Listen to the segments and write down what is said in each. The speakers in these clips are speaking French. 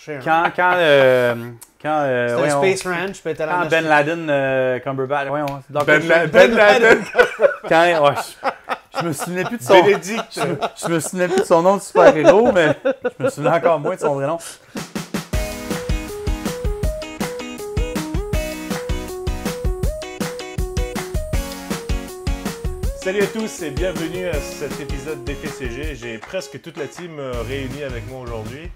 chercher. C'est un Space Ranch, peut-être quand Ben Laden Cumberbatch. Ben Laden. Je me souvenais plus de son Bénédicte. Je me souvenais plus de son nom de super-héros, mais je me souvenais encore moins de son vrai nom. Salut à tous et bienvenue à cet épisode d'FCG. J'ai presque toute la team réunie avec moi aujourd'hui.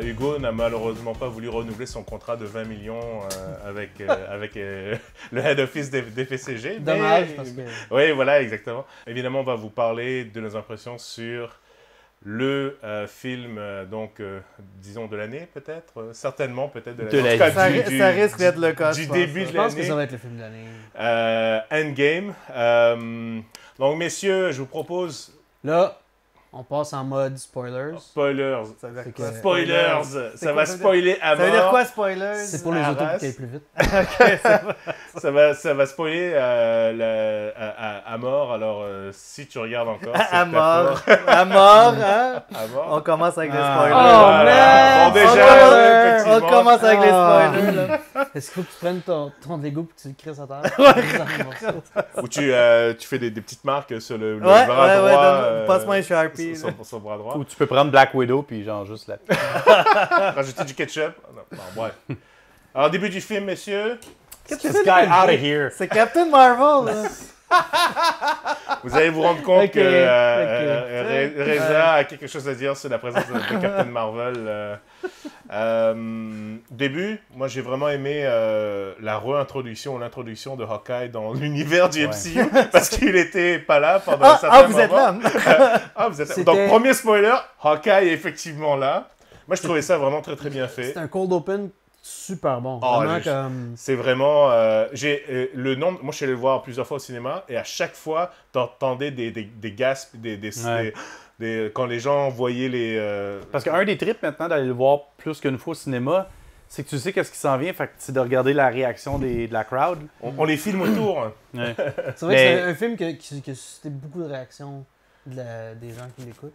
Hugo n'a malheureusement pas voulu renouveler son contrat de 20 millions avec le head office d'FCG. Dommage, parce que... Oui, voilà, exactement. Évidemment, on va vous parler de nos impressions sur le film, disons de l'année peut-être, certainement peut-être de l'année. Ça risque d'être le cas. Du début de l'année. Je pense que ça va être le film de l'année. Endgame. Donc messieurs, je vous propose... Là, on passe en mode spoilers. Spoilers. Ça veut dire quoi? Spoilers. Ça va spoiler à mort. Ça veut dire quoi, spoilers? C'est pour les autos qui aillent plus vite. Ça va spoiler à mort. Alors, si tu regardes encore... À mort. À mort, hein? À mort. On commence avec les Oh, spoilers. man! Bon, déjà, on effectivement. commence avec les spoilers. Là. Est-ce qu'il faut que tu prennes ton Lego et que tu le crisses à terre? Ou tu fais des petites marques sur le bras droit. Passe-moi un Sharpie. Son bras droit. Ou tu peux prendre Black Widow puis genre juste la... Rajouter du ketchup. Non, bref. Alors, début du film, messieurs. Get this guy out of here. C'est Captain Marvel. Là. Vous allez vous rendre compte Ok, que Reza a quelque chose à dire sur la présence de Captain Marvel. Début, moi j'ai vraiment aimé la l'introduction de Hawkeye dans l'univers du MCU parce qu'il était pas là pendant un certain moment. Vous êtes là. Vous êtes là. Donc premier spoiler, Hawkeye est effectivement là. Moi je trouvais ça vraiment très très bien fait. C'est un cold open super bon. C'est vraiment... le nombre... Moi, je suis allé le voir plusieurs fois au cinéma et à chaque fois, t'entendais des gasps, quand les gens voyaient les... Parce qu'un des trips maintenant d'aller le voir plus qu'une fois au cinéma, c'est que tu sais qu'est-ce qui s'en vient, fait que c'est de regarder la réaction de la crowd. On les filme autour. Ouais. C'est vrai que c'est un film qui a suscité beaucoup de réactions des gens qui l'écoutent.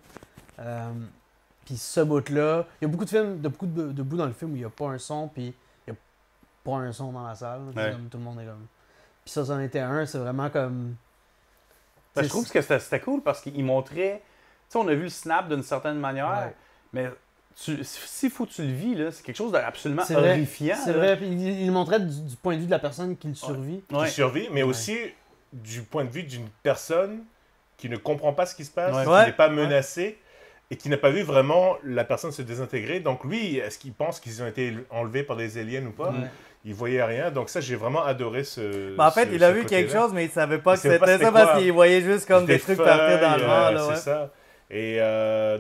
Puis ce bout-là, il y a beaucoup de films, beaucoup de bouts dans le film où il n'y a pas un son, puis il n'y a pas un son dans la salle. Ouais. Comme, tout le monde est comme... Puis ça en était un, c'est vraiment comme... Ben, je trouve que c'était cool parce qu'il montrait... Tu sais, on a vu le snap d'une certaine manière, mais s'il faut que tu le vis, là, c'est quelque chose d'absolument horrifiant. C'est vrai, puis il montrait du point de vue de la personne qui le survit. Qui survit, mais aussi du point de vue d'une personne qui ne comprend pas ce qui se passe, qui n'est pas menacée. Et qui n'a pas vu vraiment la personne se désintégrer. Donc lui, est-ce qu'il pense qu'ils ont été enlevés par des aliens ou pas? Il voyait rien. Donc ça, j'ai vraiment adoré ce... En fait, il a vu quelque chose, mais il savait pas que c'était ça parce qu'il voyait juste comme des trucs partir dans le vent. C'est ça. Et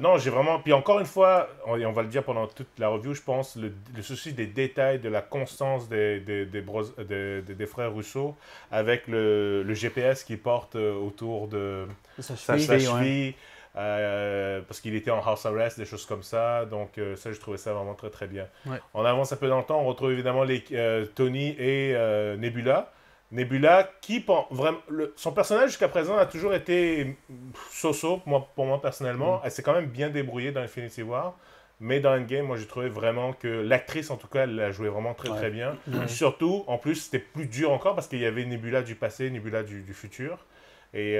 non, j'ai vraiment... Puis encore une fois, on va le dire pendant toute la review, je pense, le souci des détails, de la constance des frères Russo avec le GPS qu'ils portent autour de sa cheville. Parce qu'il était en house arrest, des choses comme ça. Donc ça, je trouvais ça vraiment très très bien. Ouais. On avance un peu dans le temps, on retrouve évidemment Tony et Nebula. Nebula, qui, vraiment, son personnage jusqu'à présent a toujours été so-so, pour moi personnellement. Elle s'est quand même bien débrouillée dans Infinity War. Mais dans Endgame, moi j'ai trouvé vraiment que l'actrice, en tout cas, elle l'a joué vraiment très très bien. Surtout, en plus, c'était plus dur encore parce qu'il y avait Nebula du passé, Nebula du futur. Et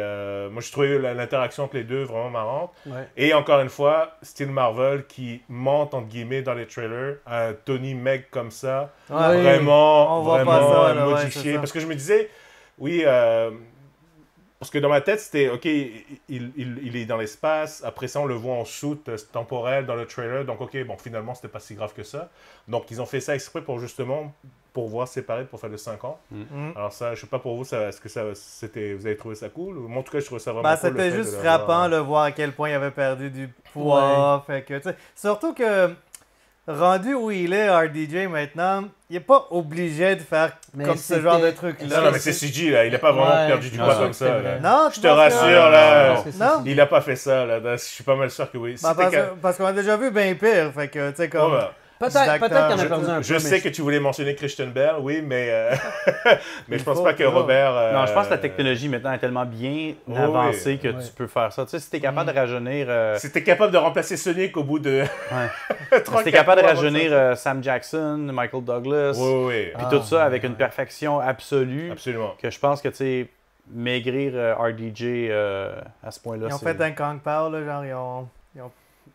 moi, je trouvais l'interaction entre les deux vraiment marrante. Et encore une fois, style Marvel qui monte, entre guillemets, dans les trailers, un Tony Meg comme ça, vraiment modifié. Parce que je me disais, parce que dans ma tête, c'était, OK, il est dans l'espace, après ça, on le voit en soute temporelle dans le trailer, donc OK, bon, finalement, c'était pas si grave que ça. Donc, ils ont fait ça exprès pour justement... pour voir séparé pour faire le 5 ans. Alors ça, je sais pas pour vous, est-ce que vous avez trouvé ça cool? Moi, en tout cas, je trouvais ça vraiment cool. C'était juste frappant de voir à quel point il avait perdu du poids. Fait que, surtout que, rendu où il est, RDJ, maintenant, il n'est pas obligé de faire comme ce genre de truc-là. Non, mais c'est CG, là. Il n'a pas vraiment perdu du poids comme ça. Là. Non, je te rassure, là. Non. Il n'a pas fait ça, là. Je suis pas mal sûr que oui. Parce qu'on a déjà vu bien pire. Fait que, tu sais, comme... Peut-être qu'il en a perdu un peu. Je sais que tu voulais mentionner Christian Bale, oui, mais mais je pense pas que Robert... Non, je pense que la technologie maintenant est tellement bien avancée que tu peux faire ça. Tu sais, si t'es capable de rajeunir... Si t'es capable de remplacer Sonic au bout de... si t'es capable de rajeunir Sam Jackson, Michael Douglas, puis tout ça avec une perfection absolue. Absolument. Que je pense que, tu sais, maigrir RDJ à ce point-là, Ils ont fait un Kong Pao, là, genre, ils ont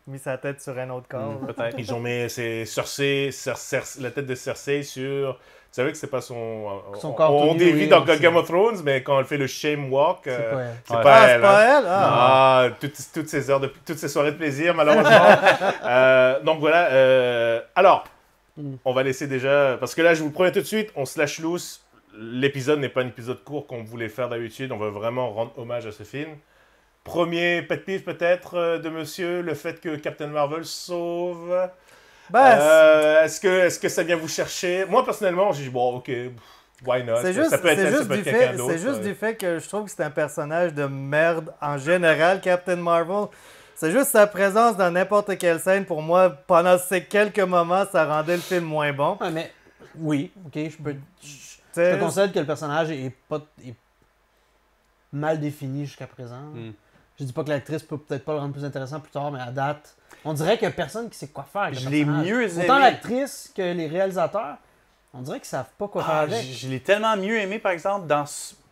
mis sa tête sur un autre corps. Peut-être. Ils ont mis la tête de Cersei sur... Tu savais que c'est pas son corps. On dévie dans Game of Thrones, mais quand elle fait le shame walk, c'est pas elle. C'est pas elle? Toutes ces soirées de plaisir, malheureusement. Donc voilà. Alors, on va laisser déjà... Parce que là, je vous le promets tout de suite, on se lâche loose. L'épisode n'est pas un épisode court qu'on voulait faire d'habitude. On veut vraiment rendre hommage à ce film. Premier pet peeve peut-être de monsieur, le fait que Captain Marvel sauve... Est-ce que ça vient vous chercher? Moi, personnellement, j'ai dit, bon, ok, why not? C'est juste du fait que je trouve que c'est un personnage de merde en général, Captain Marvel. C'est juste sa présence dans n'importe quelle scène, pour moi, pendant ces quelques moments, ça rendait le film moins bon. Ah, mais oui, ok, je te concède que le personnage est mal défini jusqu'à présent. Je dis pas que l'actrice peut peut-être pas le rendre plus intéressant plus tard, mais à date, on dirait qu'il y a personne qui sait quoi faire avec le personnage. Je l'ai mieux aimé. Autant l'actrice que les réalisateurs, on dirait qu'ils savent pas quoi faire avec. Je l'ai tellement mieux aimé, par exemple,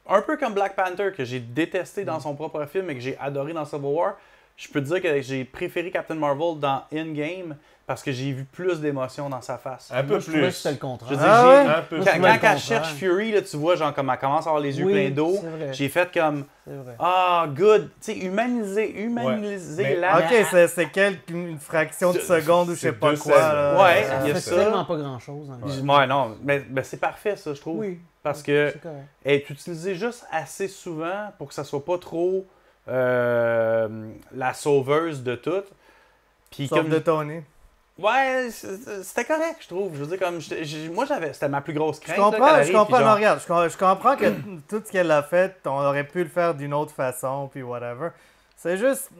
un peu comme Black Panther, que j'ai détesté dans son propre film et que j'ai adoré dans Civil War. Je peux te dire que j'ai préféré Captain Marvel dans Endgame parce que j'ai vu plus d'émotions dans sa face. Un peu plus. C'était le contraire. Je veux dire, un peu quand elle cherche Fury, là, tu vois, genre, comme elle commence à avoir les yeux pleins d'eau, j'ai fait comme good. Tu sais, humaniser la. Ok, c'est une fraction de seconde ou je sais pas quoi. Là. Ouais, il y a ça. Tellement pas grand chose. Ouais, non, mais c'est parfait, ça, je trouve. Oui. Parce que elle est utilisée juste assez souvent pour que ça soit pas trop la sauveuse de tout. Puis sauf de Tony. Ouais, c'était correct, je trouve. Je veux dire, comme moi, c'était ma plus grosse crainte. Je comprends que tout ce qu'elle a fait, on aurait pu le faire d'une autre façon, puis whatever. C'est juste,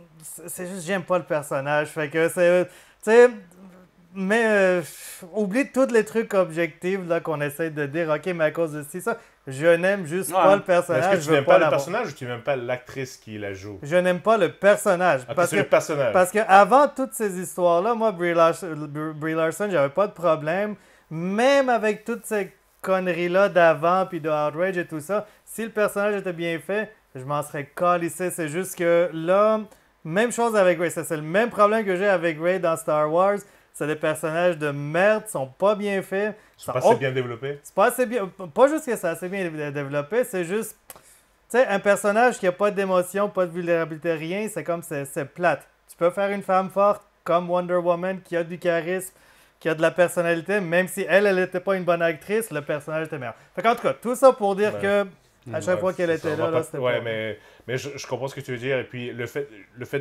j'aime pas le personnage. Fait que c'est, tu sais, mais oublie tous les trucs objectifs là qu'on essaie de dire, ok, mais à cause de ça, je n'aime juste pas le personnage. Est-ce que tu n'aimes pas le personnage ou tu n'aimes pas l'actrice qui la joue? Je n'aime pas le personnage. Le personnage. Parce que avant toutes ces histoires-là, moi, Brie Larson, j'avais pas de problème. Même avec toutes ces conneries-là d'avant, puis de Outrage et tout ça, si le personnage était bien fait, je m'en serais calissé. C'est juste que là, même chose avec Rey. C'est le même problème que j'ai avec Rey dans Star Wars. C'est des personnages de merde, sont pas bien faits. C'est pas assez bien développé. C'est pas assez bien. Pas juste que c'est assez bien développé, c'est juste. Tu sais, un personnage qui a pas d'émotion, pas de vulnérabilité, rien, c'est comme c'est plate. Tu peux faire une femme forte comme Wonder Woman qui a du charisme, qui a de la personnalité, même si elle n'était pas une bonne actrice, le personnage était meilleur. Fait qu'en tout cas, tout ça pour dire que à chaque fois qu'elle était là, c'était pas... pas... mais je comprends ce que tu veux dire. Et puis le fait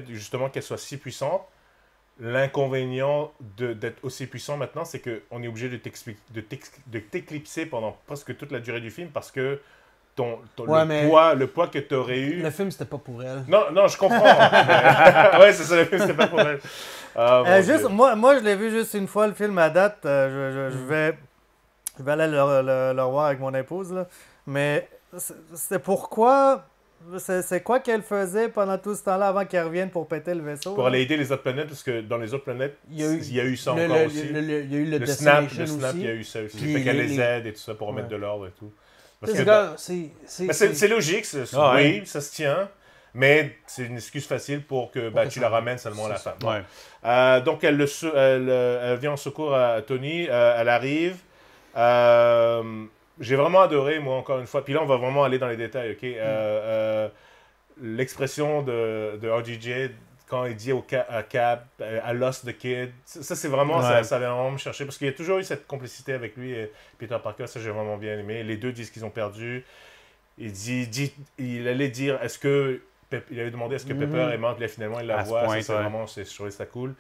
justement qu'elle soit si puissante, l'inconvénient d'être aussi puissant maintenant, c'est qu'on est obligé de t'éclipser pendant presque toute la durée du film parce que le poids que tu aurais eu... Le film, c'était pas pour elle. Non, je comprends. Ouais, c'est ça, le film, c'était pas pour elle. Moi, je l'ai vu juste une fois, le film, à date. Je vais aller le revoir avec mon épouse, là. Mais c'est pourquoi... C'est quoi qu'elle faisait pendant tout ce temps-là avant qu'elle revienne pour péter le vaisseau? Pour aller aider les autres planètes, parce que dans les autres planètes, il y a eu ça encore aussi. Il y a eu le snap, aussi. Il y a eu ça aussi. Fait qu'elle les aide et tout ça pour remettre de l'ordre et tout. C'est logique, oui, ça se tient. Mais c'est une excuse facile pour que tu la ramènes seulement à la fin. Ouais. Donc elle vient en secours à Tony, elle arrive. J'ai vraiment adoré, moi, encore une fois. Puis là, on va vraiment aller dans les détails, OK? L'expression de RDJ, quand il dit à Cap, I lost the kid, ça, c'est vraiment, ça vient vraiment me chercher. Parce qu'il y a toujours eu cette complicité avec lui et Peter Parker, ça, j'ai vraiment bien aimé. Les deux disent qu'ils ont perdu. Il allait dire, il avait demandé est-ce que Pepper est mort, puis là, finalement, il la voit. Ça, c'est vraiment, je trouvais ça cool.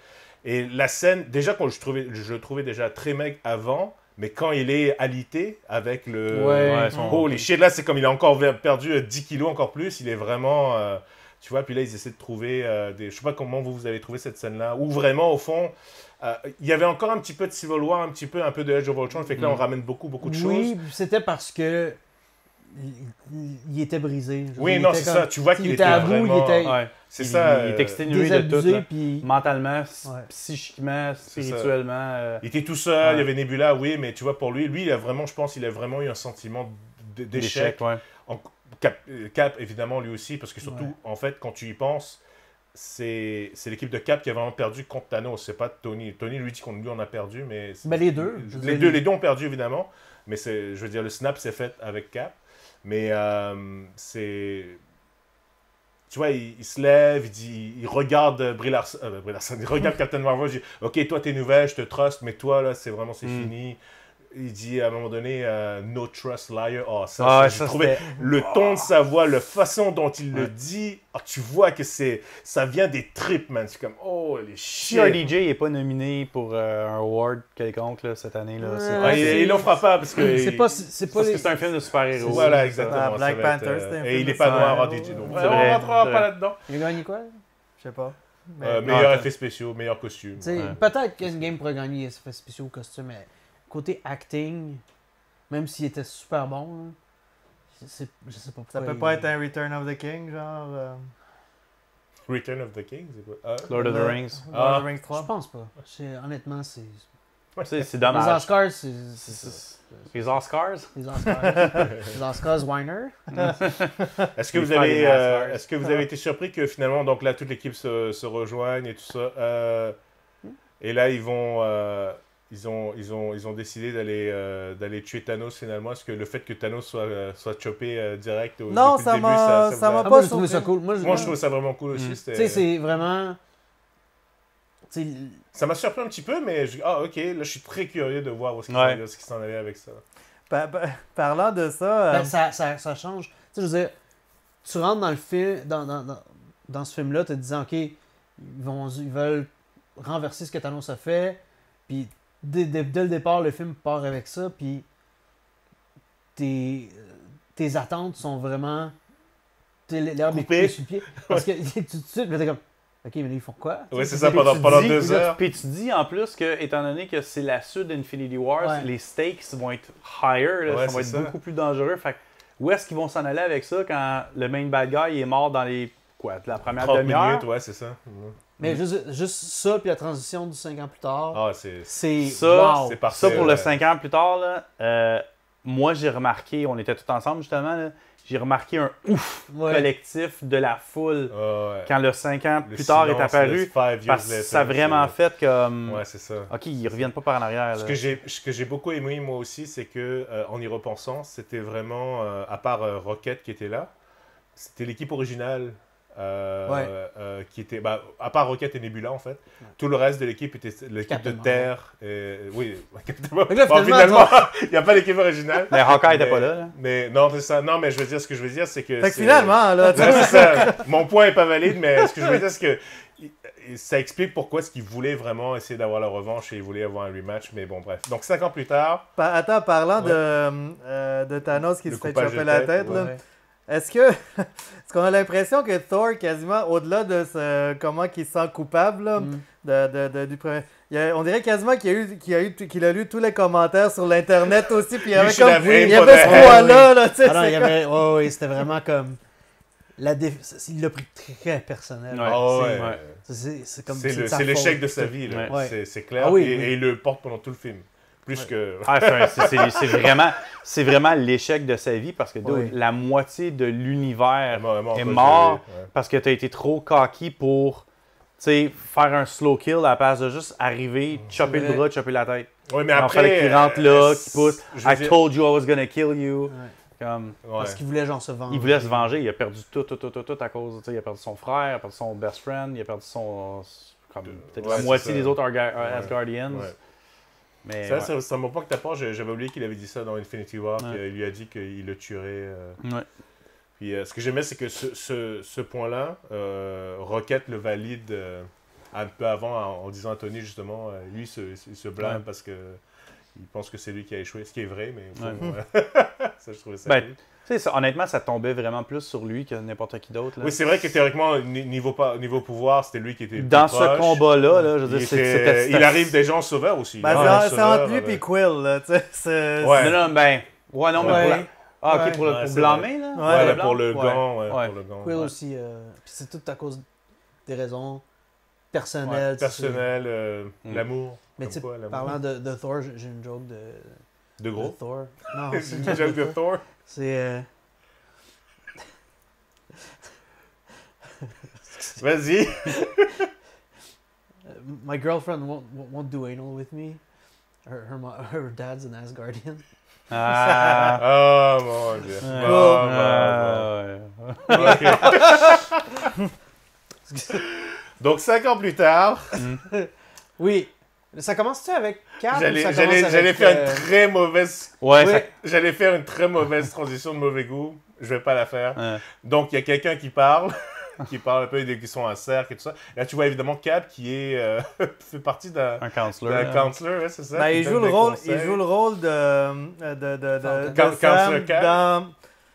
Et la scène, déjà, je le trouvais déjà très mec avant, mais quand il est alité avec holy shit, là, c'est comme il a encore perdu 10 kilos, encore plus. Il est vraiment... tu vois, puis là, ils essaient de trouver des... Je sais pas comment vous avez trouvé cette scène-là. Ou vraiment, au fond, il y avait encore un petit peu de Civil War, un peu de Edge of Ultron, fait que là, on ramène beaucoup de choses. Oui, c'était parce que il était brisé. Oui, non, c'est ça. Tu vois qu'il était à bout, vraiment... il était Ouais. C'est ça. Il est exténué de tout. désabusé, Là. puis... Mentalement, Ouais. psychiquement, C'est ça. spirituellement. Il était tout seul, Ouais. il y avait Nebula, oui, mais tu vois, pour lui, il a vraiment, je pense, il a vraiment eu un sentiment d'échec. Ouais. Cap, évidemment, lui aussi, parce que surtout, Ouais. en fait, quand tu y penses, c'est l'équipe de Cap qui a vraiment perdu contre Thanos, c'est pas Tony. Tony lui dit qu'on lui on a perdu, mais... Ben, les deux. Les deux ont perdu, évidemment, mais je veux dire, le snap s'est fait avec Cap, mais c'est... Tu vois, il se lève, il regarde Brie Larson, il regarde Captain Marvel, il dit « Ok, toi, t'es nouvelle, je te trust, mais toi, là, c'est fini. » Il dit à un moment donné « No trust liar ». Oh, j'ai trouvé le ton de sa voix, la façon dont il le dit, tu vois que ça vient des tripes, man. C'est comme « Oh, les Si shit ». RDJ n'est pas nominé pour un award quelconque là, cette année, là, Il l'offre pas parce que... parce que c'est un film de super-héros. Voilà, exactement. Black ça va être, Panther, c'était un et film il de n'est pas noir, super-héros. RDJ, donc C'est vrai, on rentrera c'est pas vrai. là-dedans. Il a gagné quoi? Je sais pas. Meilleurs attends. effets spéciaux, meilleurs costumes. Tu sais, Ouais. peut-être qu'Endgame pourrait gagner les effets spéciaux au costume, mais côté acting, même s'il était super bon, là, je sais pas pourquoi. Ça peut pas être un Return of the King, genre. Return of the King, c'est quoi? Lord of the Rings. Lord of the Rings Je 3. pense pas. Honnêtement, c'est... C'est Les dommage. Oscars, c'est Les Oscars? les Oscars. Les Oscars Weiner. Est-ce que Les vous frères avez, des Masters. est-ce que vous avez été surpris que finalement, donc là, toute l'équipe se rejoigne et tout ça, et là, ils ont décidé d'aller tuer Thanos finalement. Est-ce que le fait que Thanos soit choppé direct Non, depuis le début, ça vous m'a a- Ah, pas moi, j'ai trouvé ça surpris. cool. Moi, Moi, je trouve ça vraiment cool aussi. Mm. Tu c'était- sais, c'est vraiment... Tu sais, Ça m'a surpris un petit peu, mais ok, là, je suis très curieux de voir où est-ce qu'ils s'en allaient avec ça. Parlant de ça, ben, ça change. Tu sais, je veux dire, tu rentres dans le film, dans ce film-là, te disant, OK, ils veulent renverser ce que Thanos a fait, puis dès le départ, le film part avec ça, puis tes attentes sont vraiment... L'herbe est Coupées. coupée sur le pied. Parce que tout de suite, t'es comme, OK, mais là, ils font quoi? Ouais, c'est Tu ça, sais, pendant tu 2 dis- heures. Puis tu dis en plus que, étant donné que c'est la suite d'Infinity Wars, Ouais. les stakes vont être higher, là, Ouais, ça va être c'est ça. beaucoup plus dangereux. Fait que où est-ce qu'ils vont s'en aller avec ça quand le main bad guy est mort dans la première 30 demi-heure? minutes, ouais, c'est ça. Mais juste ça, puis la transition du 5 ans plus tard, Ah, c'est Ça, wow. c'est parfait. Ça, pour le 5 ans plus tard, là, moi, j'ai remarqué, on était tous ensemble justement, là, j'ai remarqué un ouf Ouais. collectif de la foule Ouais. quand le 5 ans Le plus tard est silence, apparu. le 5 years Parce que later, ça a vraiment c'est- fait comme... Ouais, c'est ça. OK, ils reviennent pas par en arrière. Ce Là. que j'ai beaucoup aimé, moi aussi, c'est que en y repensant, c'était vraiment, à part Rocket qui était là, c'était l'équipe originale qui était, à part Rocket et Nebula en fait, tout le reste de l'équipe était l'équipe de Captain Terre. Oui, Fait que là, bon, finalement, finalement, il n'y a pas l'équipe originale. Mais Hawkeye était pas là. Mais non, c'est ça. Non, mais je veux dire, ce que je veux dire, c'est que. fait que c'est- finalement, là, tu Ouais, c'est ça. Mon point est pas valide, mais ce que je veux dire, c'est que ça explique pourquoi est-ce qu'ils voulaient vraiment essayer d'avoir la revanche et ils voulaient avoir un rematch. Mais bon, bref. Donc 5 ans plus tard, Attends, parlant Ouais. de Thanos qui Le se fait coupage choper de la tête, tête, là, ouais. est-ce qu'on a l'impression que Thor, quasiment au-delà de comment il se sent coupable là, du premier, on dirait quasiment qu'il a lu tous les commentaires sur l'internet aussi, puis il y avait should have aimed il y for avait the ce head, poids-là, là, tu sais, Ah non, c'est il y comme- avait... ouais, c'était vraiment comme... Il l'a pris très personnel. Ouais. oh, c'est- ouais. ouais. C'est comme... C'est de sa l'échec faute. de sa vie, là. Ouais. C'est clair. Ah oui, et, oui. et il le porte pendant tout le film. Plus que. Ah, c'est vraiment l'échec de sa vie parce que dude, Oui. la moitié de l'univers Vraiment, est pas mort joué, ouais. parce que tu as été trop cocky pour tu sais, faire un slow kill à la place de juste arriver, chopper le vrai. bras, chopper la tête. Ouais, mais Il après. fallait qu'il rentre là, qu'il pousse. je veux I dire- told you I was gonna kill you. Ouais. Comme, Ouais. Parce qu'il voulait genre se vendre. il voulait se venger, il a perdu tout à cause. Tu sais, il a perdu son frère, il a perdu son best friend, il a perdu son. Comme, peut-être Ouais, la moitié c'est ça. des autres Asgardians. Ouais. Mais, Ça, ouais. ça m'a pas que ta part. J'avais oublié qu'il avait dit ça dans Infinity War. Ouais. Qu'il lui a dit qu'il le tuerait. Ouais. Puis ce que j'aimais, c'est que ce point-là, Rocket le valide un peu avant en disant à Tony, justement, lui, il se blâme Ouais. parce que il pense que c'est lui qui a échoué. Ce qui est vrai, mais Ouais. bon, Ça, je trouvais ça Ben, cool. Tu sais, honnêtement, ça tombait vraiment plus sur lui que n'importe qui d'autre. là. Oui, c'est vrai que théoriquement, niveau pouvoir, c'était lui qui était le Dans plus ce proche. combat-là, là, je veux Il, dire, c'était... il arrive déjà en sauveur aussi. Ben, hein, c'est sauveur, entre lui et Quill, là, tu sais. c'est- Ouais. Non, ben... Ouais, non, mais Ouais. pour la... Ah, ok, Ouais. pour, Ouais, pour c'est blâmer, là? Ouais, Ouais, là, blanc? pour le Ouais. gant, ouais, Ouais. pour le gant. Quill ouais. aussi. Puis c'est tout à cause des raisons personnelles. tu sais. Personnel, Mm. l'amour. Mais comme tu sais, quoi, l'amour. parlant de Thor, j'ai une joke De de gros. Thor. Non, c'est C'est une une joke de Thor. C'est. Vas-y. My girlfriend won't do anal with me. Her dad's an Asgardian. Ah... Oh mon dieu. Ouais. Bon, bon, Ah, bon. Ok. Donc 5 ans plus tard, Oui. Ça commence-tu avec Cap ou ça j'allais commence j'allais- avec, j'allais faire une très mauvaise Ouais, Oui. ça... j'allais faire une très mauvaise transition de mauvais goût. Je vais pas la faire. Ouais. Donc il y a quelqu'un qui parle, qui parle un peu qui sont un cercle et tout ça. Là tu vois évidemment Cap qui est fait partie d'un Un counselor. counselor, ouais, c'est ça. Ben, qui il donne joue le des rôle, conseils. il joue le rôle de Counselor Sam Cap.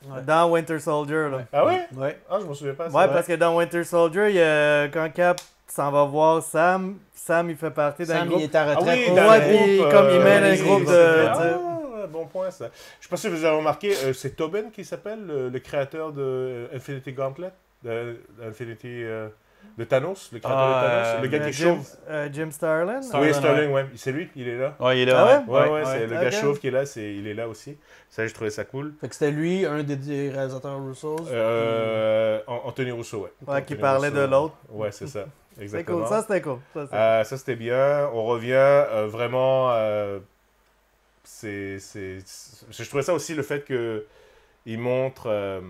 Ouais. dans Winter Soldier. Là. Ah ouais? Ouais. Ah je m'en souviens pas. c'est Ouais, vrai. parce que dans Winter Soldier, il y a, quand Cap s'en va voir Sam il fait partie d'un Sam, groupe. il est à Ah retraite. oui, Ouais, dans le puis groupe, comme il mène un oui, groupe oui, de- ah, tu sais. ouais, bon point ça. Je sais pas si vous avez remarqué, c'est Tobin qui s'appelle, le créateur de Infinity Gauntlet, de Thanos, le créateur de Thanos, le gars qui est chauve. Jim Starlin. Oui, Starlin, Sterling, ouais. C'est lui, il est là. Ouais, il est là. Ah Ouais, ouais. c'est le Ok. gars chauve qui est là, il est là aussi. Ça, je trouvais ça cool. Fait que c'était lui, un des réalisateurs Russos. Anthony Russo, ouais. Ouais, qui Anthony parlait Russo, de l'autre. Ouais, c'est ça. C'était Exactement. cool. Ça, c'était cool. Ça, c'était bien. On revient vraiment. Je trouvais ça aussi le fait que il montre.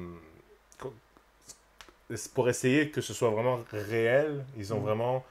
Pour essayer que ce soit vraiment réel, ils ont vraiment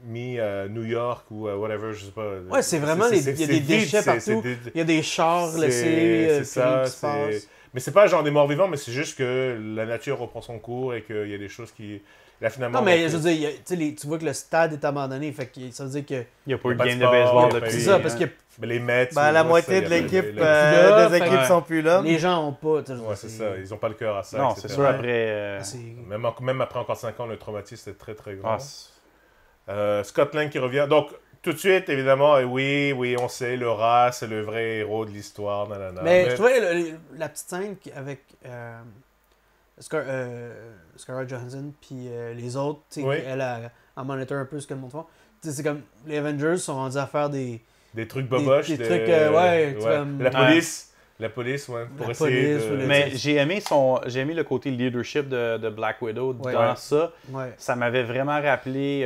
mis New York ou whatever, je sais pas. Ouais, c'est vraiment il y a des vide, déchets partout. Il y a des chars laissés, c'est puis ça, rien qui se passe. c'est... Mais c'est pas genre des morts vivants, mais c'est juste que la nature reprend son cours et qu'il y a des choses qui... Là, finalement, Non, mais je veux dire, tu sais, tu vois que le stade est abandonné, fait que ça veut dire que. Il n'y a pas eu de Pas de game de sport, baseball il y a pas depuis. eu- C'est ça, parce que Mais les Mets... Ben, la moitié de l'équipe là, des fait équipes que- sont plus là. les gens ont pas. tu sais, Ouais, c'est ça, ils ont pas le cœur à ça. Non, etc. c'est sûr, après... c'est- Même après encore 5 ans, le traumatisme est très très grand. Ah, c'est- Scott Lang qui revient. Donc, tout de suite, évidemment, oui, on sait, le rat, c'est le vrai héros de l'histoire. Nanana. Mais je trouvais la petite scène avec Scarlett Johansson puis les autres, tu sais, Oui. elle monitor un peu ce que le monde fait. Tu sais, c'est comme les Avengers sont rendus à faire des Des trucs des trucs, ouais, comme- La police, ouais, pour La essayer police, de... ou le- Mais j'ai aimé le côté leadership de Black Widow Ouais. dans Ouais. ça. ouais. Ça m'avait vraiment rappelé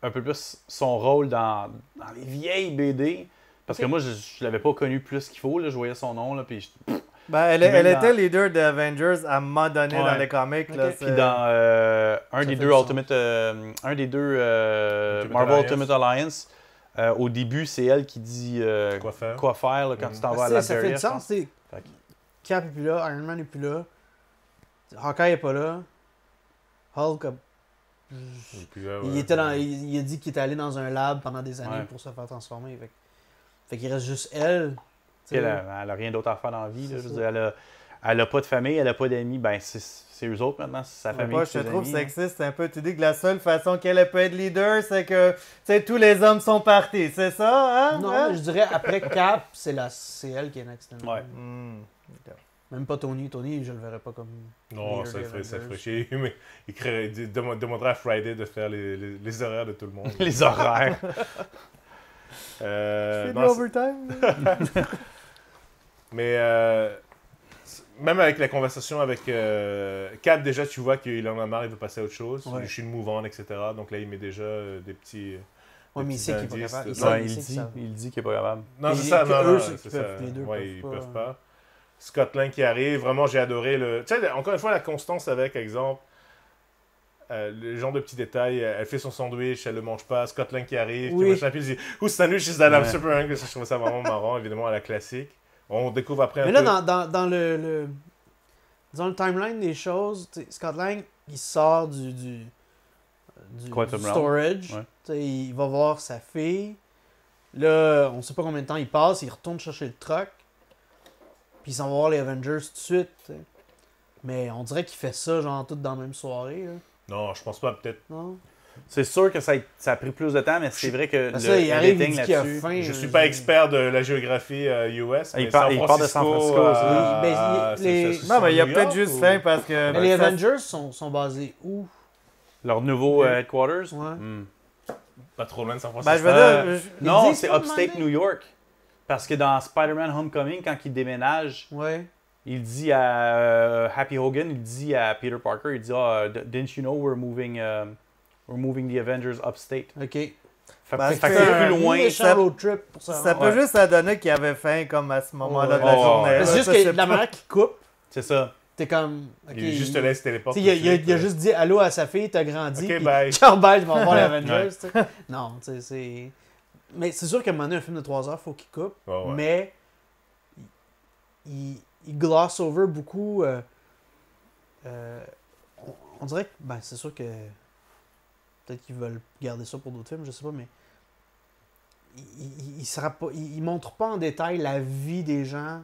un peu plus son rôle dans les vieilles BD. Parce que moi, je l'avais pas connu plus qu'il faut. Là. Je voyais son nom, là, puis Ben, elle Puis même était dans- leader des Avengers à un moment donné Ouais. dans les comics. Là, Ok. c'est- Puis dans un des fait deux du sens. Ultimate, un des deux Ultimate Marvel Alliance. Ultimate Alliance, au début, c'est elle qui dit Quoi faire. là, quand tu t'en vas à Parce que la ça fait du sens, tu sais. Fait que- Cap est plus là, Iron Man est plus là, Hawkeye est pas là, Hulk a... Et puis là, il ouais, était ouais. il a dit qu'il était allé dans un lab pendant des années Ouais. pour se faire transformer. Fait qu'il reste juste elle. tu sais. Elle a rien d'autre à faire dans la vie. Là, C'est je veux ça. dire, elle a pas de famille, elle a pas d'amis. Ben, c'est eux autres maintenant, c'est sa famille. Moi, puis je te ses trouve amis, sexiste un peu. Tu dis que la seule façon qu'elle peut être leader, c'est que tu sais, tous les hommes sont partis. C'est ça, hein? Non, Hein? mais je dirais après Cap, c'est elle qui est next. in line. Ouais. Hmm. Même pas Tony. Tony, je le verrais pas comme. Non, leader ça des ferait Avengers. chier. Mais il demanderait à Friday de faire les horaires de tout le monde. Les horaires. Tu fais du non, overtime? mais même avec la conversation avec Cap, déjà, tu vois qu'il en a marre, il veut passer à autre chose. Ouais. Je suis une mouvante, etc. Donc là, il met déjà des petits... Ouais, mais il sait qu'il est pas indices capable. de- Il sait- Ouais, il il sait que dit, ça- il dit qu'il est pas capable. Non, Et c'est ça, que non, eux, non, ceux c'est qui ça. peuvent, les deux Ouais, peuvent ils pas. peuvent pas. Scott Lang qui arrive, vraiment, j'ai adoré le... Tu sais, encore une fois, la constance avec, exemple, le genre de petits détails, elle fait son sandwich, elle le mange pas, Scott Lang qui arrive, Oui. qui machin, puis il dit « Whose sandwich is that? I'm Ouais. super hungry », ça, je trouve ça vraiment marrant, évidemment, à la classique. On découvre après Mais un là, peu... dans le disons le timeline des choses, tu sais, Scott Lang, il sort du Quantum Realm. storage. Ouais. Tu sais, il va voir sa fille. Là, on sait pas combien de temps il passe. Il retourne chercher le truck. Puis il s'en va voir les Avengers tout de suite. T'sais. Mais on dirait qu'il fait ça, genre, tout dans la même soirée. Là. Non, je pense pas, peut-être. Non? C'est sûr que ça a pris plus de temps, mais c'est vrai que Ça, il arrive, il rating dit qu'il a là-dessus... faim. Je suis pas expert de la géographie US, Il mais part de San Francisco, Non, mais il y a peut-être juste faim parce que. Mais les Avengers sont basés où? Leur nouveau headquarters? Ouais. Pas trop loin de San Ben, Francisco. je veux dire. Non, disent c'est pas Upstate demander? New York. Parce que dans Spider-Man Homecoming, quand il déménage, Ouais. il dit à Happy Hogan, il dit à Peter Parker, il dit didn't you know we're moving the Avengers upstate. OK. Fait Ben, que c'est c'est un plus loin. méchant road trip pour ça. Ça peut juste à donner qu'il avait faim comme à ce moment-là de la Oh, journée. ouais. C'est juste Ça, que c'est la pas- manière qu'il coupe, C'est ça. t'es comme. ok, Il juste te laisse téléporter. Tu sais, il a juste dit allô à sa fille, t'as grandi. Ok, puis bye. ciao, bye, je vais voir les Avengers. tu sais. Non, tu sais, c'est. Mais c'est sûr qu'à un moment donné, un film de 3 heures, faut qu'il coupe. Ouais, ouais. Mais. Il gloss over beaucoup. On dirait que. Ben, c'est sûr que. Peut-être qu'ils veulent garder ça pour d'autres films, je sais pas, mais. Il montre pas en détail la vie des gens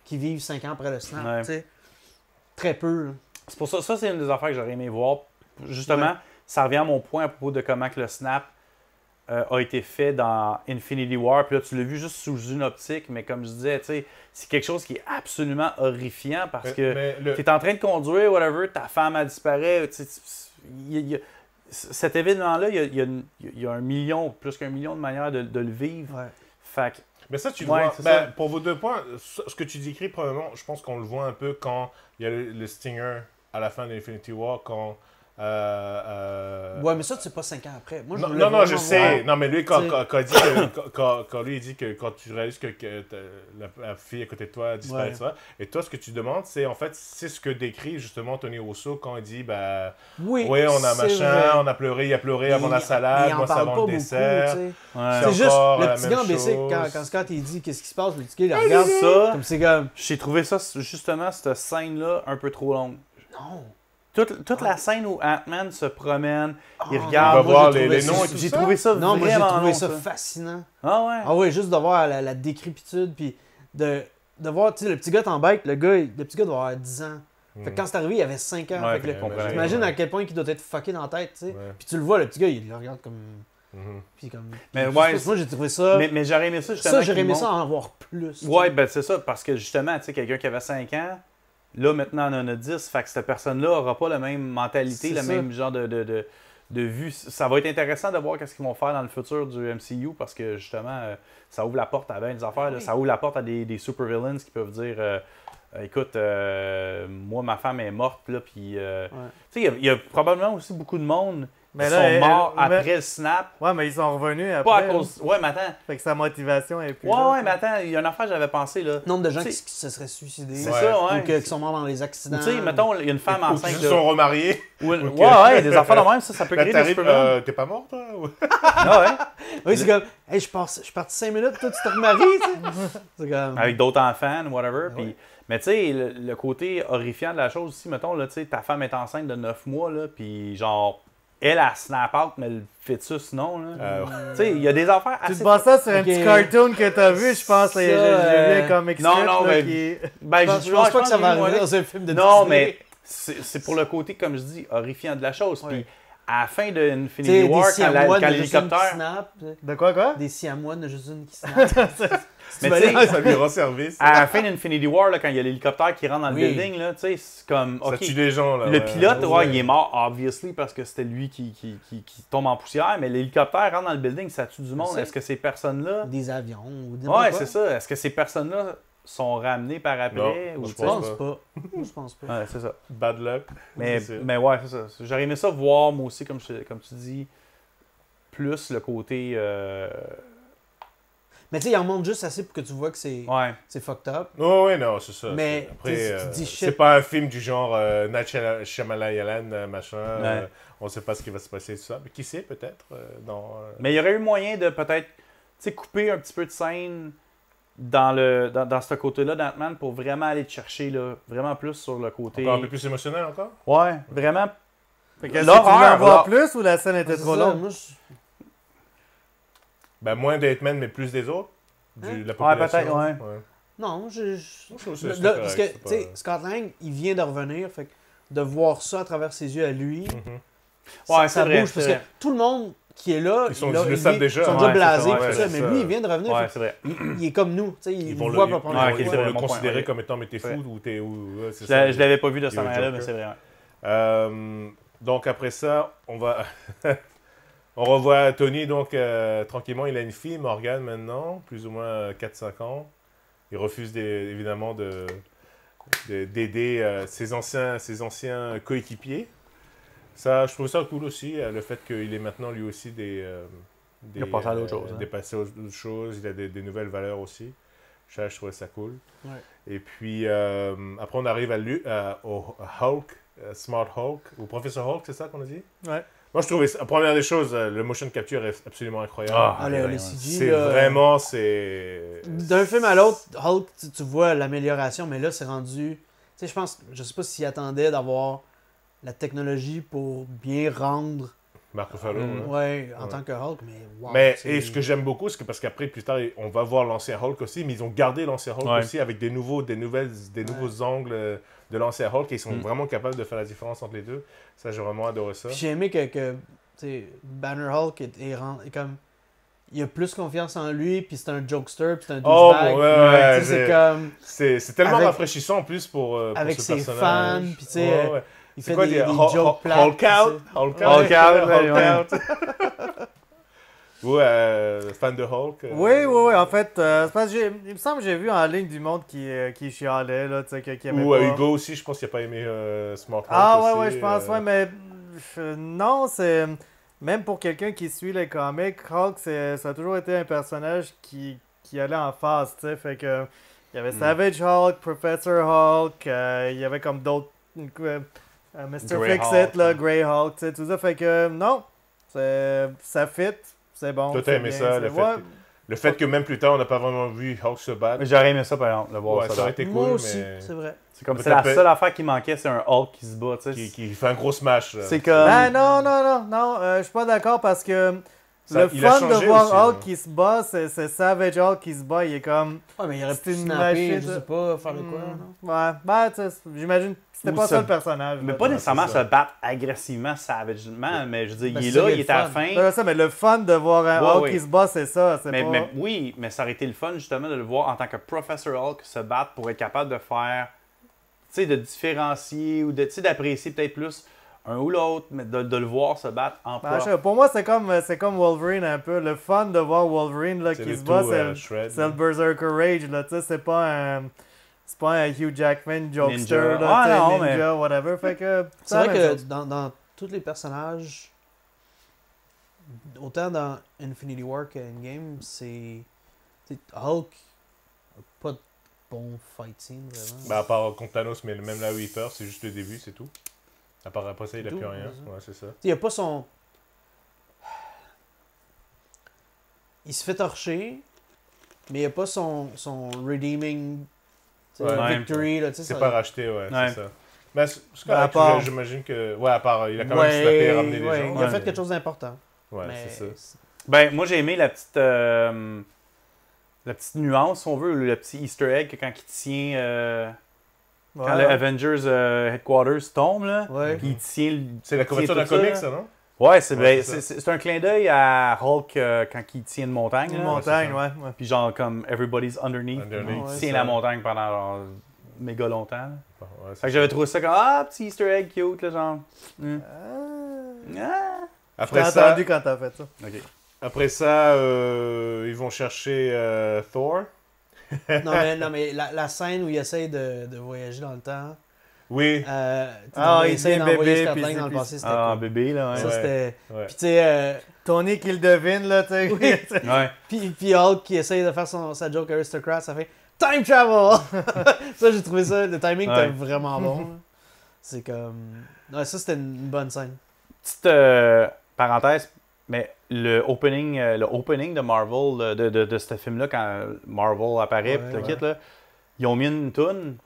qui vivent 5 ans après le snap. Ouais. tu sais. Très peu. Là. C'est pour ça, c'est une des affaires que j'aurais aimé voir. Justement, Ouais. ça revient à mon point à propos de comment que le snap a été fait dans Infinity War. Puis là, tu l'as vu juste sous une optique, mais comme je disais, tu sais, c'est quelque chose qui est absolument horrifiant parce que tu es en train de conduire, whatever, ta femme a disparu. Cet événement-là, il y a 1 million, plus qu'un million de manières de le vivre. Ouais. Fait que, Mais ça, tu le Ouais, vois. c'est Ben, ça. pour vos 2 points, ce que tu décris, probablement, je pense qu'on le voit un peu quand il y a le Stinger à la fin d'Infinity War, quand. Ouais, mais ça, c'est pas 5 ans après. Moi, je Non, voulais non, vraiment je voir- sais. Non, mais lui, quand, Tu sais. quand il dit que, quand lui, il dit que quand tu réalises que la fille à côté de toi disparaît, Ouais. etc. Et toi, ce que tu demandes, c'est en fait, c'est ce que décrit justement Tony Rosso quand il dit, bah, Oui, ouais, on a c'est machin, vrai. on a pleuré, il a pleuré Mais avant la il salade, en moi, c'est parle avant pas le beaucoup, dessert. tu sais. ouais. C'est juste encore le la petit même gars en basic, chose. quand Scott il dit qu'est-ce qui se passe, le petit gars il regarde ça, comme c'est comme j'ai trouvé ça, justement, cette scène-là, un peu trop longue. non. Toute la scène où Ant-Man se promène, il Ah, regarde. On va moi, voir j'ai les trouvé noms ça- et tout J'ai ça. trouvé ça Non, moi j'ai vraiment trouvé long, ça ça. fascinant. Ah ouais? Ah ouais, juste de voir la décrépitude puis de voir, tu sais, le petit gars t'embête, le petit gars doit avoir 10 ans. Fait que quand c'est arrivé, il avait 5 ans. Ouais, Fait que je là, comprends. t'imagines Ouais. à quel point il doit être fucké dans la tête, tu sais. Ouais. Puis tu le vois, le petit gars, il le regarde comme. Mhm. Puis comme. Mais puis ouais, moi j'ai trouvé ça. Mais j'aurais aimé ça justement. Ça, j'aurais qu'il aimé montre- ça en voir plus. tu Ouais, sais. ben c'est ça, parce que justement, tu sais, quelqu'un qui avait 5 ans, là maintenant on en a 10, fait que cette personne-là n'aura pas la même mentalité, C'est le ça. même genre de vue. Ça va être intéressant de voir qu'est-ce qu'ils vont faire dans le futur du MCU, parce que justement, ça ouvre la porte à bien des affaires. Là. Oui. Ça ouvre la porte à des super villains qui peuvent dire écoute, moi ma femme est morte, là, puis. Tu sais, il y a probablement aussi beaucoup de monde Mais qui là, sont morts mais- après le snap. Ouais, mais ils sont revenus après. Pas à cause. Ouais, mais attends. Fait que sa motivation est plus. Ouais, là. ouais, mais attends, il y a une affaire que j'avais pensé, là. Nombre de gens Tu qui sais, se seraient suicidés. C'est Ouais. ça, ouais. Ou qui sont morts dans les accidents. Tu sais, mettons, il y a une femme Ou qui enceinte. se là. sont remariés. Ouais, Ok. ouais, des affaires de même, ça peut Là, créer des t'arrives, super villains. t'es pas mort, toi? ou- Ah ouais. Oui, c'est comme, hey, je suis parti 5 minutes, toi, tu te remaries, tu sais. C'est comme. Avec d'autres enfants, whatever. Ben Puis, ouais. mais tu sais, le côté horrifiant de la chose aussi, mettons, là, tu sais, ta femme est enceinte de 9 mois, là, puis genre, elle snap out, mais le fœtus, non, là. Ouais. Tu sais, il y a des affaires Tu assez... te bases ça sur un Ok. petit cartoon que t'as vu, je pense. Là, Ça, j'ai vu un comic non, strip, non, là, mais- qui... Ben, Je pense pas que ça va arriver ouais. dans un film de Non, Disney. mais c'est pour le côté, comme je dis, horrifiant de la chose. Ouais. Puis, à la fin de Tu sais, Infinity des War, quand siamois, quand de juste une qui l'hélicoptère... snap. De quoi? Des siamois, de juste une qui snap. Mais tu sais, Ça lui rend service. à la fin d'Infinity War, là, quand il y a l'hélicoptère qui rentre dans le Oui. building, là, tu sais, c'est comme... Ça ok, tue des gens, là. le ouais. pilote, ouais, il est mort, obviously, parce que c'était lui qui tombe en poussière, mais l'hélicoptère rentre dans le building, ça tue du monde. C'est ça. Est-ce que ces personnes-là... Des avions. Ou des Ouais, c'est ça. Est-ce que ces personnes-là sont ramenées par après? Non, ou je Je tu sais? pense pas. Moi, je pense pas. Ouais, c'est ça. Bad luck. Mais C'est ça. ouais, c'est ça. J'aurais aimé ça voir, moi aussi, comme tu dis, plus le côté... Mais tu sais, il en montre juste assez pour que tu vois que c'est Ouais. fucked up. Oh, ouais, non, c'est ça. Mais, Après, tu sais, si tu dis shit- c'est pas un film du genre Night Shyamalan, machin. Ouais. On sait pas ce qui va se passer, tout ça. Mais qui sait, peut-être, dans... Mais il y aurait eu moyen de peut-être, tu sais, couper un petit peu de scène dans ce côté-là d'Ant-Man pour vraiment aller te chercher, là, vraiment plus sur le côté... Encore un peu plus émotionnel, encore? Ouais, vraiment. Fait que est-ce que tu L'horreur, voulais en voir là. plus ou la scène était C'est trop ça, longue? moi, Ben, moins d'Ant-Man, mais plus des autres. De la Ouais, population. peut-être, ouais. Non, Je trouve ça, c'est là, correct, parce que, c'est tu sais, pas- Scott Lang, il vient de revenir, fait que de voir ça à travers ses yeux à lui, Mhm. Ouais, ça c'est vrai, bouge, parce c'est que vrai. tout le monde qui est là, Ils le savent déjà. Ils sont Ouais, déjà c'est blasés, ça, tout ouais, ça, c'est mais ça. lui, il vient de revenir, Ouais, fait c'est vrai. il est comme nous, tu sais, il Ils vont voit le, pas ils prendre Ouais, le ok, vont c'est vrai, le bon point, considérer ouais. comme étant mais t'es fou Ouais. ou t'es ouais, c'est Je ça. je l'avais pas vu de cette You're a manière-là, Joker. mais c'est vrai. Ouais. Donc après ça, on va on revoit Tony donc tranquillement, il a une fille, Morgan maintenant, plus ou moins 4-5 ans. Il refuse évidemment d'aider ses anciens coéquipiers. Ça, je trouve ça cool aussi, le fait qu'il ait maintenant lui aussi Il a passé à d'autres choses, hein. dépassé à d'autres choses, il a des nouvelles valeurs aussi. Ça, je trouvais ça cool. Ouais. Et puis, après, on arrive au Hulk, Smart Hulk, ou Professor Hulk, c'est ça qu'on a dit? Ouais. Moi, je trouvais, la première des choses, le motion capture est absolument incroyable. Ah, le ouais. CG, C'est là, vraiment, c'est... d'un film à l'autre, Hulk, tu vois l'amélioration, mais là, c'est rendu... Tu sais, je sais pas s'il attendait d'avoir la technologie pour bien rendre, Mark Ruffalo, Mm. ouais. ouais, en Ouais. tant que Hulk, mais wow. Mais c'est- et ce que j'aime beaucoup, c'est que parce qu'après, plus tard, on va voir l'ancien Hulk aussi, mais ils ont gardé l'ancien Hulk Ouais. aussi avec des nouveaux angles de l'ancien Hulk et ils sont Mm. vraiment capables de faire la différence entre les deux. Ça, j'ai vraiment adoré ça. Puis j'ai aimé que tu sais, Banner Hulk est comme... Il a plus confiance en lui, puis c'est un jokester, puis c'est un Oh, douchebag. ouais, Tu sais, c'est comme... c'est tellement Avec- rafraîchissant en plus pour avec ce ses personnage. fans, puis tu sais, Ouais, ouais. il C'est fait quoi des des jokes plates. Hulk puis out? c'est- Hulk Ouais. out? Hulk out, Hulk ouais. out. Ouais, fan de Hulk. Oui, oui, oui. En fait, c'est parce que il me semble que j'ai vu en ligne du monde qui chialait, là, tu sais, qui aimait Ou pas. Hugo aussi, je pense qu'il n'a pas aimé Smart Hulk Ah, aussi, ouais, ouais, je pense, ouais, mais non, c'est. Même pour quelqu'un qui suit les comics, Hulk, ça a toujours été un personnage qui allait en face, tu sais. Fait que. Il y avait Savage Hulk, Professor Hulk, il y avait comme d'autres. Mr. Grey Fix-It, Hulk, là, ouais. Grey Hulk, tu sais, tout ça. Fait que non, ça fit, c'est bon. Toi, t'as c'est aimé bien, ça, c'est- le fait ouais. Le fait que même plus tard, on n'a pas vraiment vu Hulk se battre. Mais j'aurais aimé ça, par exemple, le voir Ouais, ça. ça aurait là. été Moi cool, aussi, mais c'est vrai. C'est comme Mais c'est la t'as seule affaire qui manquait, c'est un Hulk qui se bat, tu sais. qui fait un gros smash. là. C'est comme. Ben non, non, non, non, je suis pas d'accord parce que Ça- le il a fun de changé voir aussi, Hulk hein. qui se bat, c'est Savage Hulk qui se bat, il est comme... Ouais, mais il aurait C'est pu une snapper, machine, je ça. sais pas, faire de quoi, non? Ouais, ben tu sais, j'imagine que c'était Ou pas ça- ça le personnage. Mais là. pas nécessairement c'est ça. se battre agressivement, savagement, mais je veux dire, Ben, il est c'est ça là, qui est il le est à la fun. fin. C'est ça, mais le fun de voir un Ouais, Hulk ouais. qui se bat, c'est ça, c'est Mais, pas... mais oui, mais ça aurait été le fun justement de le voir en tant que Professor Hulk se battre pour être capable de faire, tu sais, de différencier ou de, tu sais, d'apprécier peut-être plus un ou l'autre, mais de le voir se battre en Ben, prof. pour moi, c'est comme Wolverine un peu. Le fun de voir Wolverine là, C'est qui le se tout, bat, Shred. c'est le Berserker Rage. Là, tu sais, c'est pas un Hugh Jackman jokester, Ninja. là, Ah, tu sais, non, ninja, whatever. Fait que, C'est la vrai même que chose. dans tous les personnages, autant dans Infinity War qu'Endgame, c'est. Hulk a pas de bon fight scene, vraiment. Ben, à part contre Thanos, mais même la Reaper, c'est juste le début, c'est tout. À part après ça, il n'a C'est plus tout, rien. c'est ça. Ouais, c'est ça. Il y a pas son. Il se fait torcher, mais il n'y a pas son redeeming tu sais, Ouais. victory. Là, tu sais, C'est ça- pas racheté, ouais, Ouais. c'est ça. Mais c'est Ben, à correct, part- j'imagine que... Ouais, à part, il a quand même snappé et ramené les ouais, gens. il a Ouais. fait quelque chose d'important. Ouais, mais c'est ça. Ben, moi j'ai aimé la petite nuance, si on veut, le petit Easter egg quand il tient. Quand Ouais. le Avengers Headquarters tombe, là, Ouais. puis il tient le. C'est la couverture d'un tout ça, comic, là. ça, non? Ouais, Ouais, c'est ça. c'est un clin d'œil à Hulk quand il tient une montagne. Une là. montagne, c'est ouais. ouais. Puis genre comme Everybody's Underneath. Underneath, il ouais, tient ça. la montagne pendant genre, méga longtemps. là. Ouais, c'est Fait que j'avais trouvé ça comme petit Easter egg cute, là, genre. Ah. J'ai Après ça, entendu quand t'as fait ça. Ok. après ça ils vont chercher Thor. Non, mais la scène où il essaye de voyager dans le temps. Oui. Il essaye devient d'envoyer bébé, Scott puis Lang c'est- dans le puis- passé, c'était Ah, cool. bébé, là, ouais. Ça, Ouais. c'était. Ouais. Puis tu sais. Tony qui le devine, là, tu sais. Ouais. Puis Hulk qui essaye de faire sa joke aristocrat, ça fait Time Travel! Ça, j'ai trouvé ça, le timing était Ouais. vraiment bon. là. C'est comme. Ouais, ça, c'était une bonne scène. Petite parenthèse, mais le opening de Marvel, de ce film-là, quand Marvel apparaît, Ouais, pis le ouais. kit, là, ils ont mis une toune.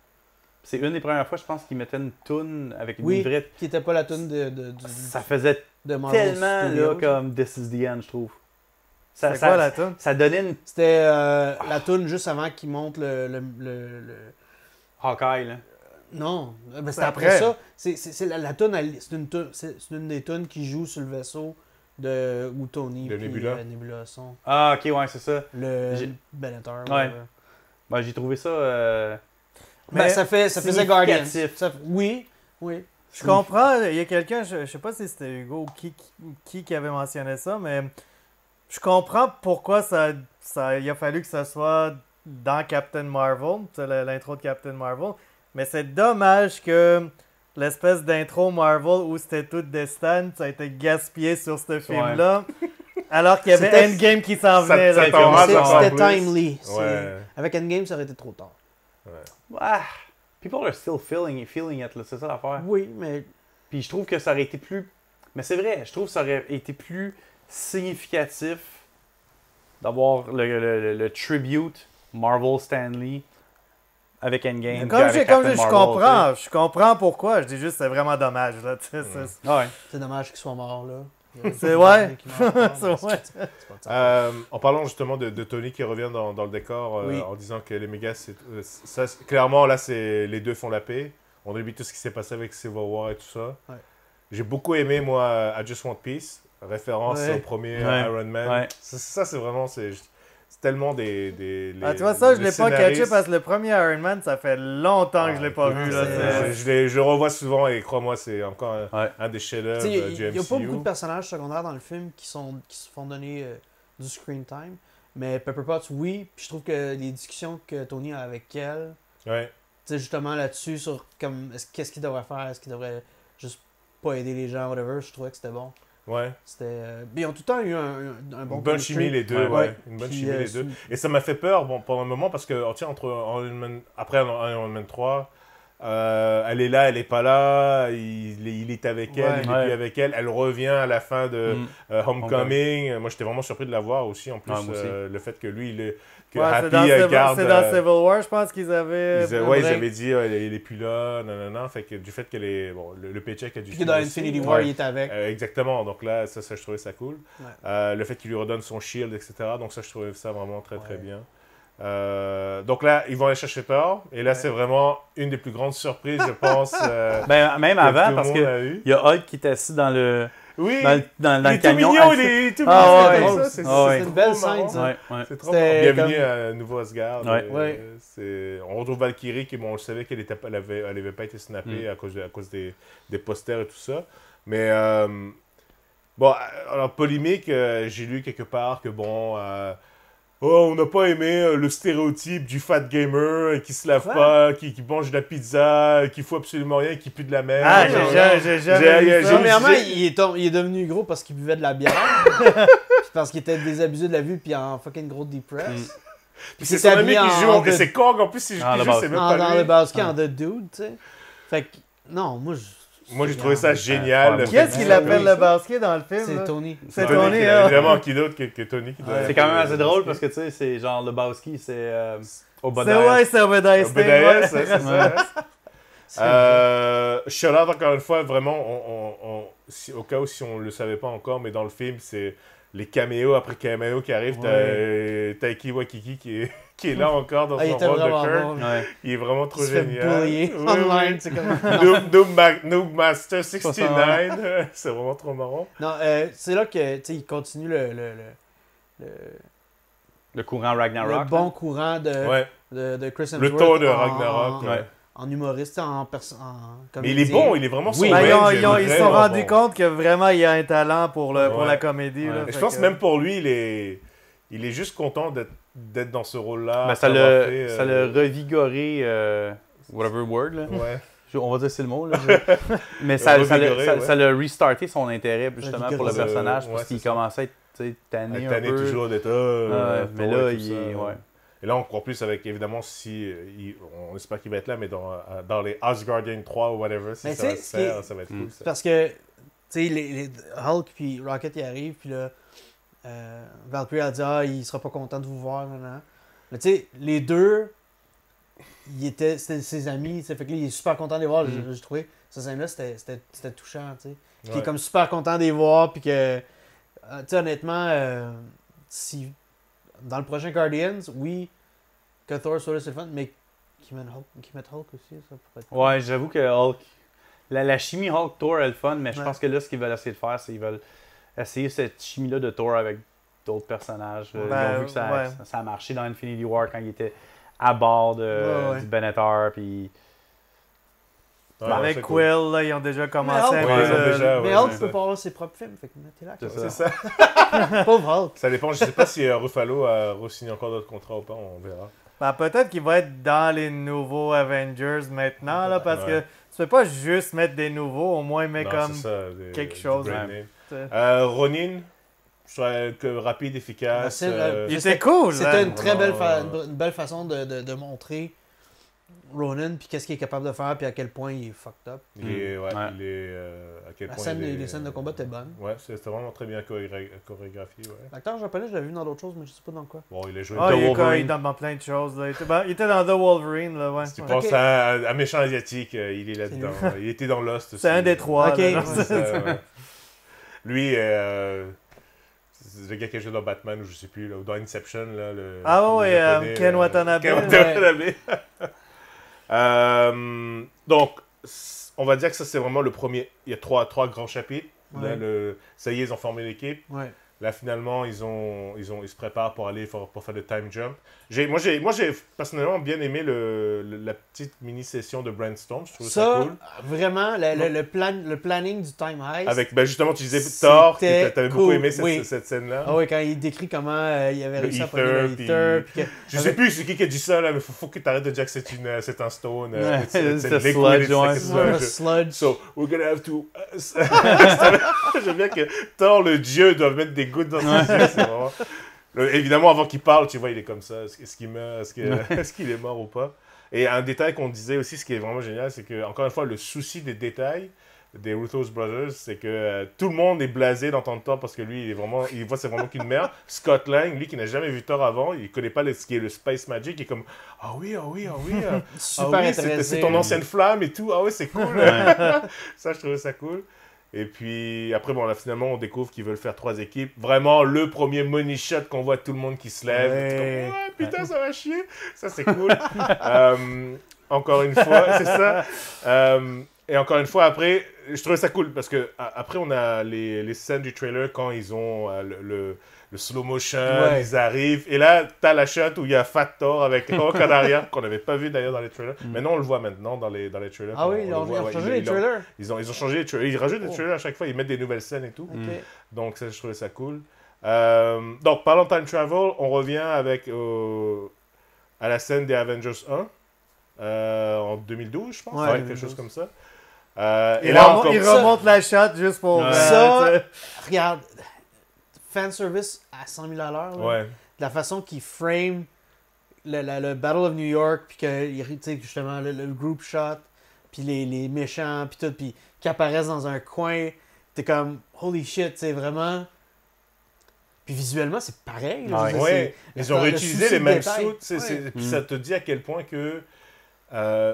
C'est une des premières fois, je pense, qu'ils mettaient une toune avec une Oui, vraie. qui était pas la tune Ça faisait de Marvel tellement, Studios. là, comme This is the End, je trouve. C'est quoi la tune? Ça donnait une C'était la toune juste avant qu'il monte le... Hawkeye, là. Non, ben, C'est c'était après après. ça. C'est la toune, c'est une des tunes qui joue sur le vaisseau de où Tony De puis, Nebula. Nebula sont. Ah, ok, ouais, c'est ça. Le J'ai- Bellator. Ouais. whatever. Ben, j'ai trouvé ça. Ben, Mais ça faisait Guardians. significatif. Oui, oui. Je comprends, il y a quelqu'un, je sais pas si c'était Hugo ou qui avait mentionné ça, mais je comprends pourquoi il a fallu que ça soit dans Captain Marvel, c'est l'intro de Captain Marvel, mais c'est dommage que l'espèce d'intro Marvel où c'était tout des stands, ça a été gaspillé sur ce film-là, alors qu'il y avait C'était- Endgame qui s'en ça- venait. ça là, t'en comme rase ça. encore C'était plus. timely. Ouais. Avec Endgame, ça aurait été trop tard. Ah, people are still feeling it, là, c'est ça l'affaire. Oui, mais Puis je trouve que ça aurait été plus. Mais c'est vrai, je trouve que ça aurait été plus significatif d'avoir le tribute Marvel Stanley avec Endgame. Comme qu'avec Captain Marvel, je comprends pourquoi, je dis juste c'est vraiment dommage. Là, tu sais, tu sais. Ouais. c'est dommage qu'il soit mort là. C'est ouais. Qui meurt pas, C'est mais ouais. c'est pas de sa faute. En parlant justement de Tony qui revient dans le décor Oui. en disant que les mégas, clairement là, les deux font la paix. On oublie tout ce qui s'est passé avec Civil War et tout ça. Ouais. J'ai beaucoup aimé, moi, I Just Want Peace, référence Ouais. au premier Ouais. Iron Man. Ouais. Ça, c'est vraiment, c'est tellement Ah, tu vois, ça, je les l'ai pas catché scénaristes. parce que le premier Iron Man, ça fait longtemps que je l'ai pas écoute, vu. Là, je le revois souvent et crois-moi, c'est encore Ouais. un des chefs-d'œuvre Tu sais, du il n'y a pas MCU. beaucoup de personnages secondaires dans le film qui se font donner du screen time. Mais Pepper Potts, oui. Puis je trouve que les discussions que Tony a avec elle, Ouais. tu sais, justement là-dessus, sur comme qu'est-ce qu'il devrait faire, est-ce qu'il devrait juste pas aider les gens, whatever, je trouvais que c'était bon. Ouais. C'était, ils ont tout le temps eu un bon Une bonne chimie chimie les deux, Ouais. ouais. Une bonne Puis, chimie les deux. Et ça m'a fait peur pendant un moment parce que, tiens, après Iron Man 3, elle est là, elle est pas là, il est avec elle, Ouais. il est Ouais. plus avec elle, elle revient à la fin de Homecoming. Moi, j'étais vraiment surpris de la voir aussi, en plus, Ouais, moi aussi. Le fait que lui, que Ouais, Happy c'est dans, garde... c'est dans Civil War, je pense qu'ils avaient. ils avaient dit, il est plus là, non, fait que du fait que le paycheck a dû Puis que dans filer aussi. Infinity War, Ouais. il était avec. Exactement, donc là, ça je trouvais ça cool. Ouais. Le fait qu'il lui redonne son shield, etc. Donc ça, je trouvais ça vraiment très Ouais. bien. Donc là, ils vont aller chercher Thor, et là, Ouais. c'est vraiment une des plus grandes surprises, je pense. Ben, même que tout avant, le parce monde que a eu. il y a Hulk qui est assis dans le, Oui, dans il le est tout camion. mignon, il est tout Ah, mignon, ouais. comme ça, c'est Ah, ouais. C'est une belle trop marrant. scène, ça. Ouais, ouais. C'est trop C'était marrant. Bienvenue comme- à Nouveau Asgard. Ouais. Ouais. On retrouve Valkyrie qui, bon, on le savait qu'elle avait pas été snappée à cause des posters et tout ça. Mais bon, alors polémique, j'ai lu quelque part que bon, on n'a pas aimé le stéréotype du fat gamer qui se lave Quoi? pas, qui mange de la pizza, qui fout absolument rien, qui pue de la merde. Ah, Genre, j'ai jamais vu j'ai- ça. Premièrement, il est devenu gros parce qu'il buvait de la bière. Puis parce qu'il était désabusé de la vue puis en fucking gros depress. Puis c'est il son s'est ami habillé qui joue, en et c'est Kong en plus, c'est Ah, juste, là-bas. c'est même dans pas le lui. basket en The Dude, tu sais. Fait que, non, Moi, j'ai trouvé ça génial. Ouais, Qui est-ce qui l'appelle le basket dans le film? C'est là? Tony. C'est Tony, Tony, qui- hein? évidemment, qui d'autre que Tony qui doit- Ouais. C'est quand même assez drôle parce que tu sais, c'est genre Lebowski, c'est C'est Obadiah. ouais, c'est Obadiah Stane, Obadiah, ouais. c'est ça. Shout out encore une fois, vraiment, au cas où si on le savait pas encore, mais dans le film, c'est les caméos après caméos qui arrivent. T'as Taiki Wakiki qui est là encore dans Ah, il son était rôle de vraiment Kirk. bon. Ouais. Il est vraiment Il trop se fait génial. bullier Oui, online, oui. c'est comme... Noob Master 69, c'est vraiment trop marrant. Non, c'est là que, tu sais, il continue Le courant le Ragnarok. bon courant Ouais. de Chris Hemsworth. Le ton de en- Ragnarok. En, ouais. en humoriste, en Mais il est bon, il est vraiment Oui, son Ben, range ils est se sont vraiment rendus bon. compte que vraiment il y a un talent pour Ouais. la comédie. Ouais. Là, Et je fait pense que- même pour lui, il est juste content d'être dans ce rôle-là. Ben, ça après avoir fait, l'a revigoré, whatever word, là. Ouais. On va dire c'est le mot, là. Mais ça Revigoré, ouais. ça l'a restarté son intérêt, justement, pour le Revigoré. personnage, Ouais, parce qu'il c'est ça. commençait à être tu sais, tanné un Tanné peu. toujours d'être Mais là, il est... Ouais. Et là, encore plus avec, évidemment, si on espère qu'il va être là, mais dans les Asgardian 3 ou whatever, si Mais ça va tu sais, se ce qui est- faire, ça va être cool. Ça. Parce que, tu sais, les Hulk puis Rocket, ils arrivent, puis là, Valkyrie a dit, il sera pas content de vous voir, maintenant. Mais tu sais, les deux, c'était ses amis, tu sais, fait que là, il est super content de les voir, j'ai trouvé. Cette scène-là, c'était touchant, tu sais. Puis il est Ouais. comme super content de les voir, puis que, tu sais, honnêtement, si dans le prochain Guardians, oui, que Thor soit là, c'est le fun, mais qu'ils mettent Hulk aussi, ça pourrait être. Ouais, j'avoue que Hulk. La chimie Hulk-Thor est le fun, mais je pense que là, ce qu'ils veulent essayer de faire, c'est qu'ils veulent essayer cette chimie-là de Thor avec d'autres personnages. Ils ont vu que ça a marché dans Infinity War quand il était à bord du Benatar, puis... Avec Quill, là, ils ont déjà commencé mais Hulk peut pas avoir ses propres films, fait que mettez-la. C'est ça. Pauvre Hulk. Ça dépend, je sais pas si Ruffalo a re-signé encore d'autres contrats ou pas, on verra. Ben, peut-être qu'il va être dans les nouveaux Avengers maintenant, là, parce que tu peux pas juste mettre des nouveaux, au moins mettre quelque chose. Ronin, je trouvais que rapide, efficace. Il était cool. C'était une très belle façon de montrer Ronan, puis qu'est-ce qu'il est capable de faire, puis à quel point il est fucked up. Il est, à quel point les scènes de combat étaient bonnes. Ouais, c'était vraiment très bien chorégraphié. Ouais. L'acteur japonais, je l'avais vu dans d'autres choses, mais je sais pas dans quoi. Bon, il a joué il est dans plein de choses. Là. Il était dans The Wolverine. Là, ouais. Si tu penses à un méchant asiatique, il est là-dedans. Il était dans Lost aussi. C'est un des trois. Ok. Lui, c'est le gars qui a joué dans Batman, ou je sais plus, là, ou dans Inception. Là, Ken Watanabe. Donc, on va dire que ça, c'est vraiment le premier. Il y a trois grands chapitres. Ouais. Là, ça y est, ils ont formé l'équipe. Ouais. Là, finalement, ils se préparent pour aller pour faire le time jump. Moi, j'ai personnellement bien aimé la petite mini-session de Brainstorm. Je trouve ça cool. Vraiment, le planning du Time Heist. Avec, justement, tu disais Thor, tu avais beaucoup aimé cette scène-là. Ah oui, quand il décrit comment il avait réussi à prendre le Ether. Je sais plus c'est qui a dit ça, là, mais faut que tu arrêtes de dire que c'est un stone. C'est sludge. So, we're gonna have to... J'aime bien que Thor, le dieu, doit mettre des gouttes dans ses yeux. C'est vraiment... Évidemment, avant qu'il parle, tu vois, il est comme ça. Est-ce qu'il meurt? Est-ce qu'il est mort ou pas? Et un détail qu'on disait aussi, ce qui est vraiment génial, c'est que, encore une fois, le souci des détails des Russo's Brothers, c'est que tout le monde est blasé d'entendre Thor parce que lui, il voit c'est vraiment qu'une merde. Scott Lang, lui qui n'a jamais vu Thor avant, il connaît pas ce qui est le Space Magic, il est comme ah oui. Super c'est ton ancienne flamme et tout. Ah oui, c'est cool. Ça, je trouvais ça cool. Et puis après, bon, là, finalement, on découvre qu'ils veulent faire 3 équipes. Vraiment, le premier money shot qu'on voit tout le monde qui se lève. Ouais. Comme, putain, ça va chier. Ça, c'est cool. Encore une fois, c'est ça. Et encore une fois, après, je trouvais ça cool parce que après, on a les scènes du trailer quand ils ont le slow motion, ils arrivent. Et là, t'as la shot où il y a Fat Thor avec Hulk en arrière, qu'on n'avait pas vu d'ailleurs dans les trailers. Maintenant, on le voit maintenant dans les trailers. Ah oui, ils ont changé les trailers. Ils ont changé les trailers. Ils rajoutent des trailers à chaque fois. Ils mettent des nouvelles scènes et tout. Okay. Donc, ça, je trouvais ça cool. Donc, parlant de time travel, on revient à la scène des Avengers 1 en 2012, je pense. Ouais, quelque chose comme ça. Et là, il remonte la chatte juste pour... Regarde, fanservice à 100 000 à l'heure. Ouais. La façon qu'il frame le Battle of New York, puis que justement le group shot, puis les méchants, puis tout, puis qui apparaissent dans un coin, t'es comme holy shit, c'est vraiment. Puis visuellement, c'est pareil. Là, ils ont réutilisé les mêmes suits, puis ça te dit à quel point que.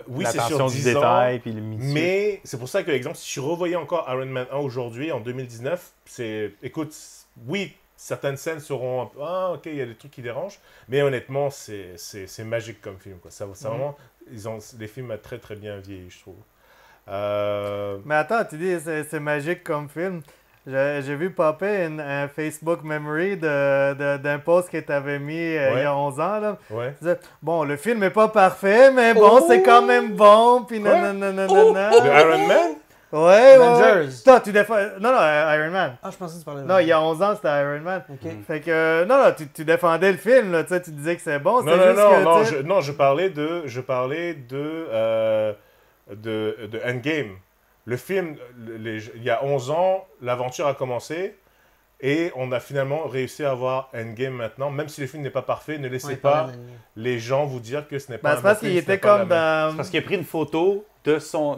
Oui, c'est sur 10 détail, ans, mais c'est pour ça que, exemple, si je revoyais encore Iron Man 1 aujourd'hui, en 2019, écoute, oui, certaines scènes seront ah, ok, il y a des trucs qui dérangent, mais honnêtement, c'est magique comme film, quoi. Ça vraiment, les films ont très très bien vieilli, je trouve. Mais attends, tu dis c'est magique comme film. J'ai vu popper un Facebook memory d'un post que tu avais mis il y a 11 ans. Là. Ouais. Tu disais, bon, le film n'est pas parfait, mais bon, c'est quand même bon. Puis nanana. De Iron Man? Ouais, Avengers. Toi, tu défends. Non, Iron Man. Ah, je pensais que tu parlais de... Non, il y a 11 ans, c'était Iron Man. Okay. Fait que, non, tu défendais le film, là, tu disais que c'est bon. Non, je parlais de Endgame. Le film, il y a 11 ans, l'aventure a commencé et on a finalement réussi à avoir Endgame maintenant. Même si le film n'est pas parfait, ne laissez pas les gens vous dire que ce n'est pas un bon film. C'est parce qu'il était comme dans... C'est parce qu'il a pris une photo de son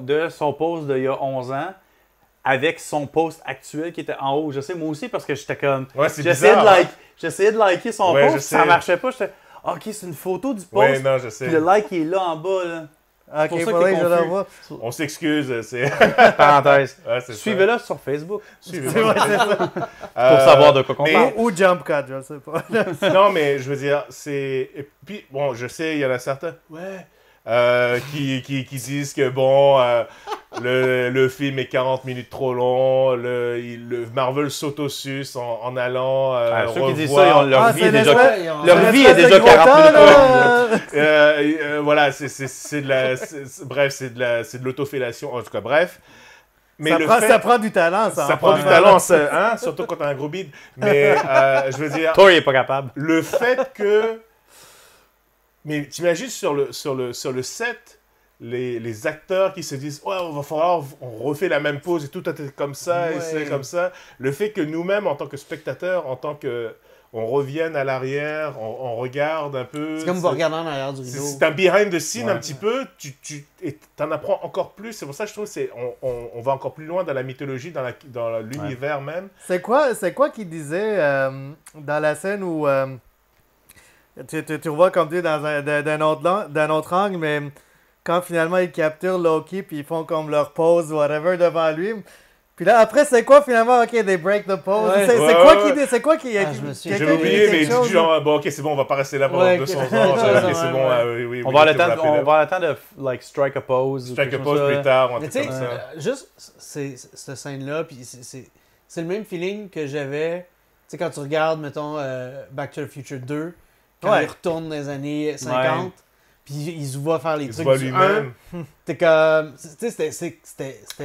post d'il y a 11 ans avec son post actuel qui était en haut. Je sais, moi aussi, parce que j'étais comme... Ouais, c'est bizarre. J'essayais de liker son post, ça marchait pas. J'étais, OK, c'est une photo du post. Ouais, non, je sais. Puis le like, il est là en bas, là. Ok, pour ça que faudrait t'es que je la confus. vois. On s'excuse, c'est. Parenthèse. Ouais, c'est ça. Suivez-le sur Facebook Suivez-le. Ouais, c'est ça. pour savoir de quoi qu'on mais- parle. Ou Jump Cut, je sais pas. Non, mais je veux dire, c'est. Et puis, bon, je sais, il y en a certains. Ouais. Qui disent que, bon, le film est 40 minutes trop long, le Marvel s'autosuce en allant. Ceux qui disent ça, revoir. leur vie est déjà. Ouais, Leur vie est espèce de déjà gros 40 temps, minutes là. Voilà, c'est de la. Bref, c'est de l'autofellation. En tout cas, bref. Mais Ça prend du talent, ça. ça en prend du passant. talent, ça, hein, surtout quand t'as un gros bide. Mais je veux dire, Toi, il est pas capable. le fait que. Mais t'imagines sur le set, les acteurs qui se disent ouais, on va falloir, on refait la même pose et tout est comme ça et Ouais. c'est comme ça. Le fait que nous-mêmes, en tant que spectateurs, en tant que. On revienne à l'arrière, on regarde un peu. C'est comme vous regardez en arrière du C'est rideau. c'est un behind the scene Ouais. un petit peu, et t'en apprends encore plus. C'est pour ça que je trouve on va encore plus loin dans la mythologie, dans l'univers même. C'est quoi qu'il disait dans la scène où tu revois comme tu es d'un autre angle, mais quand finalement ils capturent Loki puis ils font comme leur pose whatever devant lui. Puis là après c'est quoi finalement ok they break the pose. Ouais. C'est Ouais, quoi ouais. qu'il dit c'est quoi qui Ah, je me souviens. J'ai quelqu'un qui dit oublié, mais quelque il chose, dit genre, bon, ok, c'est bon, on va pas rester là pendant Ouais, 200 ans. quelque Ok, chose, c'est ouais, bon, ouais. oui. On va oui, avoir le temps de like, strike a pose. ou Strike a quelque pose chose plus comme ça. tard, ou un Mais truc tu sais, comme ça. juste cette scène-là, puis c'est le même feeling que j'avais, tu sais, quand tu regardes, mettons, Back to the Future 2, quand Ouais. il retourne dans les années 50, puis il se voit faire les Il se trucs voit du 1, lui-même. t'es comme, tu sais,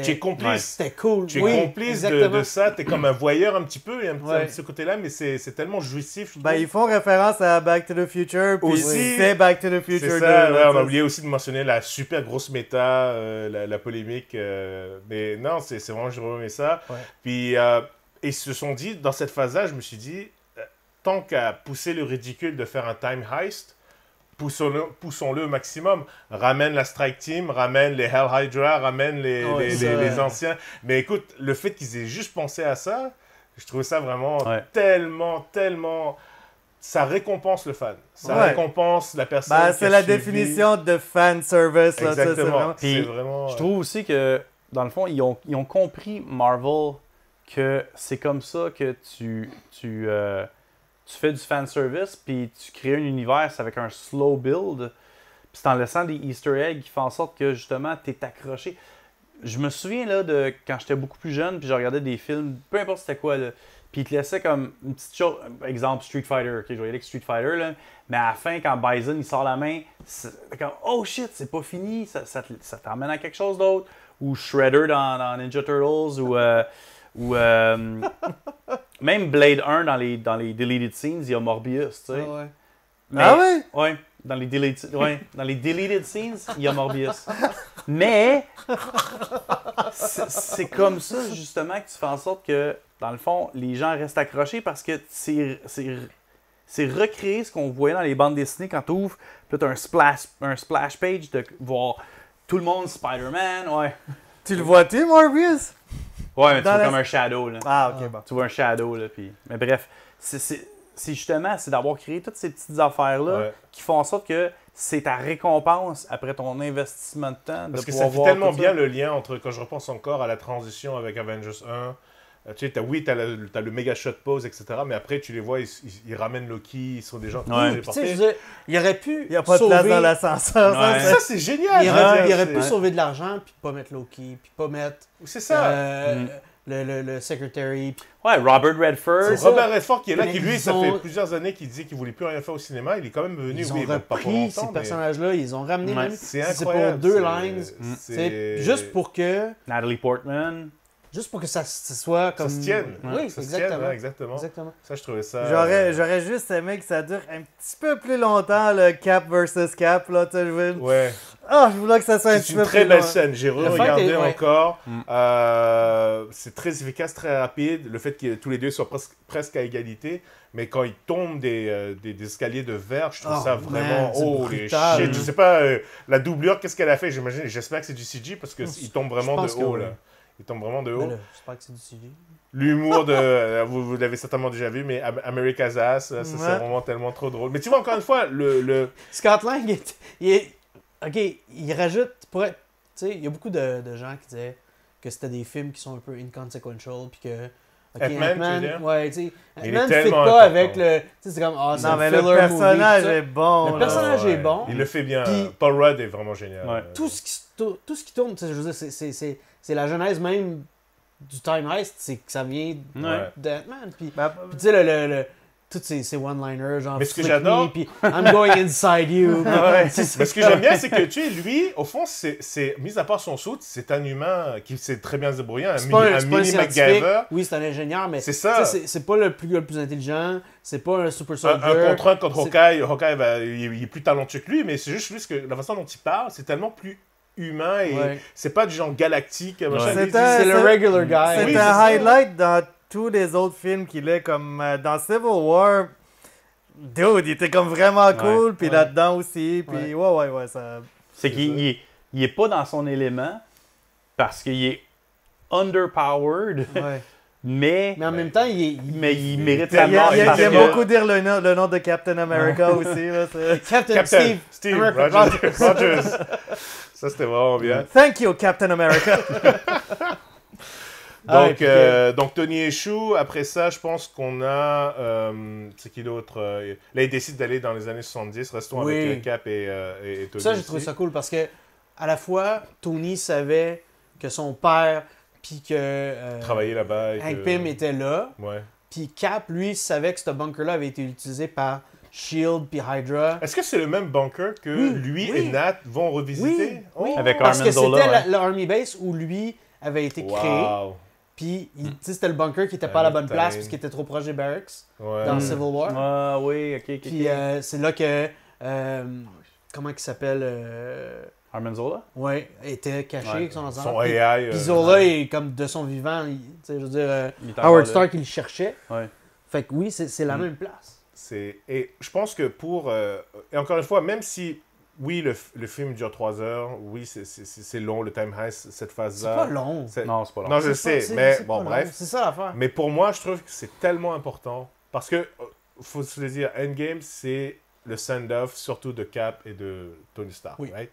Tu es complice. c'était cool. Tu es Oui, complice de exactement. ça, t'es comme un voyeur un petit peu, et un Ouais. petit ce côté-là, mais c'est tellement jouissif. je Ben, trouve. ils font référence à Back to the Future, puis Aussi, c'est Back to the Future C'est 2. ça, là, ouais, on ça. a oublié aussi de mentionner la super grosse méta, la polémique. Mais non, c'est vraiment, j'ai vraiment aimé ça. Ouais. Puis, ils se sont dit, dans cette phase-là, je me suis dit, tant qu'à pousser le ridicule de faire un time heist, poussons-le au maximum. Ramène la Strike Team, ramène les Hell Hydra, ramène Ouais, ça, les anciens. Mais écoute, le fait qu'ils aient juste pensé à ça, je trouve ça vraiment Ouais. tellement... Ça récompense le fan. Ça Ouais. récompense la personne Ben, qui c'est a la suivi. définition de fan service. Là, ça, c'est Exactement. vraiment... C'est Puis, vraiment... Je trouve aussi que, dans le fond, ils ont compris, Marvel, que c'est comme ça que tu fais du fanservice, puis tu crées un univers c'est avec un slow build, puis c'est en laissant des Easter eggs qui font en sorte que, justement, tu es accroché. Je me souviens, là, de quand j'étais beaucoup plus jeune, puis je regardais des films, peu importe c'était quoi, là, puis ils te laissaient comme une petite chose, exemple Street Fighter, ok, je voyais avec Street Fighter, là, mais à la fin, quand Bison, il sort la main, c'est comme, oh shit, c'est pas fini, ça t'emmène à quelque chose d'autre. Ou Shredder dans Ninja Turtles, ou même Blade 1 dans les deleted scenes, il y a Morbius, tu sais. Ah ouais. Mais- Ah ouais? Ouais, dans les deleted scenes, il y a Morbius. Mais c'est comme ça justement que tu fais en sorte que, dans le fond, les gens restent accrochés parce que c'est recréer ce qu'on voyait dans les bandes dessinées quand tu ouvres, puis tu as un splash page de voir tout le monde Spider-Man, ouais. Tu le vois-tu, Morbius? Ouais, mais tu Dans vois la- comme un shadow, là. Ah, ok, bon. Tu vois un shadow, là, puis... Mais bref, c'est justement, c'est d'avoir créé toutes ces petites affaires-là Ouais. qui font en sorte que c'est ta récompense après ton investissement de temps. Parce de que pouvoir ça fait voir tellement tout ça. bien le lien entre, quand je repense encore à la transition avec Avengers 1, tu sais, t'as le méga shot pose, etc. Mais après, tu les vois, ils ramènent Loki, ils sont des gens qui Ouais. sont Puis, tu sais, je téléportés. veux dire, il aurait pu Il n'y a pas de place sauver- dans l'ascenseur. ça, Ouais. c'est- Ça, c'est génial! il je veux aurait, dire, il aurait c'est- pu sauver de l'argent, puis pas mettre Loki, puis pas mettre C'est ça! le secretary. Puis Ouais, Robert Redford. C'est ça. Robert Redford qui est là, Mais qui lui, ils ça ont- fait plusieurs années qu'il disait qu'il voulait plus rien faire au cinéma. Il est quand même venu, ils ont oui, bon, pas pour repris longtemps, ces mais personnages-là, ils ont ramené Ouais. même c'est si c'est incroyable. pour deux c'est- lines, c'est- c'est juste pour que Natalie Portman. ça soit comme Ça se tienne. Oui, Ça se exactement. tienne, ouais, exactement. Exactement. Ça, je trouvais ça... J'aurais juste aimé que ça dure un petit peu plus longtemps, le Cap versus Cap. Là, tu sais, Ouais. Ah, je voulais que ça soit un C'est petit une peu très plus belle long. scène. J'ai fait regardé est- ouais. encore. Mm. C'est très efficace, très rapide. Le fait que tous les deux soient presque à égalité. Mais quand ils tombent des escaliers de verre, je trouve Oh, ça man, vraiment... c'est Oh, les brutal. shit. Je sais pas, la doublure, qu'est-ce qu'elle a fait? J'espère que c'est du CG parce qu'ils tombent vraiment de pense que haut. oui. Là. Ils tombent vraiment de haut. Ben là, j'espère que c'est du CG. L'humour de... vous l'avez certainement déjà vu, mais America's Ass, ça, c'est Ouais. vraiment tellement trop drôle. Mais tu vois, encore une fois, Scott Lang, il est OK, il rajoute... Tu sais, il y a beaucoup de gens qui disaient que c'était des films qui sont un peu inconsequential, puis que... OK, Ant-Man, tu veux dire? ouais, tu sais, Il est Ant-Man ne fit tellement pas important. avec le... Tu sais, c'est comme, c'est Non, un mais filler le personnage movie, est bon. Le là. personnage est Ouais. bon. Il le fait bien. Puis- Paul Rudd est vraiment génial. Ouais. tout ce qui tourne, tu sais, je veux dire, c'est la genèse même du Time Heist, c'est que ça vient Ouais. d'Ant-Man. Puis, Ben, puis tu sais, tous ces one-liners, genre Mais ce que Flick me, j'adore- puis I'm going inside you. Ouais. C'est- Mais ce que j'aime bien, c'est que tu sais, lui, au fond, c'est mis à part son saut, c'est un humain qui sait très bien se débrouiller, un c'est pas mini, un c'est pas un mini scientifique. MacGyver. Oui, c'est un ingénieur, mais C'est tu ça. sais, c'est pas le plus intelligent, c'est pas un super soldier. Un contre un contre C'est- Hawkeye. Hawkeye, il est plus talentueux que lui, mais c'est juste que la façon dont il parle, c'est tellement plus humain et Ouais. c'est pas du genre galactique. machin. Ouais. Lui, C'est C'est le regular guy. C'est Oui, un c'est ça. highlight dans tous les autres films qu'il est, comme dans Civil War. Dude, il était comme vraiment cool, puis ouais. là-dedans aussi, puis ouais, ça... C'est qu'il il est pas dans son élément parce qu'il est underpowered, Ouais. mais Mais en même temps, il mérite Il sa y mort. a, il y a- il y a parce que- beaucoup dire le nom de Captain America aussi. Là, c'est- Captain Steve. Steve America Rogers. Ça, c'était vraiment bien. Thank you, Captain America. Ah, et Donc, puis que- donc Tony échoue. Après ça, je pense qu'on a. C'est qui d'autre là, il décide d'aller dans les années 70. Restons Oui. avec Cap et Tony. Ça, j'ai trouvé ça cool parce que à la fois, Tony savait que son père, puis que Travailler là-bas. et Hank que- Pym était là, Ouais. puis Cap, lui, savait que ce bunker-là avait été utilisé par Shield puis Hydra. Est-ce que c'est le même bunker que Oui, lui oui. et Nat vont revisiter? Oui, oui. Avec Parce que Armin Zola, c'était ouais. l'Army Base où lui avait été créé, Wow. puis tu sais, c'était le bunker qui était pas à la bonne Putain. place parce qu'il était trop proche des barracks Ouais. dans Mm. Civil War. Ah oui, ok. Puis c'est là que comment il s'appelle Armin Zola? ouais, était caché Ouais. avec son enfant. Son Puis- AI. Puis Zola est comme de son vivant, tu sais, je veux dire, Il est encore Howard là. Stark il le cherchait. Ouais. Fait que oui, c'est la Mm. même place. Et je pense que pour. Et encore une fois, même si. Oui, le film dure 3 heures. Oui, c'est long, le time heist, cette C'est phase-là. pas long. Non, c'est pas long. Non, je C'est pas- sais, c'est- mais c'est bon, pas long. bref. C'est ça l'affaire. Mais pour moi, je trouve que c'est tellement important. Parce que, faut se le dire, Endgame, c'est le send-off surtout de Cap et de Tony Stark. Oui. Right?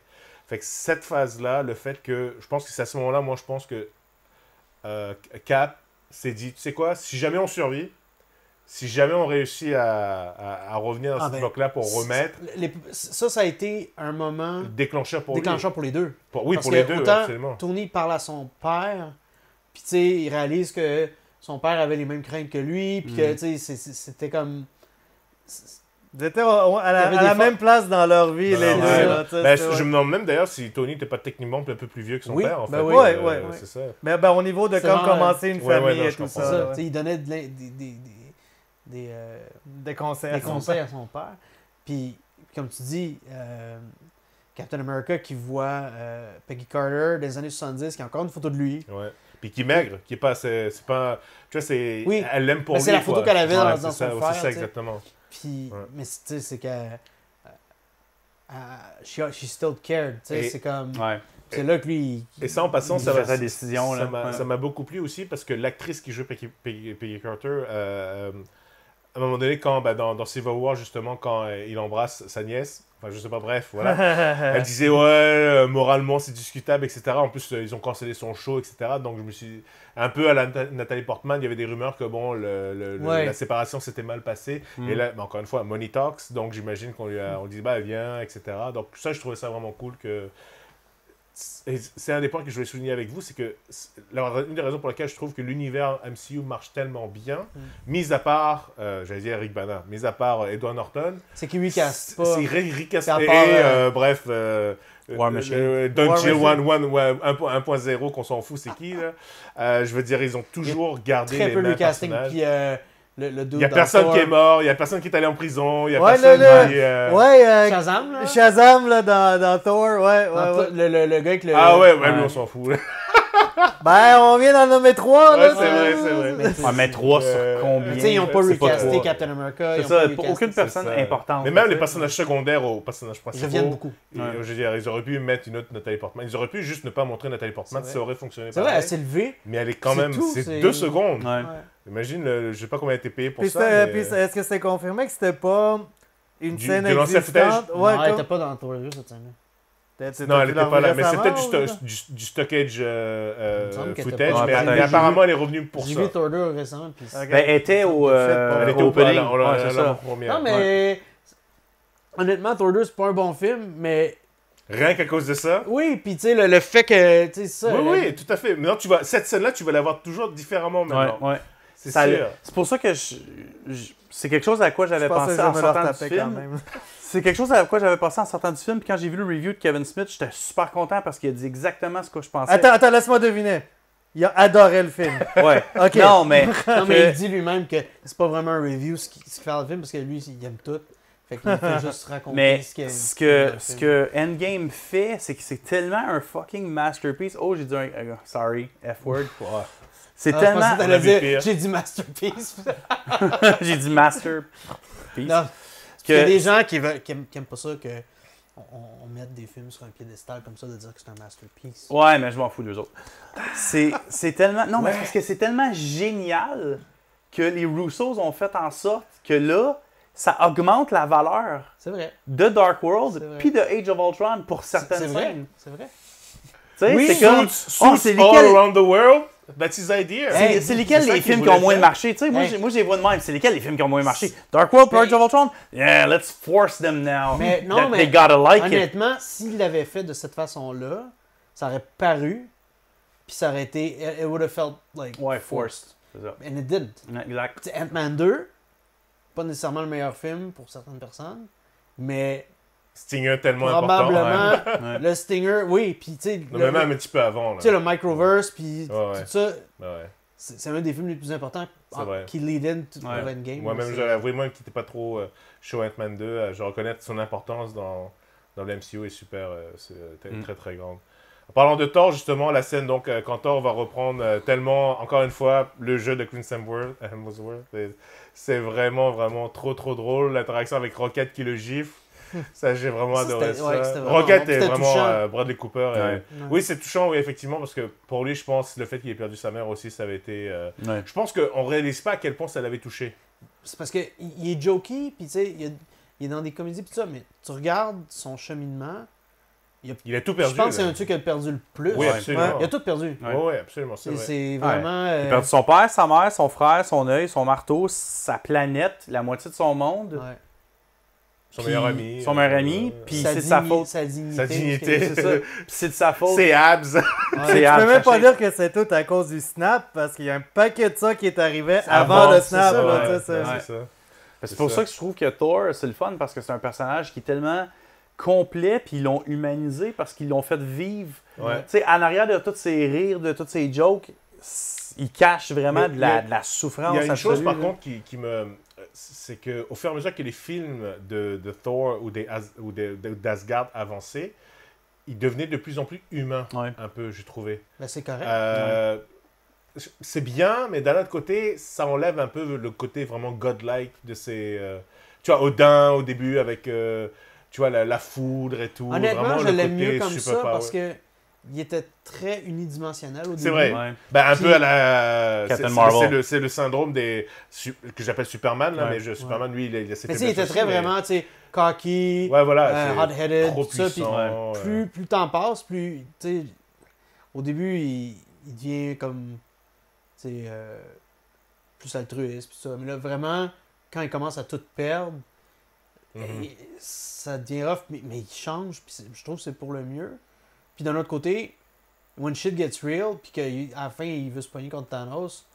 Fait que cette phase-là, le fait que. Je pense que c'est à ce moment-là, moi, je pense que Cap s'est dit, tu sais quoi, si jamais on survit, si jamais on réussit à revenir dans Ah cette ben, époque-là pour remettre, Ça a été un moment déclencheur pour lui. déclencheur pour les deux. Oui, Parce pour les que deux, autant absolument. Tony parle à son père, puis tu sais, il réalise que son père avait les mêmes craintes que lui, puis que tu sais, c'était comme. Ils étaient à la, Il y avait à des la fois- même place dans leur vie, Non, les non, deux. ouais. là, tu sais, Ben, c'est- je me demande même d'ailleurs si Tony n'était pas techniquement un peu plus vieux que son Oui, père, en ben fait. oui. Ouais. C'est ça. Mais ben, au niveau de C'est comme genre, commencer une ouais, famille non, et je tout comprends. ça. Ça, là, tu ouais. sais, il donnait des Des conseils. des à son conseils à son père. Puis, comme tu dis, Captain America qui voit Peggy Carter des années 70, qui a encore une photo de lui. Ouais. Puis qui est maigre, qui est pas. C'est pas. Tu vois, c'est. Oui. Elle l'aime pour Mais lui. c'est la photo quoi. qu'elle avait Ouais, dans c'est son ça, fer, C'est ça, tu sais. exactement. Puis, Ouais. mais tu sais, c'est que. She still cared. Tu sais, Et- c'est comme. Ouais. C'est là que lui. Et ça, en passant, Il ça fait va. sa décision, là. Ouais. Ça m'a beaucoup plu aussi parce que l'actrice qui joue Peggy Carter, à un moment donné, quand, dans Civil War, justement, quand il embrasse sa nièce, enfin, je sais pas, bref, voilà. Elle disait, ouais, moralement, c'est discutable, etc. En plus, ils ont cancellé son show, etc. Donc, je me suis. Un peu à la Nathalie Portman, il y avait des rumeurs que, bon, Ouais. la séparation s'était mal passée. Mm. Et là, encore une fois, Money Talks, donc j'imagine qu'on on dit, bah, viens, etc. Donc, ça, je trouvais ça vraiment cool que. Et c'est un des points que je voulais souligner avec vous, c'est que une des raisons pour lesquelles je trouve que l'univers MCU marche tellement bien, mis à part, j'allais dire Eric Bana, mis à part Edward Norton, C'est qu'il recast pas. c'est recast C'est à et, part, bref, War Machine. Don War Chill Machine. 1.0 qu'on s'en fout, c'est qui là? Je veux dire, ils ont toujours gardé Très les peu mêmes recasting. personnages. Puis le dude Il n'y a dans personne Thor. qui est mort, il n'y a personne qui est allé en prison, il n'y a Ouais, personne le- qui... Ouais, Shazam, là. Shazam là, dans Thor, ouais. Dans ouais. Le gars avec le. Ah ouais, lui Ouais. on s'en fout. Ben, on vient d'en nommer 3, Ouais, là. c'est vrai, c'est vrai. Mais, Ouais, mais 3 sur combien? tu sais, ils n'ont pas C'est pas recasté trois. Captain America. C'est Ils ont ça, pas pour recasté- aucune personne C'est ça. importante. Mais même en les fait. personnages secondaires aux personnages Ils principaux. reviennent beaucoup. Et, Ouais. je veux dire, ils auraient pu mettre une autre Nathalie Portman. Ils auraient pu juste ne pas montrer Nathalie Portman, C'est ça vrai. aurait fonctionné C'est vrai, pareil. elle s'est levée. Mais elle est quand c'est même, tout, c'est c'est- 2 secondes. Ouais. Imagine, je sais pas combien elle a été payée pour Puis, ça. c'est- mais- puis est-ce que c'est confirmé que c'était pas une Du- scène de l'ancien existante? footage? Ouais, non, elle comme- était pas dans Thor 2 cette scène-là. Non, elle n'était pas là, mais c'est peut-être récemment, du stockage me semble qu'elle était footage, pas- mais Ouais, apparemment elle est revenue pour J'ai ça. vu Thor 2 récemment. Puis Ok. Ben, elle était au Elle était au opening. ouais, Ouais, c'est ça. première. Non, mais honnêtement, Thor 2, c'est pas un bon film, mais Rien qu'à cause de ça. oui, puis tu sais, le fait que, tu sais, ça. Oui, tout à fait. Mais non, cette scène-là, tu vas la voir toujours différemment maintenant. Ouais. C'est Ça- sûr. C'est pour ça que c'est quelque chose à quoi j'avais Je pensais pensé que en je me leur sortant du tapais quand film. même. C'est quelque chose à quoi j'avais pensé en sortant du film. Puis quand j'ai vu le review de Kevin Smith, j'étais super content parce qu'il a dit exactement ce que je pensais. Attends, laisse-moi deviner. Il a adoré le film. Ouais. Ok. Non, mais. Non, mais que- il dit lui-même que c'est pas vraiment un review ce qu'il fait dans le film parce que lui, il aime tout. Fait qu'il fait juste raconter Mais ce qu'il ce qu'il aime dans que, le ce film. que Endgame fait, c'est que c'est tellement un fucking masterpiece. Oh, j'ai dit un. Sorry, F-word. C'est Ah, je pensais que tellement. t'allais On a vu dire, pire. j'ai dit masterpiece. J'ai dit masterpiece. Non, Que- il y a des gens qui aiment pas ça que on mette des films sur un piédestal comme ça de dire que c'est un masterpiece. Ouais, mais je m'en fous d'eux autres. C'est tellement. Non, mais parce que c'est tellement génial que les Russos ont fait en sorte que là, ça augmente la valeur C'est vrai. de Dark C'est World vrai. puis de Age of Ultron pour C'est certaines vrai. scènes. C'est vrai. Tu sais, Oui, c'est comme. Suits Oh, c'est all lesquels, around the world. That's his idea. Hey, c'est lesquels c'est ça les qu'il films qui ont voulait moins faire. marché? Tu sais, moi, Hey. moi, je les vois de même. C'est lesquels les films qui ont moins marché? Dark World, Mais- Age of Ultron? Yeah, let's force them now. Mais non, That mais they gotta like it. honnêtement, s'il l'avait fait de cette façon-là, ça aurait paru, puis ça aurait été, it would have felt like Ouais, forced. C'est ça. And it didn't. Exact. Tu sais, Ant-Man 2, pas nécessairement le meilleur film pour certaines personnes, mais Stinger tellement important. probablement Ouais. le Stinger, oui, puis tu sais, Non, mais même un petit peu avant. Là. tu sais, le Microverse, puis Ouais, ouais. tout ça, Ouais. c'est un des films les plus importants C'est vrai. qui lead in to Ouais. Endgame. Moi-même, C'est- je dois avouer, moi qui n'étais pas trop chaud Ant-Man 2, je reconnais son importance dans le MCU est super, très très grande. En parlant de Thor, justement, la scène, donc, quand Thor va reprendre tellement, encore une fois, le jeu de Chris Hemsworth, c'est vraiment, vraiment trop drôle. L'interaction avec Rocket qui le gifle, ça, j'ai vraiment Ça, adoré c'était- ouais, ça. c'était vraiment Rocket bon. est C'était vraiment touchant. Bradley Cooper. Ouais. Ouais. Oui, c'est touchant, oui, effectivement, parce que pour lui, je pense, le fait qu'il ait perdu sa mère aussi, ça avait été... Ouais. Je pense qu'on ne réalise pas à quel point ça l'avait touché. C'est parce qu'il est jokey, puis tu sais, il est dans des comédies, puis tout ça, mais tu regardes son cheminement, Il a tout perdu. je pense que c'est là. un truc qu'il a perdu le plus. Oui, Ouais. absolument. Il a tout perdu. Oui, ouais, absolument, c'est C'est vrai. c'est vraiment... Il a perdu son père, sa mère, son frère, son œil, son marteau, sa planète, la moitié de son monde, ouais. Son Puis- meilleur ami. son meilleur ami, puis c'est sa faute. Sa dignité. Sa dignité. C'est ça. Puis c'est de sa faute. C'est abs. Ouais. C'est Je à peux même pas chercher. dire que c'est tout à cause du snap, parce qu'il y a un paquet de ça qui est arrivé Avant, avant le c'est snap. ça, là, ouais, tu sais, c'est- ouais, c'est ça. C'est pour ça que je trouve que Thor, c'est le fun, parce que c'est un personnage qui est tellement complet, puis ils l'ont humanisé, parce qu'ils l'ont fait vivre. Ouais. Tu sais, en arrière de tous ces rires, de toutes ces jokes, il cache vraiment Mais- de la mais souffrance. Il y a une chose, absolue, par là. contre, qui me... C'est qu'au fur et à mesure que les films de Thor ou d'Asgard avançaient, ils devenaient de plus en plus humains, Ouais. un peu, j'ai trouvé. Ben, c'est correct. C'est bien, mais d'un autre côté, ça enlève un peu le côté vraiment godlike de ces... tu vois, Odin, au début, avec... tu vois, la foudre et tout. Honnêtement, vraiment je le l'aime côté mieux comme super ça power. parce que il était très unidimensionnel au début. C'est vrai. Ouais. Ben, un Puis- peu à la... Captain c'est- Marvel. c'est le syndrome des... que j'appelle Superman, là, Ouais. mais Superman, lui, il a ses Mais tu sais, il était faiblesses très aussi, mais- vraiment, tu sais, cocky, Ouais, voilà. c'est hot-headed, trop tout ça. Puis puissant. plus le temps passe, plus, tu sais, au début, il devient comme, tu sais, plus altruiste, puis ça. Mais là, vraiment, quand il commence à tout perdre, Mhm. ça devient rough, mais il change, puis je trouve que c'est pour le mieux. Puis d'un autre côté, when shit gets real, puis qu'à la fin, il veut se pogner contre Thanos,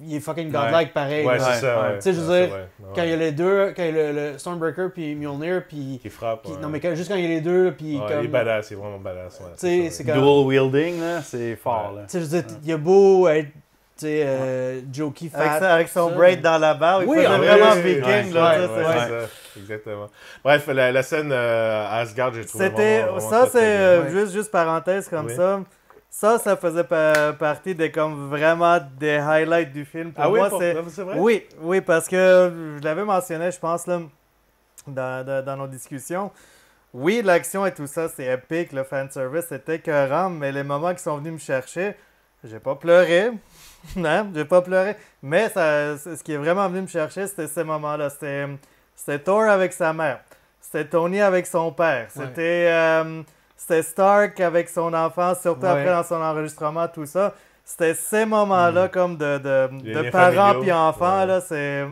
il est fucking godlike pareil. Ouais, là. c'est ça. ouais. Ouais. Tu sais, je veux Ouais, dire, c'est vrai. Quand il y a les deux, quand il y a le Stormbreaker puis Mjolnir, puis... Qui frappe. puis- ouais. Non, mais juste quand il y a les deux, puis Ouais, comme... il est badass, il est vraiment badass. Ouais, Tu sais, ça, c'est ouais. comme... Dual wielding, là, c'est fort. Ouais. Là. Tu sais, je veux dire, il y a beau être, tu sais, jokey, fat... Avec son ça, braid dans la barbe, il Oui, faisait ah, vraiment oui, oui, viking. oui, là, ouais, tu sais, ouais, c'est- c'est ça, exactement. Bref, la scène à Asgard, j'ai trouvé C'était, vraiment ça très, très c'est bien. juste parenthèse comme Oui. ça. Ça faisait partie des comme vraiment des highlights du film. Pour Ah oui, moi, c'est vrai? oui, parce que je l'avais mentionné, je pense là, dans nos discussions. Oui, l'action et tout ça, c'est épique, le fanservice, c'était écœurant, mais les moments qui sont venus me chercher, j'ai pas pleuré. Non, j'ai pas pleuré. Mais ce qui est vraiment venu me chercher, c'était ces moments-là. C'était Thor avec sa mère. C'était Tony avec son père. Ouais. c'était Stark avec son enfant, surtout Ouais. après dans son enregistrement, tout ça. C'était ces moments-là comme de Les liens parents familiaux. puis enfants, Ouais. là, c'est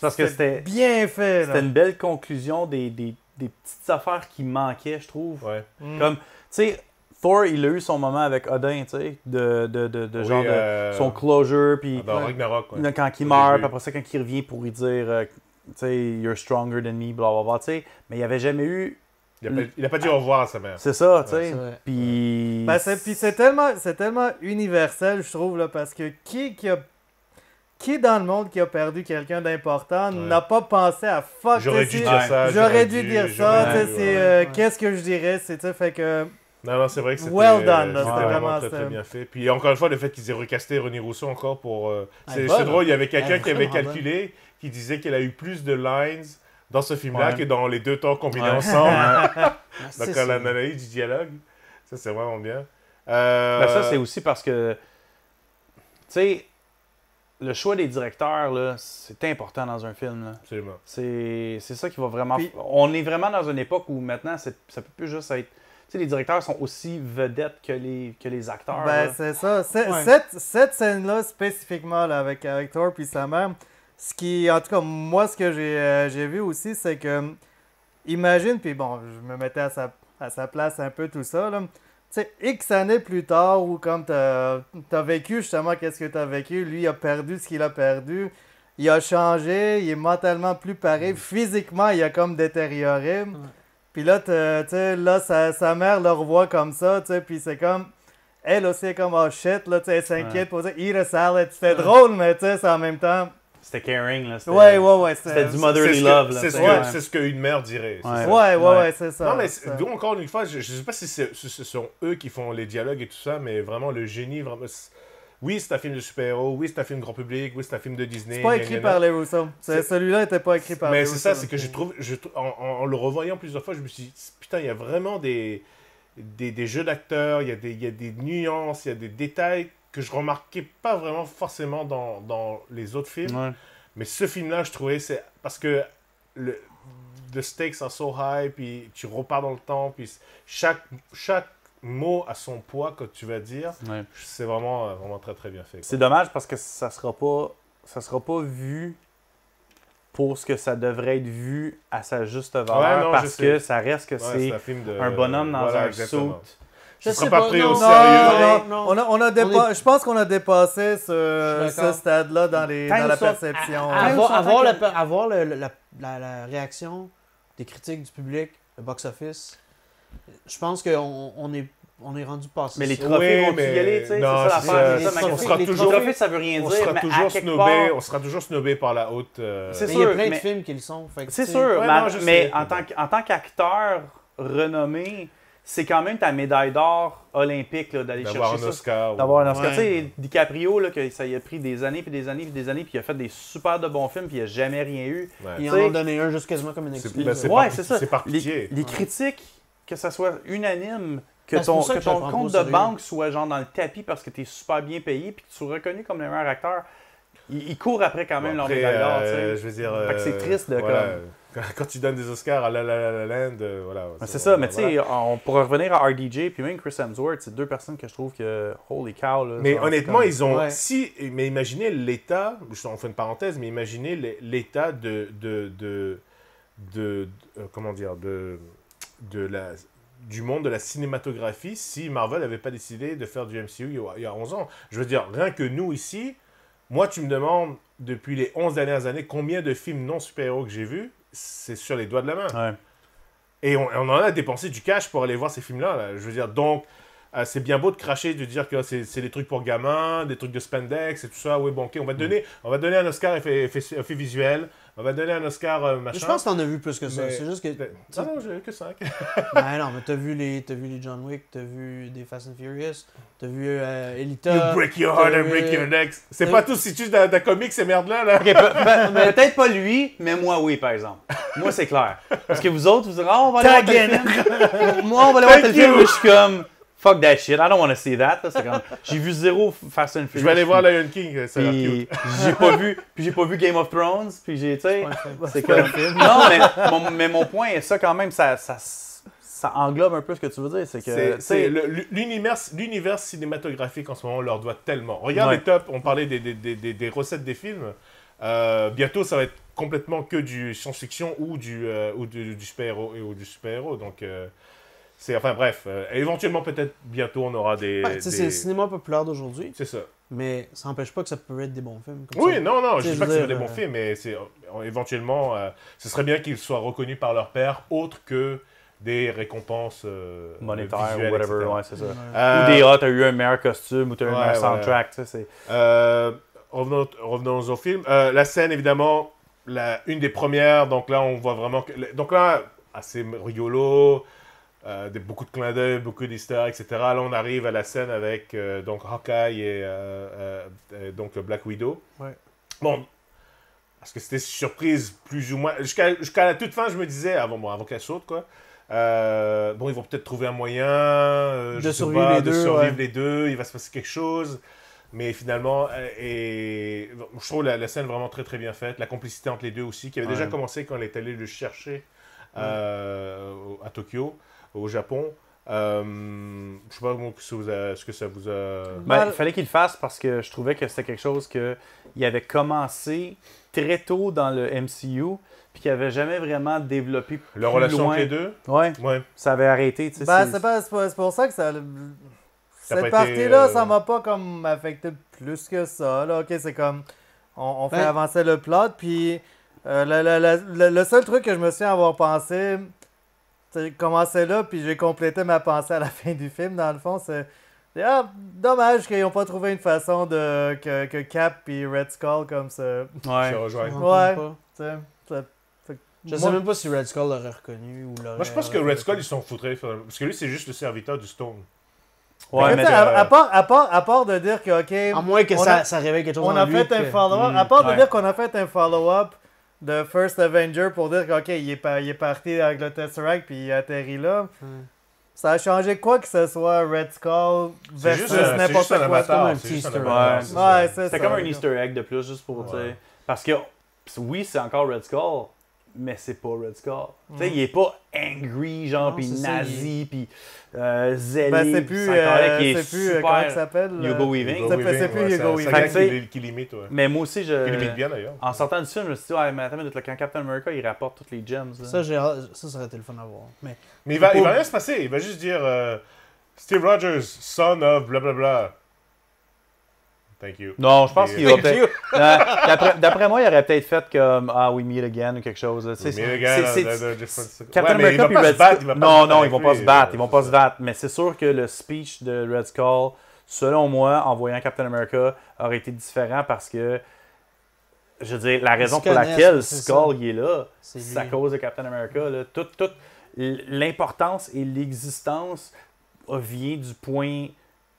parce que c'était bien fait. c'était Là. une belle conclusion des petites affaires qui manquaient, je trouve. Ouais. Mm. Comme, tu sais, Thor, il a eu son moment avec Odin, tu sais, de Oui, genre son closure, puis Dans Ouais. Ragnarok, ouais. là, quand il Au meurt, début. puis après ça, quand il revient pour lui dire, tu sais, you're stronger than me, blablabla, tu sais, mais il n'y avait jamais eu. Il a pas dit au revoir à sa mère. C'est ça, tu C'est sais. vrai. Puis. Ben, c'est tellement universel, je trouve, là, parce que qui dans le monde qui a perdu quelqu'un d'important Ouais. n'a pas pensé à fuck, J'aurais tu sais, dû dire ça. j'aurais dû dire ça, tu sais, c'est ouais. qu'est-ce que je dirais, c'est tu sais, fait que Non, c'est vrai que c'était Well done, là, c'était c'était vraiment vraiment, très bien fait. Puis encore une fois, le fait qu'ils aient recasté René Rousseau encore pour... c'est bonne. drôle, il y avait quelqu'un Elle est qui avait vraiment calculé, qui disait qu'elle a eu plus de lines dans ce film-là Ouais. que dans les deux temps combinés Ouais. ensemble. Ah, Donc c'est ça. l'analyse du dialogue, ça c'est vraiment bien. Ben, ça, c'est aussi parce que, tu sais, le choix des directeurs, là, c'est important dans un film. Là. Absolument. C'est ça qui va vraiment. Puis- On est vraiment dans une époque où maintenant, ça peut plus juste être. Tu sais, les directeurs sont aussi vedettes que les acteurs. ben là. c'est ça. Ouais. Cette scène-là spécifiquement là, avec Thor puis sa mère, ce qui, en tout cas, moi, ce que j'ai vu aussi, c'est que, imagine, puis bon, je me mettais à sa place un peu tout ça, là. Tu sais, X années plus tard, où comme t'as vécu justement qu'est-ce que t'as vécu, lui, il a perdu ce qu'il a perdu, il a changé, il est mentalement plus pareil, physiquement, il a comme détérioré. Puis là, tu sais, là, sa mère le revoit comme ça, tu sais, puis c'est comme... Elle aussi est comme, oh shit, là, tu sais, elle s'inquiète pour dire, eat a salad. C'était drôle, mais tu sais, c'est en même temps... C'était caring. Là. Ouais. C'était du C'est motherly ce love. que- Là, c'est tu ce sais, que- ouais. c'est ce qu'une mère dirait. c'est Ouais. ça. Ouais, c'est ça. Non, mais ça. d'où encore une fois, je ne sais pas si ce sont eux qui font les dialogues et tout ça, mais vraiment le génie, vraiment. Oui, c'est un film de super-héros, oui, c'est un film grand public, oui, c'est un film de Disney. C'est pas écrit par les Russo. Celui-là n'était pas écrit par les Mais Russo. c'est ça, c'est que en le revoyant plusieurs fois, je me suis dit, putain, il y a vraiment des jeux d'acteurs, il y a des nuances, il y a des détails que je remarquais pas vraiment forcément dans les autres films. Ouais. Mais ce film-là, je trouvais, c'est parce que the stakes are so high, puis tu repars dans le temps, puis chaque mot a son poids que tu vas dire. Ouais. C'est vraiment très très bien fait. C'est dommage parce que ça sera pas vu pour ce que ça devrait être vu à sa juste valeur, Ouais, non, parce je que sais. ça reste que c'est un film de... un bonhomme dans voilà, un exactement. suit. Je Ce sera sais pas pas, pris non, au non, sérieux. non. Je pense qu'on a dépassé Je ce suis d'accord. stade-là dans Quand la ils sont- perception. Avoir la réaction des critiques du public, le box-office, je pense qu'on est rendu passé. Mais les ça. trophées Oui, vont-tu y mais aller, tu sais? non, C'est ça c'est l'affaire. ça. c'est ça, ma On question. sera Les toujours- trophées, ça veut rien On dire, sera mais toujours à quelque snobé, part... on sera toujours snobé par la haute. C'est Mais il y a sûr, plein de mais- films qui le sont. fait que, C'est tu sais, sûr, Ouais, mais, non, je mais sais. en tant qu'acteur renommé, c'est quand même ta médaille d'or olympique là, d'aller D'avoir chercher un ça. Oscar. D'avoir un Oscar. Ouais. Tu sais, DiCaprio, là, que ça y a pris des années, puis des années, puis des années, puis il a fait des super de bons films, puis il n'a jamais rien eu. Ouais. Ils en Tu sais, ont donné un juste quasiment comme une C'est- excuse. ben, c'est Ouais, par- c'est ça. c'est par pitié. Les critiques, que ça soit unanime, que Ben, c'est pour ton, ça que que je le ton prends compte pas au de sérieux. banque soit genre dans le tapis parce que tu es super bien payé, puis que tu sois reconnu comme le meilleur acteur, ils courent après quand même Bon, leur après, médaille d'or. tu sais. je veux dire. Fait que c'est triste de voilà, quand tu donnes des Oscars à La La La Land, voilà. C'est ça, mais tu sais, on pourrait revenir à RDJ puis même Chris Hemsworth, c'est deux personnes que je trouve que holy cow. Là, Mais genre, honnêtement, comme- ils ont. Ouais. Mais imaginez l'état, on fait une parenthèse, mais imaginez l'état comment dire, du monde de la cinématographie si Marvel n'avait pas décidé de faire du MCU il y a 11 ans. Je veux dire, rien que nous ici, moi, tu me demandes, depuis les 11 dernières années, combien de films non super-héros que j'ai vus, c'est sur les doigts de la main. Ouais. Et on en a dépensé du cash pour aller voir ces films-là. Là. Je veux dire, donc, c'est bien beau de cracher, de dire que c'est des trucs pour gamins, des trucs de spandex et tout ça. Oui, bon, ok, on va donner un Oscar effet visuel, on va donner un Oscar machin. Je pense que t'en as vu plus que ça. Mais- C'est juste que. Non, j'ai eu que 5. Ben non, mais t'as vu les John Wick, t'as vu des Fast and Furious, t'as vu Elita. You break your heart t'as and vu, break your neck. C'est pas tout si tu d'un comique, ces merdes-là. Là. Ok, peut-être pas lui, mais moi oui, par exemple. Moi, c'est clair. Parce que vous autres, vous direz, oh, on va aller voir tel film. Moi, on va aller voir tel Thank film, you. mais je suis comme, fuck that shit, I don't want to see that. Là, c'est comme, j'ai vu zéro Fast and Furious. Je vais aller voir Lion King, ça a l'air Puis cute. j'ai pas vu Game of Thrones, puis j'ai, tu sais, Ouais, c'est comme... Non, mais mon point est ça quand même, ça ça englobe un peu ce que tu veux dire. C'est que. L'univers cinématographique en ce moment, on leur doit tellement. Regarde Ouais. les tops, on parlait des recettes des films. Bientôt, ça va être complètement que du science-fiction ou du super-héros. Donc, enfin bref, éventuellement, peut-être bientôt, on aura des. C'est le cinéma populaire d'aujourd'hui, C'est ça. mais ça n'empêche pas que ça peut être des bons films. Comme Oui, ça. non, je Tu sais, dis pas je que veux c'est des dire, bons films, mais éventuellement, ce serait bien qu'ils soient reconnus par leur père, autre que des récompenses monétaire ou visuelles, whatever, etc. ouais, c'est ça. Ouais. Ou des t'as eu un meilleur costume ou t'as eu un Ouais, meilleur ouais. soundtrack, tu sais, c'est. Revenons au film. La scène, évidemment, une des premières. Donc là, on voit vraiment. Donc là, assez rigolo. Beaucoup de clins d'œil, beaucoup d'histoires, etc. Là, on arrive à la scène avec donc Hawkeye et donc Black Widow. Ouais. Bon, parce que c'était surprise, plus ou moins. Jusqu'à la toute fin, je me disais, avant qu'elle saute, quoi. Bon, ils vont peut-être trouver un moyen De je sais survivre pas, les de deux, survivre ouais. les deux, il va se passer quelque chose. Mais finalement, je trouve la scène vraiment très très bien faite. La complicité entre les deux aussi, qui avait déjà Ouais. commencé quand elle est allée le chercher à Tokyo, au Japon. Je sais pas moi, ce que ça vous a. Ben, il fallait qu'il le fasse parce que je trouvais que c'était quelque chose qu'il avait commencé très tôt dans le MCU puis qu'il n'avait jamais vraiment développé plus La relation loin. entre les deux. Ouais, Ouais. ça avait arrêté. Tu sais, Ben, c'est- c'est pour ça que ça. Ça a pas Cette été, partie-là, ça m'a pas comme affecté plus que ça. Là. Ok, c'est comme. On fait Ouais. avancer le plot, puis le seul truc que je me souviens avoir pensé, c'est commencer là, puis j'ai complété ma pensée à la fin du film, dans le fond, c'est. Dommage qu'ils n'ont pas trouvé une façon que Cap et Red Skull comme ça. ouais. Se rejoignent. Ouais. Ouais. Tu sais, Je sais même pas si Red Skull l'aurait reconnu ou l'aurait. Moi, je pense que Red Skull, ils s'en foutraient. Parce que lui, c'est juste le serviteur du Stone. Ouais, mais mais à part de dire que, À ok, moins que on ça réveille quelque chose on en a lui. fait un que- follow-up, à part de ouais. dire qu'on a fait un follow-up de First Avenger pour dire que, ok, il est parti avec le Tesseract puis il atterrit là. Ça a changé quoi que ce soit Red Skull C'est juste versus c'est n'importe juste un quoi. avatar. comme un C'est juste un teaser. avatar. Ouais. c'est Ouais, ça. c'est C'était ça. comme un Easter egg de plus, juste pour, tu sais. Ouais. Parce que, oui, c'est encore Red Skull, mais c'est pas Red Skull. Tu sais, il est pas angry, genre, Non, puis c'est ça, nazi, puis zélé. Ben, c'est puis plus, encore là, qui est c'est plus super comment il s'appelle Hugo Weaving. C'est plus Hugo C'est un Weaving. gars Fait que, tu sais, qui limite, ouais. Mais moi aussi, Qui limite bien, d'ailleurs. en sortant du film, je me suis dit, ouais, mais attends, une minute, là, quand Captain America, il rapporte toutes les gems. là. Ça aurait été le fun à voir. Mais Mais il va rien se passer. Il va juste dire Steve Rogers, son of blablabla. Thank you. Non, je pense Et- qu'il va peut-être. D'après moi, il aurait peut-être fait comme Ah, we meet again ou quelque chose. là. Tu sais, Mais le gars, Captain mais il America va puis pas Red se battre, Skull. il va pas Non, se battre non, ils avec vont pas lui, se battre. Ils vont pas c'est se ça. battre. Mais c'est sûr que le speech de Red Skull, selon moi, en voyant Captain America, aurait été différent parce que, je veux dire, la raison se pour connaissent, laquelle c'est Skull il est là, c'est c'est à lui. cause de Captain America. Là. Toute l'importance et l'existence vient du point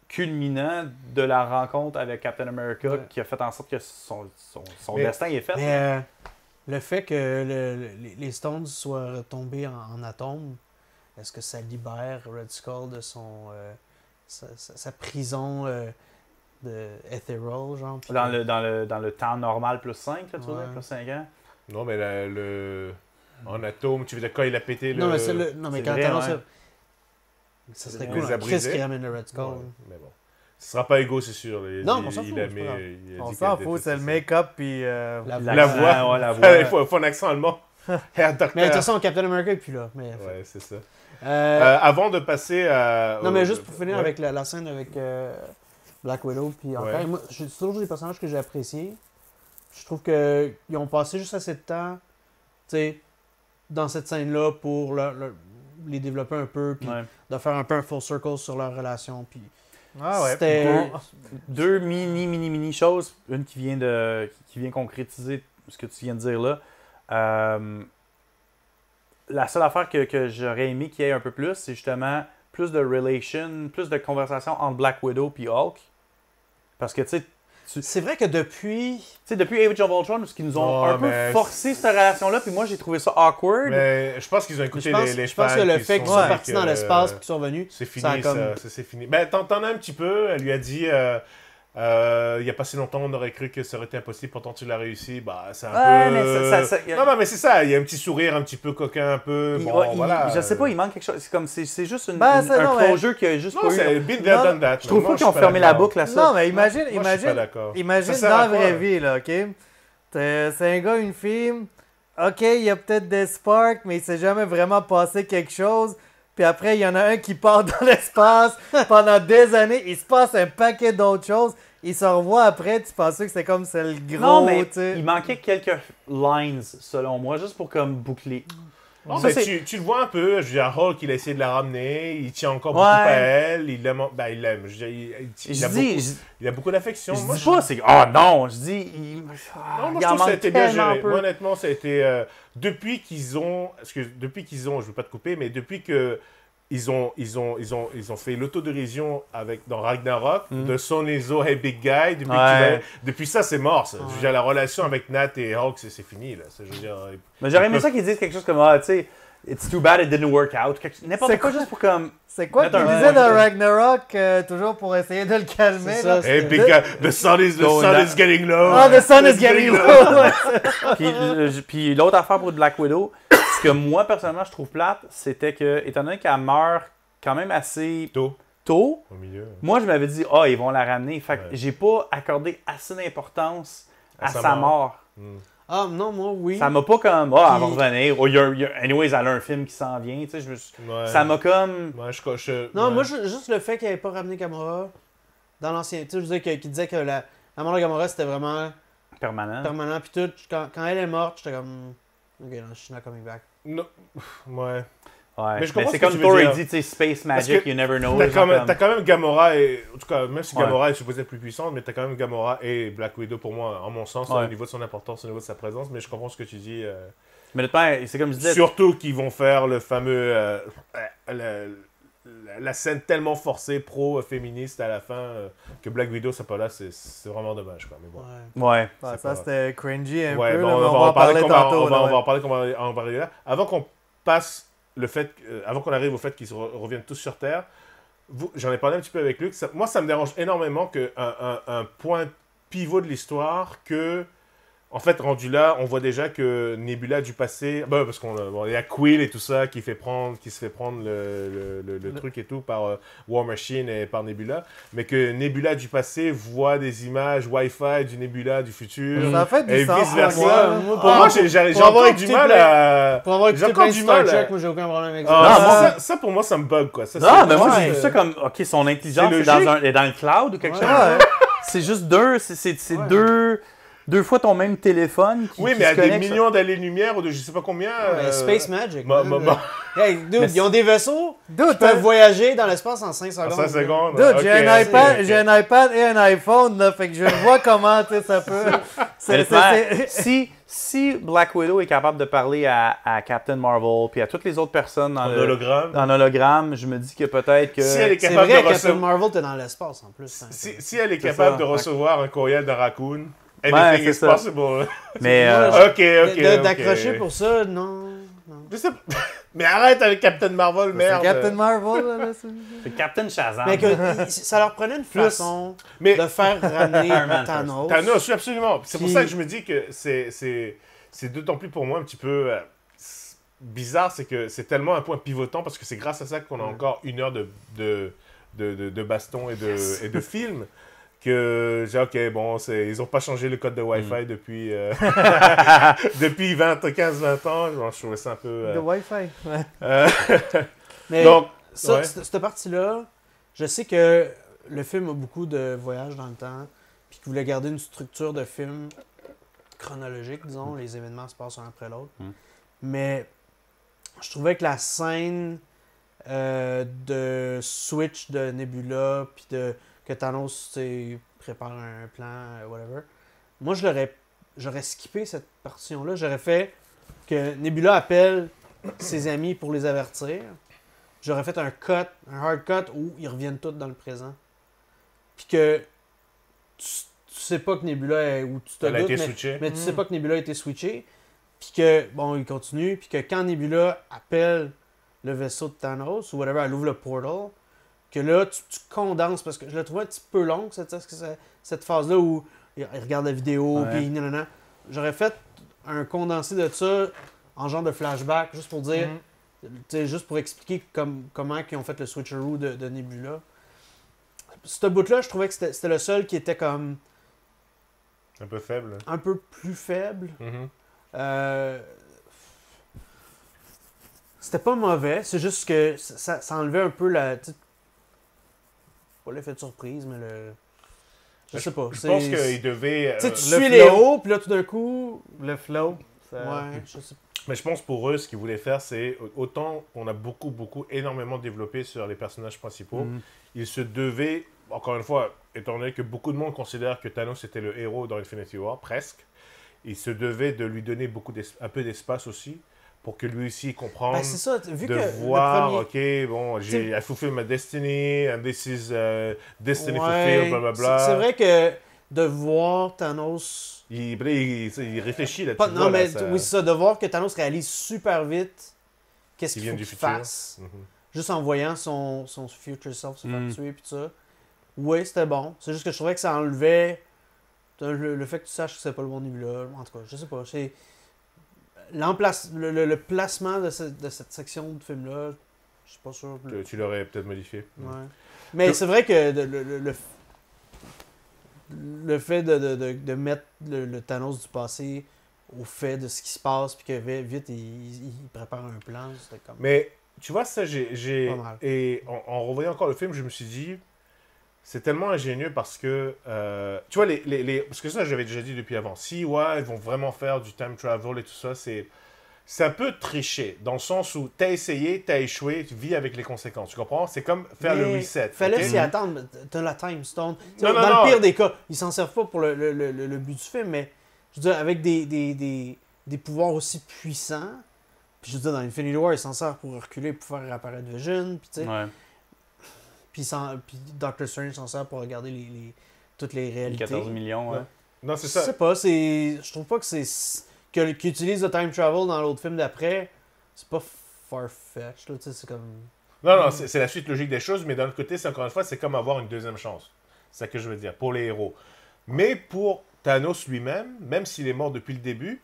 culminant de la rencontre avec Captain America Ouais. qui a fait en sorte que son Mais- destin est fait. Mais le fait que les Stones soient retombés en atomes, est-ce que ça libère Red Skull de sa prison de Ethereal, genre? puis Dans que- le temps normal plus 5, là, tu veux Ouais. dire, plus 5 ans. Non, mais en atome, tu veux dire quand il a pété le. Non, mais, non, mais c'est quand vrai, t'annonces ouais. ça. Ça serait Il cool. les a Chris brisés. qui ramène le Red Skull. Ouais, mais bon. Ce sera pas égaux, c'est sûr. Non, on s'en fout, Il a c'est mis- pas grave. il a On dit s'en qu'elle fout, c'est le détestait make-up puis. La La voix. Ouais, la ça. voix. Il faut un accent allemand. Herr Docteur. Mais de toute façon, Captain America est plus là. Mais, Ouais, c'est ça. Euh, Avant de passer à. non, mais juste pour finir ouais. avec la scène avec Black Widow puis Hawkeye, Ouais. moi, c'est toujours des personnages que j'ai appréciés. Je trouve qu'ils ont passé juste assez de temps, tu sais, dans cette scène-là pour les développer un peu, puis Ouais. de faire un peu un full circle sur leur relation. Puis Ah ouais. c'était. Deux mini choses. Une qui vient concrétiser ce que tu viens de dire là. La seule affaire que j'aurais aimé qu'il y ait un peu plus, c'est justement plus de relation, plus de conversation entre Black Widow et Hulk. Parce que, tu sais, C'est vrai que depuis. depuis Age of Ultron, parce qu'ils nous ont Ouais, un peu mais- forcé cette relation-là, puis moi j'ai trouvé ça awkward. Mais je pense qu'ils ont écouté les Je pense fans que le qui fait qu'ils sont sont dit partis que, dans l'espace et qu'ils sont venus, C'est fini, ça a ça, comme- c'est fini. Ben, t'en as un petit peu. Elle lui a dit Il n'y a pas si longtemps, on aurait cru que ça aurait été impossible, pourtant tu l'as réussi. Bah, c'est un Ouais, peu. mais Non, mais c'est ça. Il y a un petit sourire, un petit peu coquin, un peu. Bon, voilà. Je sais pas, il manque quelque chose. C'est juste Ben, c'est non, mais- closure qui a juste Non, pas eu. c'est been there, Non, done that. Je trouve Moi, pas qu'ils ont suis fermé la d'accord. boucle à ça. Non, mais imagine, Moi, je suis pas d'accord. imagine Ça sert dans à la quoi? vraie vie, là, OK? C'est un gars, une fille. OK, il y a peut-être des sparks, mais il s'est jamais vraiment passé quelque chose. Puis après, il y en a un qui part dans l'espace pendant des années. Il se passe un paquet d'autres choses. Il se revoit après. Tu pensais que c'était comme c'est le gros, Non, mais tu sais. il manquait quelques lines, selon moi, juste pour comme boucler. Non, Ça, mais c'est- tu le vois un peu. Je veux dire, Hulk, il a essayé de la ramener. Il tient encore beaucoup Ouais. à elle. Il l'aime. Ben, il l'aime. Je veux dire, il a beaucoup d'affection. Je Moi, dis pas, c'est. Ah non, je dis. Non, moi, il je en trouve que ça a manque été bien tellement géré. peu. Moi, honnêtement, ça a été. Depuis qu'ils ont. Je veux pas te couper, mais depuis que. Ils ont fait l'autodérision dans Ragnarok de Son Ezo Hey Big Guy. Depuis ça, c'est mort. Ça. Je veux dire, la relation avec Nat et Hulk, c'est fini. Là. Je veux dire, Mais j'aurais aimé ça qu'ils disent quelque chose comme, tu sais, it's too bad it didn't work out. N'importe C'est quoi, quoi? juste pour comme. C'est quoi Mettre qu'il un disait point, dans ça. Ragnarok, toujours pour essayer de le calmer? C'est là? ça, Hey Big Guy, the sun is getting low. Ah, the sun is getting low! Ouais. Puis l'autre affaire pour Black Widow, ce que moi, personnellement, je trouve plate, c'était que, étant donné qu'elle meurt quand même assez Tôt, tôt, au milieu. moi, je m'avais dit, ils vont la ramener. Fait que Ouais. j'ai pas accordé assez d'importance à sa mort. mort. Ah, non, moi, oui. Ça m'a pas comme, elle va Puis- revenir. Anyways, elle a un film qui s'en vient. Tu sais, Ouais. ça m'a comme. Ouais, Non, ouais. moi, juste le fait qu'il n'avait pas ramené Gamora dans l'ancien. Tu sais, je veux dire, qu'il disait que la mort de Gamora, c'était vraiment Permanent. permanent. Puis tout, quand elle est morte, j'étais comme. Ok, non, she's not coming back. Non. Ouais. Ouais. Mais je comprends c'est ce que comme tu veux Thor, il dire. dit, tu sais, Space Parce Magic, que you never know. T'as genre quand même Gamora et. En tout cas, même si Ouais. Gamora est supposée plus puissante, mais t'as quand même Gamora et Black Widow pour moi, en mon sens, Ouais. au niveau de son importance, au niveau de sa présence, mais je comprends ce que tu dis. Mais honnêtement, c'est comme je disais. Surtout qu'ils vont faire le fameux. La scène tellement forcée pro-féministe à la fin que Black Widow soit pas là, c'est vraiment dommage. Quoi. Mais bon. Ouais. Ouais. Ah, C'est ça, pas- c'était cringy un Ouais, peu, bon, là, mais on on va va en parler qu'on tantôt. on va là, en ouais. parler qu'on va en parler là. Avant qu'on passe le fait, avant qu'on arrive au fait qu'ils reviennent tous sur Terre, j'en ai parlé un petit peu avec Luc. Moi, ça me dérange énormément que un point pivot de l'histoire que, en fait, rendu là, on voit déjà que Nebula du passé, parce il y a Quill et tout ça qui se fait prendre le truc et tout par War Machine et par Nebula, mais que Nebula du passé voit des images Wi-Fi du Nebula du futur. Ça a fait Et du sens vice-versa. pour moi. Moi, Pour moi, j'ai avoir encore écouté du mal plein- à... Pour avoir J'ai écouté encore plein de du Star mal. Trek, moi, j'ai aucun problème avec Ah, ça. Non, moi- ça, pour moi, ça me bug, quoi. Ça, Non, c'est- mais moi, ouais. j'ai vu ça comme, OK, son intelligence C'est est dans logique. est dans le cloud ou quelque Ouais. chose. Ouais. C'est juste deux fois ton même téléphone qui, Oui, qui mais se à des connecte. millions d'années-lumière ou de je sais pas combien... Mais Space Magic. ma- man. ma- Hey, dude, Mais ils ont des vaisseaux Dude, qui peuvent voyager dans l'espace en 5 En secondes. 5 secondes. Dude, ok, j'ai un ok, iPad, ok. j'ai un iPad et un iPhone, là, fait que je vois comment, tu sais, ça peut. Honnêtement, si Black Widow est capable de parler à Captain Marvel puis à toutes les autres personnes dans En le hologramme. dans l'hologramme, je me dis que peut-être que Si elle est C'est capable vrai, de Captain recevoir... Marvel, t'es dans l'espace en plus. hein. Si elle est C'est capable ça. de recevoir un courriel d'un raccoon, Ouais, anything c'est is ça. possible. mais Moi, Ok, ok, ok. D'accrocher pour ça, non. Je sais pas. Mais arrête avec Captain Marvel, C'est merde. Captain Marvel, là, c'est- c'est Captain Shazam. Mais que, ça leur prenait une façon Mais de faire ramener Iron Man Thanos. Thanos, oui, absolument. C'est pour Puis- ça que je me dis que c'est d'autant plus pour moi un petit peu bizarre, c'est que c'est tellement un point pivotant parce que c'est grâce à ça qu'on a encore 1 heure de baston et de film. Que j'ai ok, bon, ils ont pas changé le code de Wi-Fi depuis, depuis 15-20 ans. Genre, je trouvais ça un peu. de Wi-Fi. Ouais. Mais Donc, ça, ouais. cette partie-là, je sais que le film a beaucoup de voyages dans le temps, puis qu'il voulait garder une structure de film chronologique, disons, les événements se passent un après l'autre. Mais je trouvais que la scène de switch de Nebula, puis que Thanos prépare un plan, whatever, moi j'aurais skippé cette partition-là. J'aurais fait que Nebula appelle ses amis pour les avertir. J'aurais fait un hard cut où ils reviennent tous dans le présent. Puis que tu sais pas que Nebula est, ou tu te Elle a doutes, été mais, switchée. mais tu sais pas que Nebula a été switché. Puis que, bon, il continue. Puis que quand Nebula appelle le vaisseau de Thanos, ou whatever, elle ouvre le portal, que là, tu condenses, parce que je la trouvais un petit peu longue, cette phase-là où il regarde la vidéo, Ouais. puis non. J'aurais fait un condensé de ça en genre de flashback, juste pour dire, tu sais, juste pour expliquer comment ils ont fait le switcheroo de Nebula. Ce bout-là, je trouvais que c'était le seul qui était comme Un peu faible. un peu plus faible. C'était pas mauvais, c'est juste que ça enlevait un peu pas l'effet de surprise, mais le... Je sais pas. Je pense qu'il devait... Tu sais, tu le suis flow. les héros, puis là, tout d'un coup... Le flow. Ouais, je sais pas. Mais je pense pour eux, ce qu'ils voulaient faire, c'est autant on a énormément développé sur les personnages principaux, ils se devaient, encore une fois, étant donné que beaucoup de monde considère que Thanos était le héros dans Infinity War, presque, ils se devaient de lui donner un peu d'espace aussi, pour que lui aussi comprenne, Ben, c'est ça, vu de que voir, le premier... ok, bon, I fulfill my destiny, and this is destiny Ouais, fulfilled, blablabla. c'est vrai que de voir Thanos... Il réfléchit là-dessus. Pas, non, mais oui, c'est ça, de voir que Thanos réalise super vite qu'est-ce Qui qu'il vient faut du qu'il futur. fasse, Mhm. juste en voyant son future self se faire tuer, puis tout ça. Oui, c'était bon. C'est juste que je trouvais que ça enlevait le fait que tu saches que c'est pas le bon Nebula. En tout cas, je sais pas. C'est... Le placement de cette section de film-là, je suis pas sûr. Que tu l'aurais peut-être modifié. Ouais. Mais c'est vrai que le fait de mettre le Thanos du passé au fait de ce qui se passe, puis que vite, il prépare un plan, c'était comme... Mais tu vois, ça, Pas mal. et en revoyant encore le film, je me suis dit, c'est tellement ingénieux parce que, tu vois, parce que ça, j'avais déjà dit depuis avant, si, ouais, ils vont vraiment faire du time travel et tout ça, c'est un peu triché, dans le sens où t'as essayé, t'as échoué, tu vis avec les conséquences, tu comprends? C'est comme faire le Mais reset. Fallait ok? s'y attendre. T'as la Time Stone. Non, non, Dans non. le pire des cas, ils s'en servent pas pour le but du film, mais je veux dire, avec des pouvoirs aussi puissants, puis je veux dire, dans Infinity War, ils s'en servent pour reculer, pour faire apparaître Vision, puis tu sais, Ouais. puis Doctor Strange s'en sert pour regarder toutes les réalités. 14 millions, ouais. Ouais. Non, c'est Je ça. sais pas, je trouve pas que qu'ils utilisent le time travel dans l'autre film d'après, c'est pas far-fetched, là, tu sais, c'est comme... Non, c'est la suite logique des choses, mais d'un autre côté, c'est encore une fois, c'est comme avoir une deuxième chance. C'est ça que je veux dire, pour les héros. Mais pour Thanos lui-même, même s'il est mort depuis le début,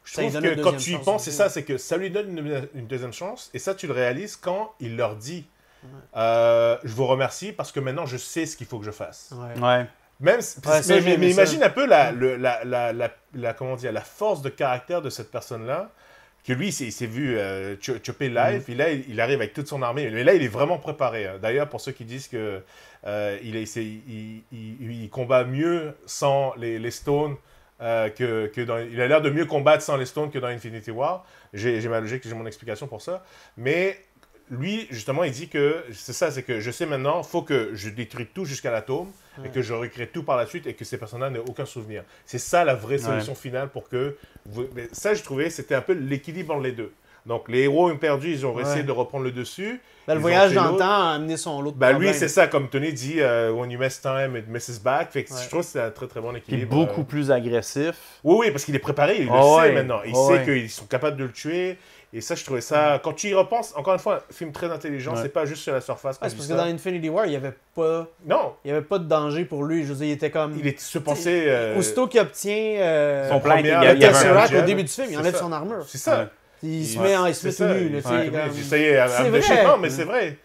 je Ça lui trouve donne une que quand deuxième tu y chance penses, c'est aussi. ça, c'est que ça lui donne une deuxième chance, et ça, tu le réalises quand il leur dit je vous remercie parce que maintenant, je sais ce qu'il faut que je fasse. Ouais. Ouais. Même, Ouais, ça, j'ai aimé mais ça. imagine un peu comment dire, la force de caractère de cette personne-là, que lui, il s'est vu chopper live, et là, il arrive avec toute son armée. Mais là, il est vraiment préparé. Hein. D'ailleurs, pour ceux qui disent que il combat mieux sans les Stones, il a l'air de mieux combattre sans les Stones que dans Infinity War. J'ai ma logique, j'ai mon explication pour ça. Mais lui, justement, il dit que c'est ça, c'est que je sais maintenant, il faut que je détruise tout jusqu'à l'atome et que je recrée tout par la suite et que ces personnes-là n'aient aucun souvenir. C'est ça la vraie solution finale pour que... Mais ça, je trouvais, c'était un peu l'équilibre entre les deux. Donc, les héros ont perdu, ils ont essayé de reprendre le dessus. Ben, le Ils voyage ont fait dans le l'autre. temps a amené son lot de Ben, lui, problèmes. c'est ça, comme Tony dit, when you mess time, it messes back. Fait que Ouais. je trouve que c'est un très très bon Qui est équilibre. beaucoup plus agressif. Oui, parce qu'il est préparé, il le Ah sait ouais. maintenant. Il Ah sait ouais. qu'ils sont capables de le tuer. Et ça, je trouvais ça. Quand tu y repenses, encore une fois, un film très intelligent, Ouais. c'est pas juste sur la surface. Ouais, qu'on c'est dit parce ça. que dans Infinity War, il n'y avait pas de danger pour lui. Je veux dire, il était comme... Il est se pensait. Aussitôt qu'il obtient Son plan, première- il y le avait un Tesseract gel. au début du film, il C'est enlève ça. son armure. C'est ça. Il se Ouais. met tout ça. nu. Là, tu sais, Ouais. comme- Ça y est, C'est I'm vrai. the shit. Non, mais c'est vrai.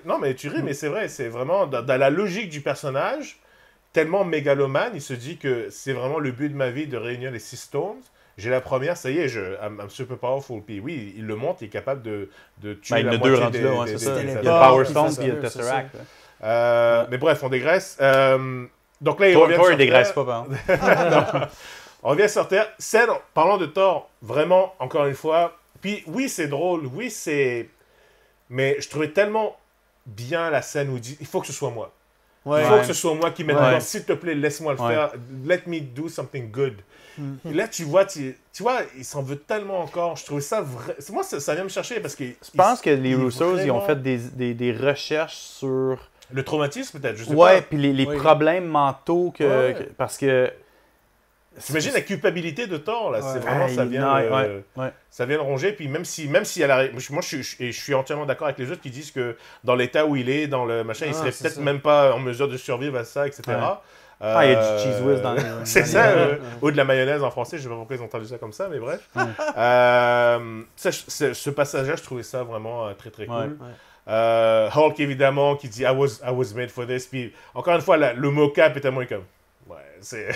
Non, mais tu ris, mais c'est vrai. C'est vraiment dans la logique du personnage, tellement mégalomane, il se dit que c'est vraiment le but de ma vie de réunir les 6 Stones. J'ai la première, ça y est, I'm super powerful. Puis oui, il le montre, il est capable de tuer Ben, il y en la a deux moitié rendus des- là, ouais, des- c'est ça. des- Il y a des- le Thor, Power qui Stone fait puis il y a le ça, c'est Tesseract. Mais bref, on dégraisse. Donc là, il Thor, revient il sur dégraisse Terre. pas, par exemple. On revient sur Terre. Scène, parlant de Thor, vraiment, encore une fois. Puis oui, c'est drôle. Oui, c'est... Mais je trouvais tellement bien la scène où il dit « Il faut que ce soit moi. Ouais. Il faut que ce soit moi qui mette Ouais. dedans. S'il te plaît, laisse-moi le Ouais. faire. Let me do something good. Et là, tu vois, il s'en veut tellement encore. Je trouvais ça vrai. Moi, ça vient me chercher parce que... Je pense que les il est Russos, ils ont vraiment- fait des recherches sur... Le traumatisme, peut-être, je sais Ouais, pas. puis les Oui. problèmes mentaux Ouais. parce que T'imagines la culpabilité de Thor, là, c'est Ouais. vraiment, ça vient, ouais. ça vient le ronger, puis même si elle a... Moi, je suis entièrement d'accord avec les autres qui disent que dans l'état où il est, dans le machin, il serait c'est peut-être ça. même pas en mesure de survivre à ça, etc. Ouais. Il y a du cheese whiz dans les... C'est dans ça, les- ou de la mayonnaise en français, je sais pas pourquoi ils ont entendu ça comme ça, mais bref. Ce passage-là, je trouvais ça vraiment très très Ouais. cool. Hulk, évidemment, qui dit I was made for this. Puis, encore une fois, le mocap est tellement comme. Ouais, c'est.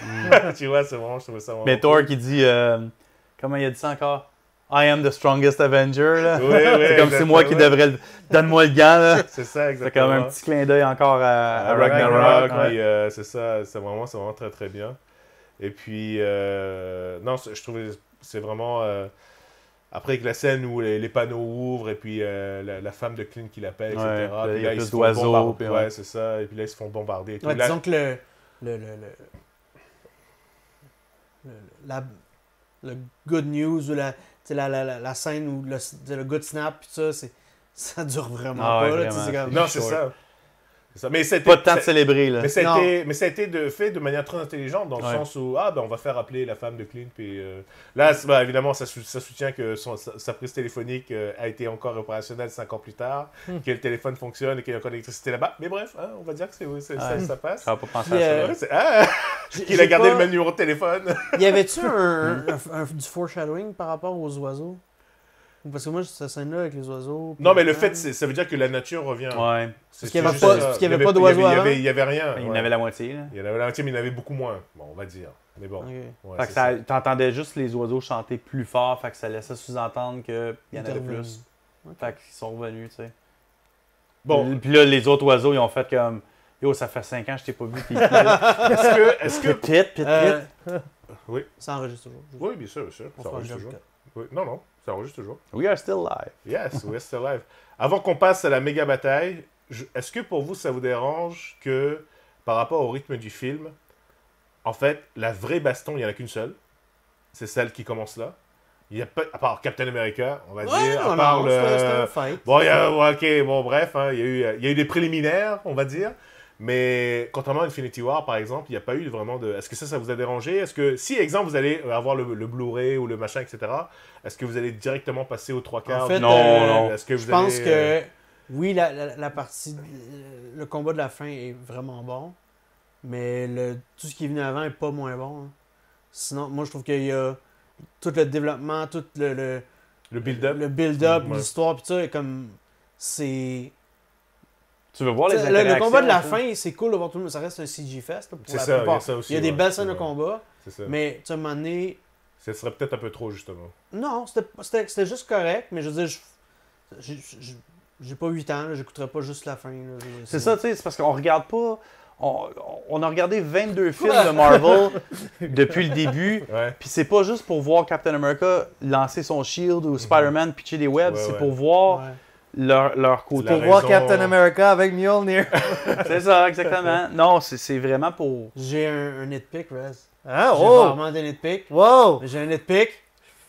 Tu vois, c'est vraiment, je trouvais ça vraiment. Mais Thor qui dit... comment il a dit ça encore? I am the strongest Avenger, là. Oui, oui, C'est comme c'est moi qui devrais le... Donne-moi le gant, là. C'est ça, C'est exactement. comme un petit clin d'œil encore à Ragnarok. ouais. Puis, c'est ça, c'est vraiment très très bien. Et puis, non, je trouvais, c'est vraiment. Après que la scène où les panneaux ouvrent et puis la femme de Clint qui l'appelle, etc. Ouais, puis Puis il y a là, ils plus se font d'oiseaux, bombarder. puis Ouais, ouais. c'est ça. Et puis là, ils se font bombarder. Et tout. Ouais, Là- disons que le good news ou la scène où le good snap pis ça dure vraiment Ah ouais, pas. Là, vraiment. c'est comme... Non, c'est ça. C'est ça. Mais c'était Pas de temps de célébrer, là. Mais ça, Non. mais ça a été fait de manière très intelligente, dans le Ouais. sens où, on va faire appeler la femme de Clint. Puis, là, évidemment, ça soutient que sa prise téléphonique a été encore opérationnelle 5 ans plus tard, que le téléphone fonctionne et qu'il y a encore l'électricité là-bas. Mais bref, hein, on va dire que ça passe. J'avais pas pensé Puis, à ça. euh, Ouais, qu'il a gardé le même numéro de téléphone. Y avait-tu du foreshadowing par rapport aux oiseaux? Parce que moi, cette scène-là avec les oiseaux... Non, mais le puis- fait, ça veut dire que la nature revient. Ouais. C'est qu'il y avait juste pas- ça. parce qu'il y avait pas d'oiseaux avant? Il y avait rien. Il y en ouais. avait la moitié, là. Il y en avait la moitié, mais il y en avait beaucoup moins. Bon, on va dire. Mais bon. Ok. Ouais, Fait que c'est ça. t'entendais juste les oiseaux chanter plus fort, fait que ça laissait sous-entendre qu'il y en avait plus. Ok. Fait qu'ils sont revenus, tu sais. Bon, Puis là, les autres oiseaux, ils ont fait comme... Yo, ça fait 5 ans que je t'ai pas vu, puis... est-ce que... Pit. Oui. Ça enregistre toujours. Oui, bien sûr, bien sûr. On Ça fera un enregistre job toujours. cut. Oui. Non, ça enregistre toujours. We are still live. Yes, we're still live. Avant qu'on passe à la méga bataille, est-ce que pour vous, ça vous dérange que, par rapport au rythme du film, en fait, la vraie baston, il n'y en a qu'une seule. C'est celle qui commence là. Il y a pas, à part Captain America, on va dire, à part c'était un fight. Bon, ok, bon, bref, hein, il y a eu des préliminaires, on va dire. Mais contrairement à Infinity War, par exemple, il n'y a pas eu vraiment de... Est-ce que ça vous a dérangé? Est-ce que, si, exemple, vous allez avoir le Blu-ray ou le machin, etc., est-ce que vous allez directement passer aux 3/4? En fait, Non. Est-ce que vous je pense allez, que oui, la partie, le combat de la fin est vraiment bon, mais tout ce qui est venu avant est pas moins bon. Hein. Sinon, moi je trouve qu'il y a tout le développement, tout le build-up? le build-up, Ouais. l'histoire, pis ça, comme c'est. Tu veux voir les Le interactions? combat de la ça? fin, c'est cool de voir tout le monde, ça reste un CG Fest là, pour C'est la ça, il y a plupart. ça aussi. Il y a des ouais, belles scènes de ouais. combat, C'est ça. mais tu sais, à un moment donné, Ce serait peut-être un peu trop, justement. non, c'était juste correct, mais je veux dire, j'ai pas 8 ans, là, j'écouterais pas juste la fin. Là, C'est ça, tu sais, c'est parce qu'on regarde pas... On a regardé 22 films de Marvel depuis le début, Ouais. puis c'est pas juste pour voir Captain America lancer son shield ou Spider-Man pitcher des webs, Ouais, c'est ouais. pour voir Ouais. leur côté. La Pour voir raison- Captain America avec Mjolnir. C'est ça, exactement. Non, c'est vraiment pour... J'ai un nitpick, Rez. Hein? J'ai Oh! vraiment des nitpicks. Wow! J'ai un nitpick.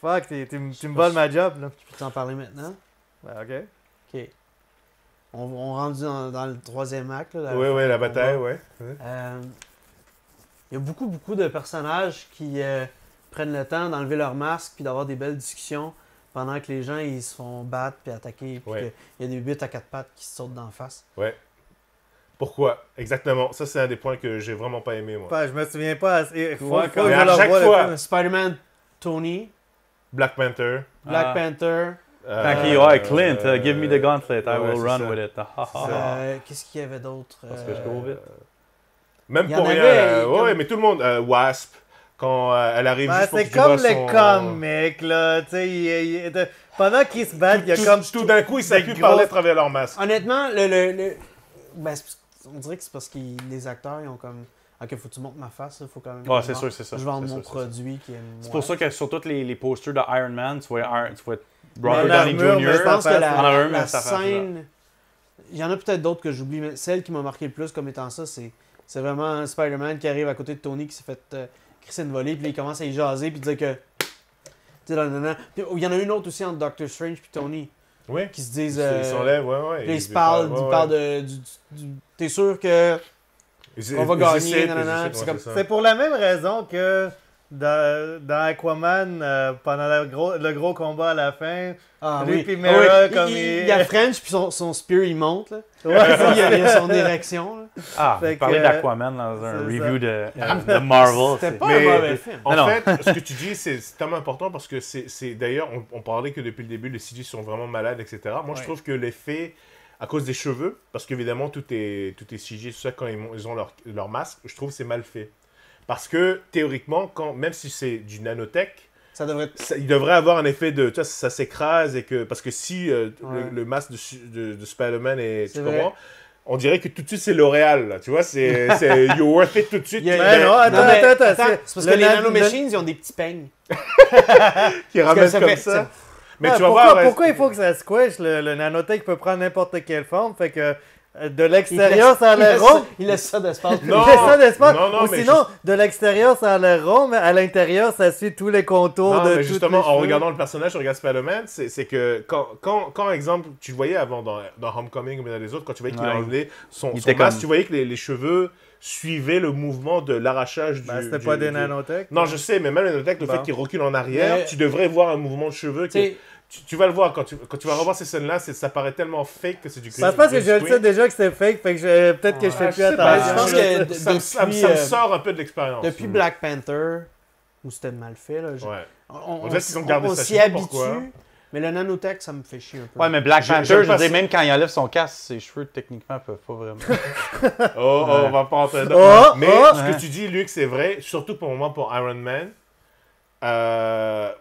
Fuck, tu me voles ma job, là. Je peux t'en parler maintenant. Ben, ok. Ok. On rendu dans le troisième acte. Là, Oui, la combat. bataille, ouais. Il y a beaucoup de personnages qui prennent le temps d'enlever leur masque puis d'avoir des belles discussions pendant que les gens ils se font battre puis attaquer puis Ouais. qu'il y a des buts à 4 pattes qui se sautent d'en face. Pourquoi? Exactement. Ça, c'est un des points que j'ai vraiment pas aimé, moi. Ben, je me souviens pas assez. Faut Ouais, que mais je à le chaque revoie, le fois- film. Spider-Man, Tony, Black Panther. Black Ah. Panther. Quand il ouais, Clint, give me the gauntlet, I ouais, will c'est run ça. with it. Qu'est-ce qu'il y avait d'autre? Parce que je cours vite. Même Il y pour en rien. avait, Ouais, comme- mais tout le monde. Wasp, quand elle arrive Ben, juste pour c'est que tu vois comme les son- comics, là. Tu sais, pendant qu'ils se battent, il y a comme. Tout d'un coup, ils savent plus gros- parler à travers leur masque. Honnêtement, ben, on dirait que c'est parce que les acteurs ils ont comme. Ok, faut que tu montres ma face, là, faut quand même. Ouais, c'est sûr, c'est ça. Je vends c'est mon sûr, c'est ça. produit qui est. C'est pour ça que sur tous les posters de Iron Man, tu vois Mais Robert la Downey armure, mais Je Jr. pense que En la armure, mais ça fait scène. Il y en a peut-être d'autres que j'oublie, mais celle qui m'a marqué le plus comme étant ça, c'est vraiment Spider-Man qui arrive à côté de Tony qui s'est fait crisser une volée, puis là, il commence à y jaser, puis dire que. Tu sais, Puis, il y en a une autre aussi entre Doctor Strange puis Tony Oui. qui se disent. Ils s'enlèvent, ouais. Puis là, ils se parlent, ils parlent T'es sûr que. on va gagner, nanana, puis c'est comme- ça. C'est pour la même raison que dans Aquaman, pendant le gros combat à la fin, Ah lui oui. puis Mera, comme il y a French, puis son spear, il monte. Là. Ouais, il y a son érection. Là. Ah, Fait vous parlez que, d'Aquaman dans un c'est review de Marvel. C'était c'est- pas Mais- un mauvais film. En Non. fait, ce que tu dis, c'est tellement important parce que c'est d'ailleurs, on parlait que depuis le début, les CG sont vraiment malades, etc. Moi, je Ouais. trouve que l'effet, à cause des cheveux, parce qu'évidemment, tout est CG, tout ça, quand ils ont leur masque, je trouve que c'est mal fait. Parce que, théoriquement, même si c'est du nanotech, Ça devrait être... il devrait avoir un effet de, tu vois, ça s'écrase et que, parce que si Ouais. le masque de Spider-Man est, C'est tu vrai. comprends, on dirait que tout de suite c'est L'Oréal, là, tu vois, c'est you're worth it tout de suite. Il y a- Ben non, attends, Non, mais attends, c'est parce que le les nan- nanomachines, ils ont des petits peignes. qui ramène ça comme fait- ça. Mais Ouais, tu vas pourquoi, voir, pourquoi il faut que ça squish? Le nanotech peut prendre n'importe quelle forme, fait que de l'extérieur, ça a l'air rond. Il laisse ça d'espace. Non. C'est ça d'espace. non, non, Ou mais sinon, de l'extérieur, ça a l'air rond, mais à l'intérieur, ça suit tous les contours non, de mais toutes justement, les en cheveux. regardant le personnage, je regarde Spider-Man, c'est que quand, exemple, tu le voyais avant dans Homecoming ou dans les autres, quand tu voyais qu'il Ouais. enlevait son Il masque, était comme- tu voyais que les cheveux suivaient le mouvement de l'arrachage du... Ben, c'était du- pas des du- nanotech. Non, je sais, mais même les nanotech, le Bon. fait qu'il recule en arrière, Mais- tu devrais voir un mouvement de cheveux. Tu sais, Tu vas le voir quand tu vas revoir ces scènes-là, ça paraît tellement fake que c'est du Parce que je le screen. sais déjà que c'est fake, fait que peut-être que je fais Ouais, plus Je sais pas, attention. je pense que ça me depuis, sort un peu de l'expérience. depuis Black Panther, où c'était mal fait, là, Ouais. on dirait qu'ils ont gardé ça, je s'y sais pas habitue, pourquoi. mais le nanotech, ça me fait chier un peu. Ouais, mais Black J'aime Panther, je pas veux dire, ça. même quand il enlève son casque, ses cheveux, techniquement, peuvent pas vraiment. On va pas entrer dedans. Oh, Mais oh. ce que tu dis, Luc, c'est vrai, surtout pour moi, pour Iron Man.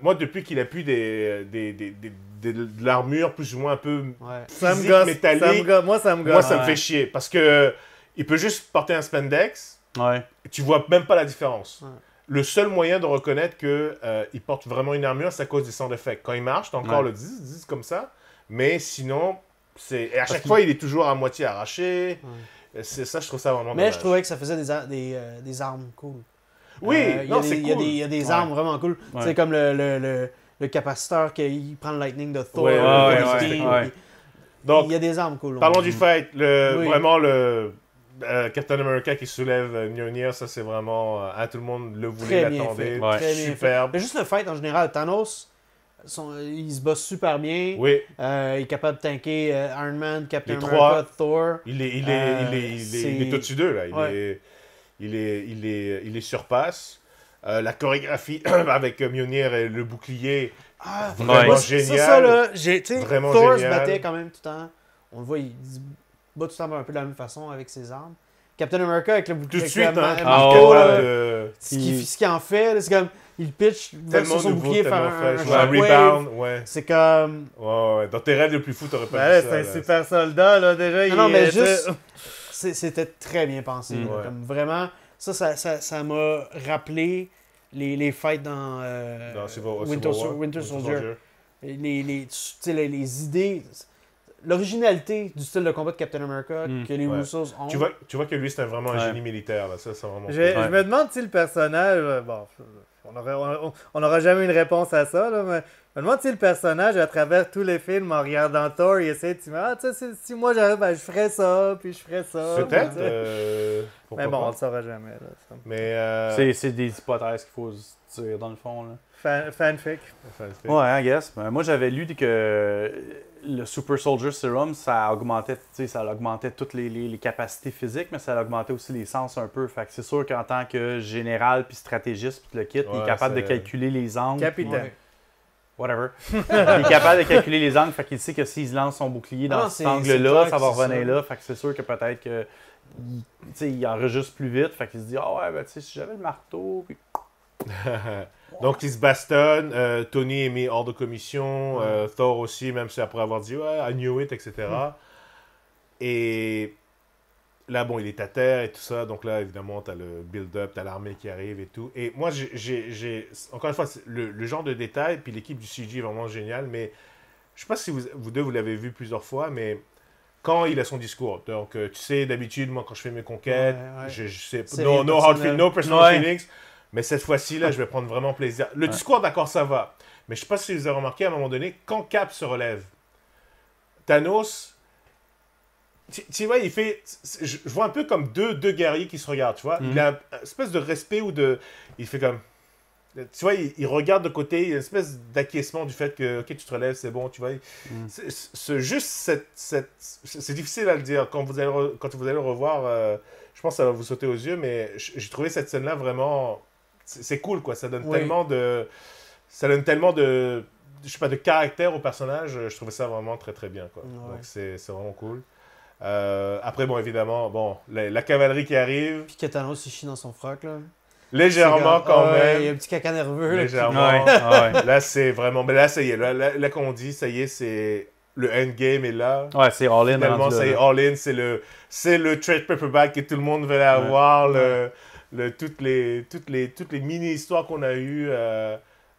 Moi, depuis qu'il a plus de l'armure plus ou moins un peu Ouais. Ça me physique, gosse. métallique, Ça me gosse. Moi, ça me gosse. moi, ça me Ouais. fait chier. Parce que il peut juste porter un spandex, Ouais. et tu vois même pas la différence. Ouais. Le seul moyen de reconnaître que il porte vraiment une armure, c'est à cause des sound effects. Quand il marche, t'as encore Ouais. le zzz comme ça. Mais sinon, et à chaque fois, il est toujours à moitié arraché. C'est ça, je trouve ça vraiment Mais dommage. je trouvais que ça faisait des armes cool. Oui, Il y a non, des- c'est il y a cool. des- il y a des Ouais. armes vraiment cool. Ouais. C'est comme le capaciteur qui prend le lightning de Thor. Ouais, le ouais, Wolverine, ouais. puis Donc, il y a des armes cool. parlons du fight. Oui. Vraiment, le Captain America qui soulève Mjolnir, ça c'est vraiment... tout le monde le voulait, Très bien l'attendait. fait. Ouais. Très bien fait. Superbe. Mais juste le fight en général, Thanos, il se bat super bien. Oui, Il est capable de tanker Iron Man, Captain Les America, trois. Thor. il est c'est- au-dessus d'eux, là. Ouais. Il les surpasse. La chorégraphie avec Mjolnir et le bouclier, Ah, vraiment Ouais. génial. Ça, là, tu sais, Vraiment Thor se génial. battait quand même tout le temps. On le voit, il se bat tout le temps un peu de la même façon avec ses armes. Captain America avec le Tout bouclier. de avec suite, le hein, marteau, oh, là, capable de... ce qu'il en fait, là, c'est comme, il pitch Tellement sur son nouveau, bouclier, faire tellement un fraîche. Ouais, un shockwave. rebound, ouais. C'est comme... Ouais. Dans tes rêves les plus fous, t'aurais pas Ben, dit ça. c'est un là. super soldat, là, déjà. Non, mais était- juste, c'était très bien pensé. là. Ouais. Comme vraiment, ça m'a rappelé les fights dans Dans Winter Soldier. Tu sais, les idées, l'originalité du style de combat de Captain America que les Ouais. Russos ont. Tu vois que lui, c'était vraiment un Ouais. génie militaire. Là. Ça, c'est vraiment Je cool. Ouais. me demande si le personnage. Bon, on n'aura jamais une réponse à ça, là, mais je me demande si le personnage, à travers tous les films, en regardant Thor, il essaie de dire ah, tu sais, si moi j'arrive, ben, je ferais ça, puis je ferais ça. Peut-être. puis, tu sais. Pourquoi Mais bon, on pas. le saura jamais. Là, ça. Mais... C'est des hypothèses qu'il faut se dire, dans le fond. Là. Fanfic. Ouais, I guess. Ben, moi, j'avais lu que le Super Soldier Serum, ça augmentait toutes les capacités physiques, mais ça augmentait aussi les sens un peu. Fait que c'est sûr qu'en tant que général puis stratégiste, puis le kit, il est Ouais, capable de c'est- calculer les angles. Capitaine. Ouais. Whatever. Il est capable de calculer les angles, fait qu'il sait que s'il lance son bouclier dans Ah, cet c'est angle-là, clair ça va que c'est revenir ça. là. Fait que c'est sûr que peut-être que il enregistre plus vite. Fait qu'il se dit ah ouais, ben tu sais, si j'avais le marteau. Puis... Donc, ils se bastonnent. Tony est mis hors de commission. Thor aussi, même si après avoir dit ouais, I knew it, etc. Et là, bon, il est à terre et tout ça. Donc là, évidemment, t'as le build-up, t'as l'armée qui arrive et tout. Et moi, j'ai encore une fois, c'est le genre de détail, puis l'équipe du CG est vraiment géniale, mais je sais pas si vous deux, vous l'avez vu plusieurs fois, mais quand il a son discours, donc tu sais, d'habitude, moi, quand je fais mes conquêtes, Ouais, ouais. je sais C'est no hard personnel. feelings, no personal Ouais. feelings, mais cette fois-ci, là, je vais prendre vraiment plaisir. Le discours, d'accord, ça va. Mais je sais pas si vous avez remarqué, à un moment donné, quand Cap se relève, Thanos, tu vois, il fait... Je vois un peu comme deux guerriers qui se regardent, tu vois. Il a une espèce de respect ou de... Il fait comme... Tu vois, il regarde de côté, il y a une espèce d'acquiescement du fait que, ok, tu te relèves, c'est bon, tu vois. Juste c'est difficile à le dire. Quand vous allez le revoir, je pense que ça va vous sauter aux yeux, mais j'ai trouvé cette scène-là vraiment... C'est cool, quoi. Ça donne tellement de... Je sais pas, de caractère au personnage. Je trouvais ça vraiment très, très bien, quoi. Ouais. Donc, c'est vraiment cool. Après, bon, évidemment, bon, la cavalerie qui arrive, Puis Katanos, il chie dans son froc, là. légèrement quand même. Il y a un petit caca nerveux, là. Légèrement. Ouais. Là, c'est vraiment... Mais là, ça y est. Là qu'on dit, ça y est, c'est... Le endgame est là. Ouais, c'est all-in. Finalement, rendu ça y est, là. all-in. C'est le trade paperback que tout le monde veut avoir. Toutes les mini-histoires qu'on a eues.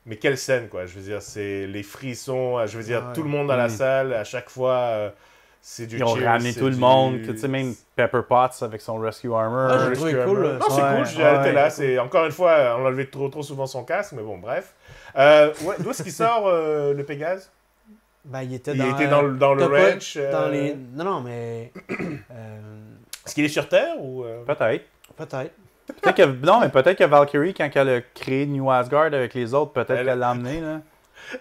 Mais quelle scène, quoi. Je veux dire, c'est les frissons. Je veux dire, tout le monde dans la salle, à chaque fois... c'est du Ils ont cheers, ramené c'est tout le monde. Tu sais, même Pepper Potts avec son Rescue Armor. Ah, j'ai trouvé cool, là. Non, c'est Ouais, cool, j'ai arrêté ouais. là. C'est, encore une fois, on a levé trop souvent son casque, mais bon, bref. D'où est-ce qu'il sort, le Pégase? Ben, il était Il dans... était dans le t'as pas- ranch. Dans les... Non, mais... Est-ce qu'il est sur Terre ou... Peut-être. Peut-être. Peut-être que, non, mais peut-être que Valkyrie, quand elle a créé New Asgard avec les autres, peut-être Elle- qu'elle l'a emmené, là.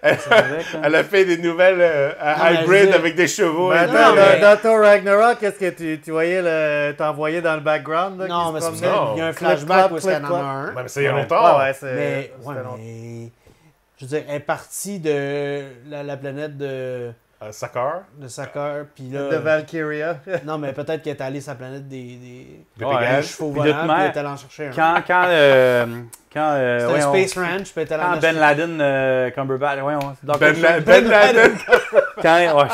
Elle, C'est vrai, là. elle a fait des nouvelles mais je hybrid veux dire- avec des chevaux. Ben, et tout. non, mais- dans Thor Ragnarok, qu'est-ce que tu voyais, t'envoyais dans le background? Là, Non, qui mais se c'est parce promenait? qu'il y a un Clip, flashback où est-ce clip, qu'elle en a clip. un. Ouais, mais ça, il y a Ouais. longtemps. Ouais, c'est... Mais, c'était ouais, long. mais... Je veux dire, elle est partie de la planète de Sakar. Sakar, puis là... De Valkyria. Non, mais peut-être qu'elle est allée sur la planète des De Ouais, Pégase. chevaux Puis de volants, toute puis elle manière, est allée en chercher un. Quand C'était un voyons, Space Ranch, puis elle est allée en quand Ben acheter Laden Cumberbatch, voyons, Dr. Ben Strange, Laden. quand, ouais,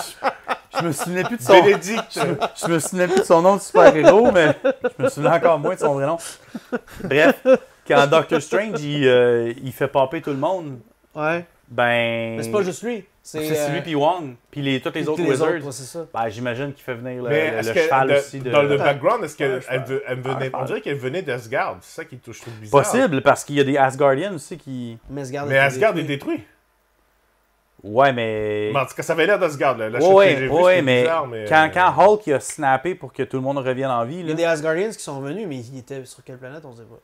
je me souvenais plus de son Bénédicte. je me souvenais plus de son nom de super-héros, mais je me souvenais encore moins de son vrai nom. Bref, quand Doctor Strange, il fait popper tout le monde, Ouais. ben... Mais c'est pas juste lui. C'est lui puis Wong, puis tous les autres Wizards. ouais, c'est ça. Ben, j'imagine qu'il fait venir Mais le est-ce que cheval aussi de... dans le background, est-ce qu'elle Ouais, cheval. elle venait... cheval. On dirait qu'elle venait d'Asgard. C'est ça qui touche tout bizarre. Possible, parce qu'il y a des Asgardians aussi qui... Mais Asgard, Mais Asgard est détruit. Ouais, mais... Mais en tout cas, ça avait l'air d'Asgard. Là. La chute Ouais, que j'ai vue, ouais, c'était mais, bizarre, quand Hulk il a snappé pour que tout le monde revienne en vie, Il y a là, des Asgardians qui sont venus, mais ils étaient sur quelle planète, on sait pas.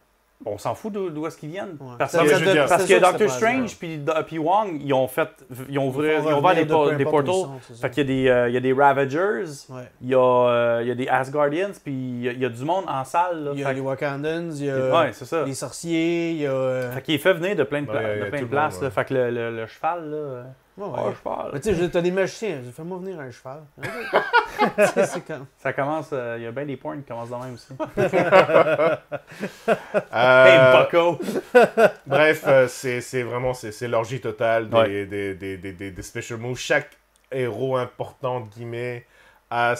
on s'en fout d'où est-ce qu'ils viennent. Ouais. Parce Non, mais que, je veux dire- parce c'est que sûr que Doctor c'était pas Strange puis Wong, ils ont ouvert revenir des de peu importe portals. où ils sont, c'est ça. Fait qu'il y a des Ravagers, Ouais. il y a des Asgardians, puis il y a du monde en salle. Là. Il y a Fait les Wakandans, il y que- a ouais, c'est ça. les sorciers, il y a... Fait qu'il est fait venir de plein de, Ouais, il y a de plein tout de le places. monde, là. ouais. Fait que le cheval, là... Ouais, Oh, ouais. cheval. Mais tu sais, t'as des magiciens, fais-moi venir un cheval. Tu sais, c'est comme... Ça commence... Il y a bien des porns qui commencent de même aussi. Euh, Hey, Bucko! Bref, c'est vraiment c'est l'orgie totale Ouais. des special moves. Chaque héros important, entre guillemets, a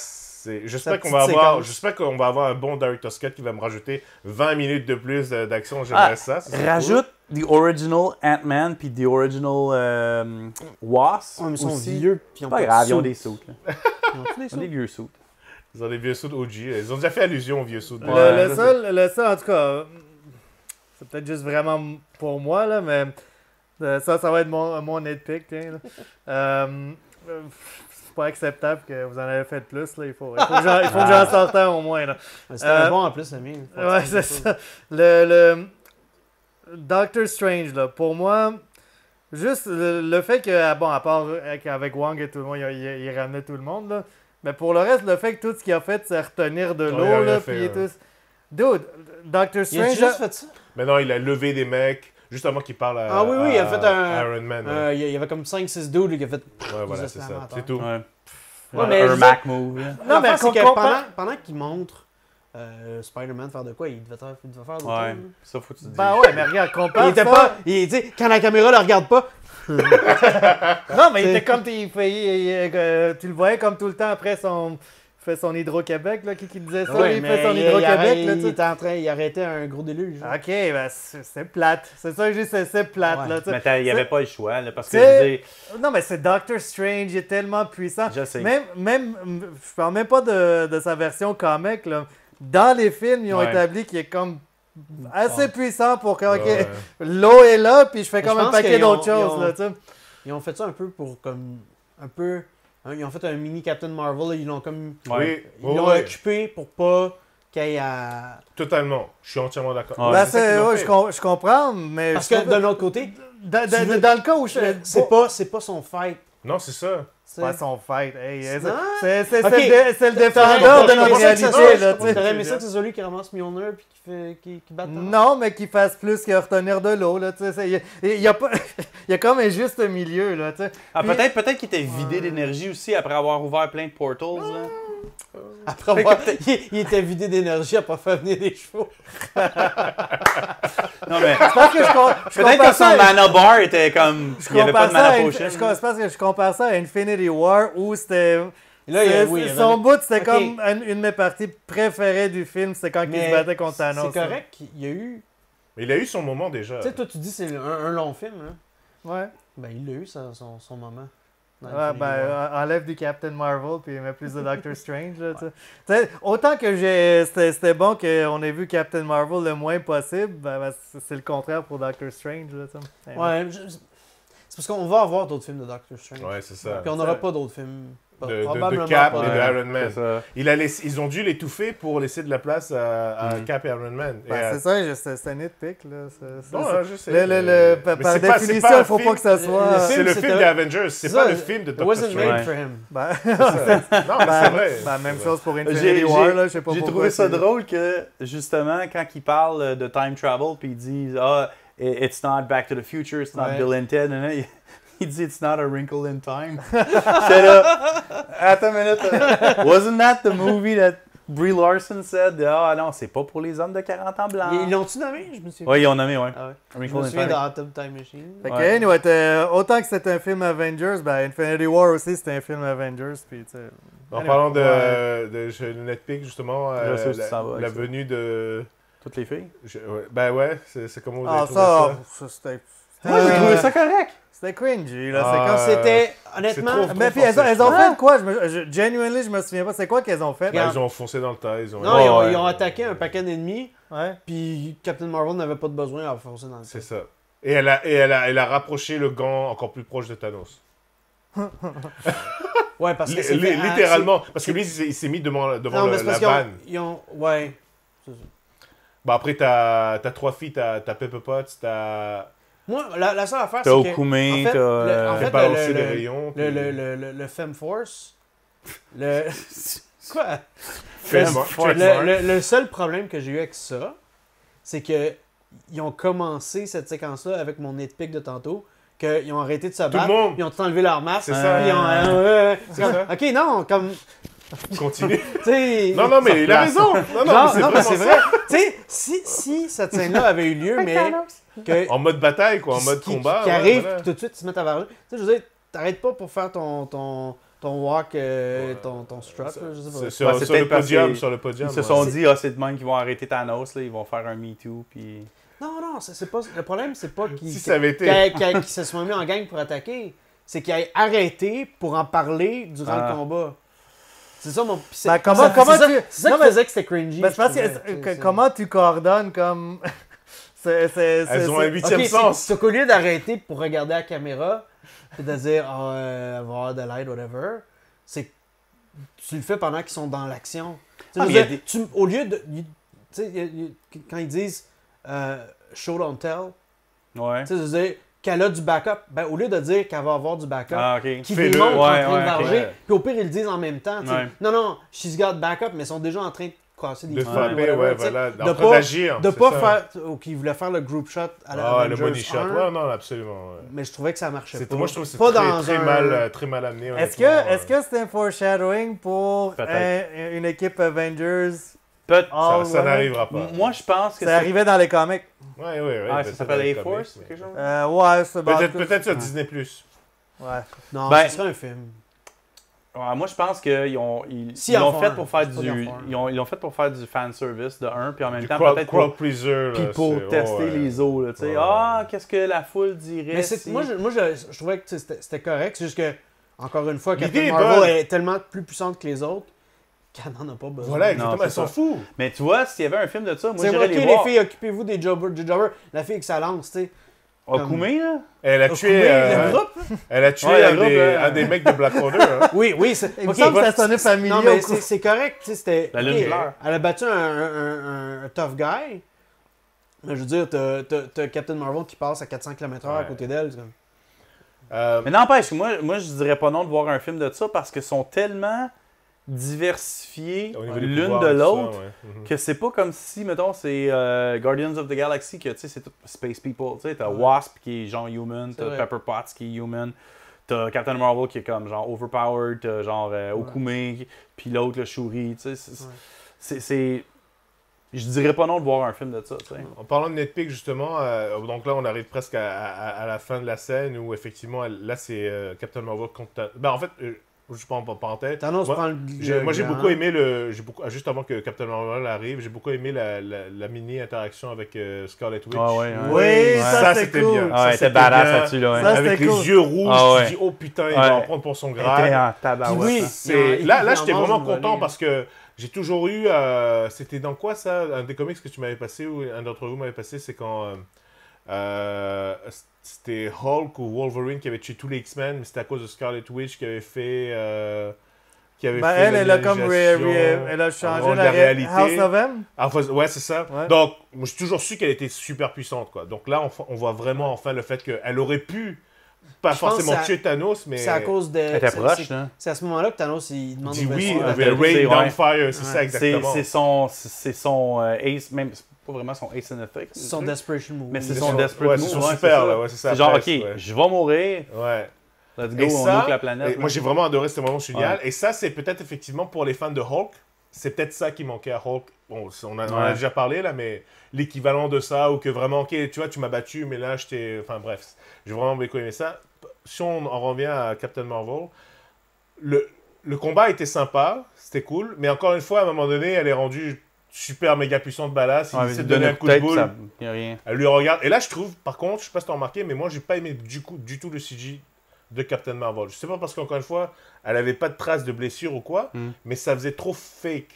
j'espère petite qu'on va avoir un bon Director's Cut qui va me rajouter 20 minutes de plus d'action. J'aimerais Ah, ça. serait Rajoute the original Ant-Man puis the original Wasp Ouais, mais ils sont aussi. vieux, puis ils ont Pas de grave, ils ont sous. des sauts. Ils Ils ont tous des ont sous. des vieux sauts. cool. Ils ont des vieux sauts OG. Ils ont déjà fait allusion aux vieux sauts. de- Ouais. Le seul, en tout cas, c'est peut-être juste vraiment pour moi, là, mais ça va être mon nitpick. Tiens, là. C'est pas acceptable que vous en avez fait plus. Là. Il faut que j'en sorte un au moins. Là. C'était un bon en plus, le mien. Ouais, c'est ça. Le Doctor Strange, là, pour moi, juste le fait que, bon, à part qu'avec Wong et tout le monde, il ramenait tout le monde, là, mais pour le reste, le fait que tout ce qu'il a fait, c'est retenir de Ouais, l'eau, il a là, fait, puis ouais. tout. Dude, Doctor Il a Strange. juste fait ça? Mais non, il a levé des mecs juste avant qu'il parle à, Ah oui, il a fait un... Iron Man. Ouais, Il y avait comme 5-6 dudes qui a fait... Ouais, voilà, c'est ça. Amateur. C'est tout. Ouais. Ouais, mais je un veux Mac move. là. Non, mais qu'on c'est que compare- pendant qu'il montre Spider-Man faire de quoi, il devait faire d'autres Ouais, choses. ça faut que tu te dises. Ben ouais, mais regarde, compare Il était ça. pas... Tu sais, quand la caméra le regarde pas... Non, mais il C'est- était comme. Tu le voyais comme tout le temps après son. Fait son Hydro-Québec, là, qui disait ça, Ouais, il mais fait son il Hydro-Québec, là, tu sais. était en train... Il arrêtait un gros déluge. Ok, ben c'est plate. C'est ça que je dis, c'est plate, Ouais. là, tu sais. Mais il n'y avait pas le choix, là, parce que C'est- je veux dire, Non, mais c'est Doctor Strange, il est tellement puissant. je sais. Même, je parle même pas de sa version comic, là. Dans les films, ils ont Ouais. établi qu'il est comme assez puissant pour que, ok, Ouais. l'eau est là, puis je fais Mais comme je un pense paquet qu'ils d'autres ont- choses, ils ont- là, tu sais. Ils ont fait ça un peu pour comme... Un peu... Ils ont fait un mini Captain Marvel, là, ils l'ont comme... Ouais. Oui, Ils l'ont ouais. occupé pour pas qu'il y ait à... Totalement. Je suis entièrement d'accord. Ouais. Ben, C'est ça qu'ils ont ouais, fait. je comprends, mais. Parce je que trouve- d'un autre côté, dans le cas où c'est pas son fight. Non, c'est ça. C'est pas son fight. Hey, Non. c'est Ok. c'est le défendeur de T'aurais notre aimé ça que ça réalité. soit- Là, tu sais. T'aurais aimé ça que c'est celui qui ramasse Mjolnir puis qui batte Thanos? Non, mais qu'il fasse plus que retenir de l'eau. Là, tu sais, il y a pas, il y a comme un juste milieu. Là, tu sais. Ah, Puis- peut-être qu'il était vidé d'énergie aussi après avoir ouvert plein de portals. Là. Après avoir, il était vidé d'énergie à pas faire venir des chevaux. Non, mais Parce que je peut-être que compare son ça à- mana bar était comme. je Il n'y avait pas compare de ça à mana une- potion. c'est parce que je compare ça à Infinity War où c'était. Et là, oui, son bout, c'était Ok. comme une de mes parties préférées du film, c'était quand il Mais se battait contre Thanos. c'est correct qu'il y a eu... Mais il a eu son moment déjà. Tu sais, toi, tu dis que c'est un long film, là. Ouais. Ben, il a eu son moment. dans Ouais, Infinity ben, War. enlève du Captain Marvel puis mets plus de Doctor Strange. Là, tu sais. Tu sais, autant que c'était bon qu'on ait vu Captain Marvel le moins possible, ben, c'est le contraire pour Doctor Strange. Là, tu sais. Ouais, c'est parce qu'on va avoir d'autres films de Doctor Strange. Ouais, c'est ça. Puis on n'aura pas d'autres films. De Cap pas. et de Iron Man. C'est ça. Ils ont dû l'étouffer pour laisser de la place à Cap et Iron Man. Et Ben, à- c'est ça, c'est un nitpick. Là. Non, hein, je sais. Par Mais c'est pas- c'est définition, pas un il ne faut film. pas que ça soit. Le C'est le c'était- film des Avengers, c'est ça, pas le film de It Doctor wasn't Strange. made Ouais. for him. Ben, Non, mais c'est vrai. ben, même chose pour J'ai- Infinity War. Là, je sais pas J'ai pourquoi trouvé ça c'est- drôle que, justement, quand il parle de time travel, puis il dit Ah, it's not Back to the Future, it's not Ouais. Bill and Ted, il dit It's not a wrinkle in time. J'étais là, attends une minute, wasn't that the movie that Brie Larson said Ah non, c'est pas pour les hommes de 40 ans blancs. Ils l'ont-tu nommé? Je me souviens. Ouais, ils ont nommé, ouais. Ah ouais. Je Wrinkle me in souviens Time. de Hot Tub Time Machine. Fait que, Ouais. anyway, autant que c'était un film Avengers, ben Infinity War aussi c'était un film Avengers. Puis, tu sais, En anyway, parlant ouais. de Netpick, justement, Je sais où tu s'en vas avec la ça. venue de. Toutes les filles. Ouais, ben ouais, c'est comment vous avez Ah, trouvé ça c'était. Moi, j'ai trouvé ça correct. C'était cringy, là. Ah, C'est comme. C'était, c'est honnêtement... trop- Mais puis forcé, elles ont je fait quoi? Genuinely, je me souviens pas. C'est quoi qu'elles ont fait? Ben, ils ont foncé dans le tas. Ils ont... Non, ils ont, Ouais. ils ont attaqué un paquet d'ennemis, Ouais. puis Captain Marvel n'avait pas de besoin à foncer dans le C'est tas. ça. Et elle a rapproché le gant encore plus proche de Thanos. Ouais, parce que c'est fait- Littéralement. Parce que lui, il s'est mis devant Non, mais c'est la parce vanne. qu'ils ont... Ouais. Bah après, t'as 3 filles, t'as Pepper Potts, t'as Moi, la seule affaire, c'est T'as que... Okume, en fait, t'as. en fait, balancé le- les rayons. puis- le Femme Force... Le... Quoi? Femme Le- Force. Le seul problème que j'ai eu avec ça, c'est que ils ont commencé cette séquence-là avec mon nitpick de tantôt, qu'ils ont arrêté de se Tout le battre, monde. ils ont tout enlevé leur masque, C'est ça. puis ils ont... c'est C'est comme- ça. Ok, non, comme... Continue. Tu sais... Non, mais il a raison. Non, Genre, mais non, mais c'est c'est vraiment vrai. Tu sais, si cette scène-là avait eu lieu, mais que... ça. En mode bataille, quoi, en mode qui combat. qui ouais, arrive, voilà. puis tout de suite, ils se mettent à varger. Tu sais, je veux dire, t'arrêtes pas pour faire ton walk, ton strut, là, je sais pas. Sur, Ouais, c'est sur le peut-être parce podium, que sur le podium. Ils se ouais. sont dit Ah, c'est de même qu'ils vont arrêter Thanos, là, ils vont faire un Me Too, puis. Non, c'est pas... Le problème, c'est pas qu'ils... Si ça avait été. qu'ils se sont mis en gang pour attaquer. C'est qu'ils aient arrêté pour en parler durant Ah. le combat. C'est ça mon... c'est- Ben, comment c'est ça- tu- C'est ça non, qui mais- faisait que c'était cringy. Ben, c'est parce je trouvais, tu que sais, comment tu coordonnes comme. Elles ont un c'est- huitième Ok, sens. c'est qu'au lieu d'arrêter pour regarder la caméra et de dire avoir de l'aide, whatever, c'est que tu le fais pendant qu'ils sont dans l'action. Tu sais, Ah, je mais veux il y a dire, au lieu de... Tu sais, quand ils disent show don't tell, Ouais. tu sais, je veux dire, qu'elle a du backup, ben, au lieu de dire qu'elle va avoir du backup, Ah, ok. qui Fais-le. démontre en Ouais, train de ouais, varger, ok. puis au pire, ils le disent en même temps. tu sais. Ouais. Non, she's got backup, mais ils sont déjà en train de casser des De feux, frapper, whatever, ouais, tu sais. voilà. De En train pas- d'agir. De c'est pas ça. faire... Ok, ils voulaient faire le group shot à la Ah, le Avengers body shot. 1, Ouais, non, absolument. ouais. mais je trouvais que ça marchait pas. Moi, je trouve que c'est pas très, dans très, un... très mal amené. Est-ce honnêtement. que c'est un foreshadowing pour Peut-être. une équipe Avengers? Peut- All Ça Women? n'arrivera pas. Moi, je pense que Ça arrivait dans les comics. Ouais. Ah, ça peut-être s'appelle dans les A comics, Force, mais- quelque chose? Ouais, c'est bon. Peut-être sur Disney+. Ouais. Non, Ben- ce serait un film. Ouais, moi, je pense qu'ils ont, Si ils en l'ont font fait un, pour faire c'est pas du, d'en faire un. ils l'ont fait pour faire du fan service de un, puis en même Du temps crowd, peut-être crowd pour, pleaser. puis là, pour c'est- tester ouais. les os, là, tu sais. Ouais. Qu'est-ce que la foule dirait Mais si... moi, je trouvais que c'était correct. C'est juste que, encore une fois, L'idée Captain est Marvel bonne. est tellement plus puissante que les autres qu'elle n'en a pas besoin. Voilà, exactement, Non, elle c'est s'en ça. fout. Mais tu vois, s'il y avait un film de ça, moi, C'est j'irais ok, les les voir. filles, occupez-vous des jobbers. La fille avec sa lance, tu sais. Okume, là? Elle a tué, le groupe? elle a tué Ouais, le un, groupe, un des mecs de Black Order. Hein. Oui, c'est. Il me ok, semble que ça sonnait familier. Non, mais au coup. c'est correct. Tu sais, c'était. La ok, lune claire. elle a battu un tough guy. Mais je veux dire, t'as Captain Marvel qui passe à 400 km/h à Ouais. côté d'elle. c'est comme- Mais n'empêche, moi, je dirais pas non de voir un film de ça parce qu'ils sont tellement diversifiés Au niveau des l'une pouvoirs de et tout ça, l'autre ouais. Mhm. que c'est pas comme si, mettons, c'est Guardians of the Galaxy que, tu sais, c'est tout Space People. Tu sais, t'as Wasp qui est genre human, C'est t'as vrai. Pepper Potts qui est human, t'as Captain Marvel qui est comme genre overpowered, t'as genre Okume, puis l'autre, le Shuri, tu sais. C'est... Je dirais pas non de voir un film de ça, tu sais. En parlant de nitpick, justement, donc là, on arrive presque à la fin de la scène où, effectivement, là, c'est Captain Marvel contre... Ben, en fait, je prends pas en tête. Thanos Moi, prend le. Moi, j'ai grand. beaucoup aimé juste avant que Captain Marvel arrive, j'ai beaucoup aimé la mini-interaction avec Scarlet Witch. Ah ouais, Oui, Ouais. ça, c'était cool. bien. Ah, Ça, elle était c'était badass bien. là-dessus, là, ouais. Ça, Avec c'était les cool. yeux rouges, Ah ouais. tu dis, oh putain, il Ouais. va en prendre pour son Elle était grade. en tabarouette. Puis oui, hein. C'est... il Là, en j'étais mange vraiment une volée, content hein. parce que j'ai toujours eu... c'était dans quoi, ça? Un des comics que tu m'avais passé, ou un d'entre vous m'avait passé, c'est quand... c'était Hulk ou Wolverine qui avait tué tous les X-Men, mais c'était à cause de Scarlet Witch qui avait fait... Ben, elle a comme elle a changé rendre la la réalité. House of M. Enfin, ouais, c'est ça. Ouais. Donc, moi, j'ai toujours su qu'elle était super puissante, quoi. Donc là, on voit vraiment enfin le fait qu'elle aurait pu, pas Je pense forcément que tuer Thanos, mais... C'est à cause de. Elle était c'est- proche, c'est- là. C'est à ce moment-là que Thanos il demande dit aux oui, vaisseaux avec d'attaquer. Rain c'est- Down ouais. Fire, c'est Ouais. ça exactement. C'est son ace, même, c'est pas vraiment son ace in effect. C'est son desperation move. Mais c'est C'est son son- desperate ouais, move. c'est son ouais, super, ça. là, ouais, c'est ça, C'est genre, presque, ok, ouais. je vais mourir, Ouais. let's go, Et on ça, nuke la planète. moi, j'ai vraiment adoré, c'était vraiment génial. Ouais. Et ça, c'est peut-être effectivement pour les fans de Hulk, c'est peut-être ça qui manquait à Hulk. Bon, on en a Ouais. déjà parlé, là, mais l'équivalent de ça, ou que vraiment, ok, tu vois, tu m'as battu, mais là, je t'ai... Enfin, bref, j'ai vraiment beaucoup aimé ça. Si on en revient à Captain Marvel, le combat était sympa, c'était cool, mais encore une fois, à un moment donné, elle est rendue super méga puissante, badass, il Ouais, essaie de donner donner un coup de tête, boule, ça y a rien. elle lui regarde, et là, je trouve, par contre, je sais pas si t'as remarqué, mais moi, j'ai pas aimé du tout le CG de Captain Marvel. Je sais pas parce qu'encore une fois, elle avait pas de traces de blessure ou quoi, mais ça faisait trop fake.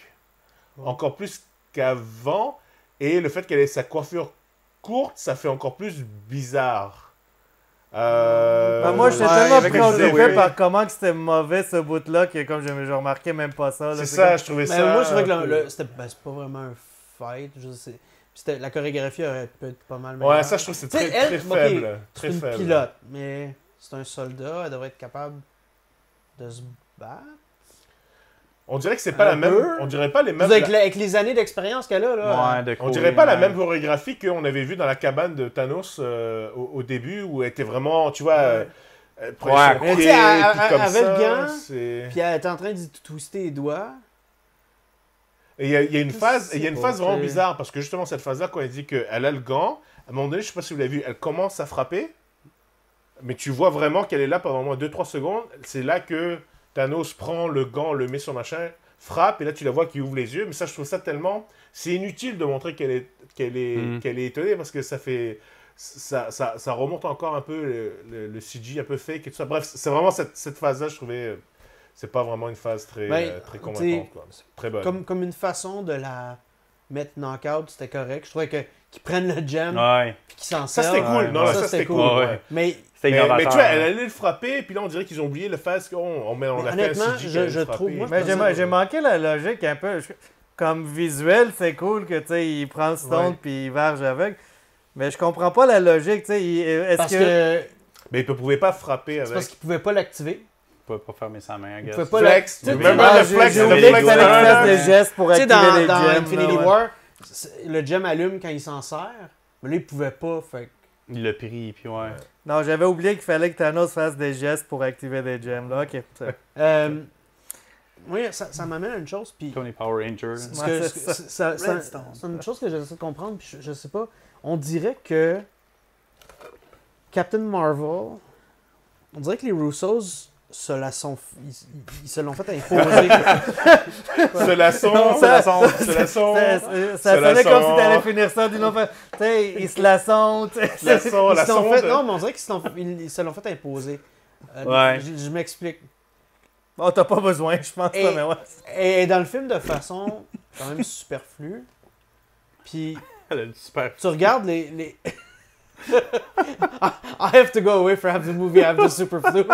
Encore plus qu'avant, et le fait qu'elle ait sa coiffure courte, ça fait encore plus bizarre. Ben, moi, j'étais Ouais, tellement avec le préoccupé weird. par comment que c'était mauvais ce bout-là que comme je remarquais même pas ça. là. C'est C'est ça, comme- je trouvais Mais ça... moi, je trouvais que un peu- c'était c'est pas vraiment un fight. Je sais. La chorégraphie aurait pu être pas mal Ouais, meilleure. ça, je trouve que c'est Tu sais, très, elle, très ok, faible. C'est Très une faible. pilote, mais c'est un soldat. Elle devrait être capable de se battre. On dirait que c'est pas Un la même... peu. On dirait pas les mêmes... Avec les années d'expérience qu'elle a, là. Ouais, de On dirait pas la courir, même chorégraphie qu'on avait vu dans la cabane de Thanos au début, où elle était vraiment, tu vois, prenait Ouais. son Mais tu pied, sais, elle- tout elle comme avait le ça, gant, c'est- Puis elle était en train de twister les doigts. Et il y a une phase, sais il y a une pas, phase vraiment c'est- bizarre, parce que justement, cette phase-là, quand elle dit qu'elle a le gant, à un moment donné, je sais pas si vous l'avez vu, elle commence à frapper, mais tu vois vraiment qu'elle est là pendant au moins 2-3 secondes. C'est là que Thanos prend le gant, le met sur machin, frappe, et là tu la vois qui ouvre les yeux. Mais ça, je trouve ça tellement... C'est inutile de montrer qu'elle est étonnée, parce que ça fait... Ça remonte encore un peu le CG un peu fake et tout ça. Bref, c'est vraiment cette phase-là, je trouvais... c'est pas vraiment une phase très, Ben, très t'sais, convaincante, quoi. Très bonne. Comme une façon de la mettre knock-out, c'était correct. Je trouvais qu'ils prennent le gem Ouais. puis qu'ils s'en Ça, servent. c'était cool. Ouais, Non, ouais. ça, c'était cool. Ouais, ouais. ouais. Mais C'était Mais innovateur. tu vois, hein. elle allait le frapper, et puis là, on dirait qu'ils ont oublié le fait qu'on a fait honnêtement, un CG qui allait je le trouve, frapper. moi, Mais j'ai manqué la logique un peu. Comme visuel, c'est cool que tu sais, il prend le stone Ouais. puis il varge avec. Mais je comprends pas la logique, tu sais. Est-ce parce que. que Mais il ne pouvait pas frapper c'est avec. parce qu'ils pouvaient pas l'activer. Il pouvait pas fermer sa main, I Ils guess. pouvaient pas Flex, la- tu tu sais, sais, même le J'ai flex, j'ai le oublié flex, qu'il fallait qu'il fasse des gestes pour Tu sais, activer les dans gems. Infinity là, ouais. War, le gem allume quand il s'en sert. Mais là, il pouvait pas. Fait que- Il l'a pris, puis ouais. Non, j'avais oublié qu'il fallait que Thanos fasse des gestes pour activer des gems. Là, ok. Oui, ça m'amène à une chose. Puis Tony Power Ranger. parce Ouais, que c'est c'est une chose que j'essaie de comprendre. Puis je sais pas. On dirait que Captain Marvel, on dirait que les Russos se la sont, ils se l'ont fait imposer. Se la sont, Se la sont, se la sont. Ça Se la sonnait comme sont. si t'allais finir ça d'une autre façon. Tu sais, ils se la sont. tu sais. La sont, Ils la se l'ont sonde. fait, non, mais on dirait ils se l'ont fait imposer. Ouais. Je m'explique. Bon, t'as pas besoin, je pense Et- pas, mais ouais. Et dans le film de façon quand même superflue. Puis Elle a du super. tu regardes les I have to go away for half the movie after super flu.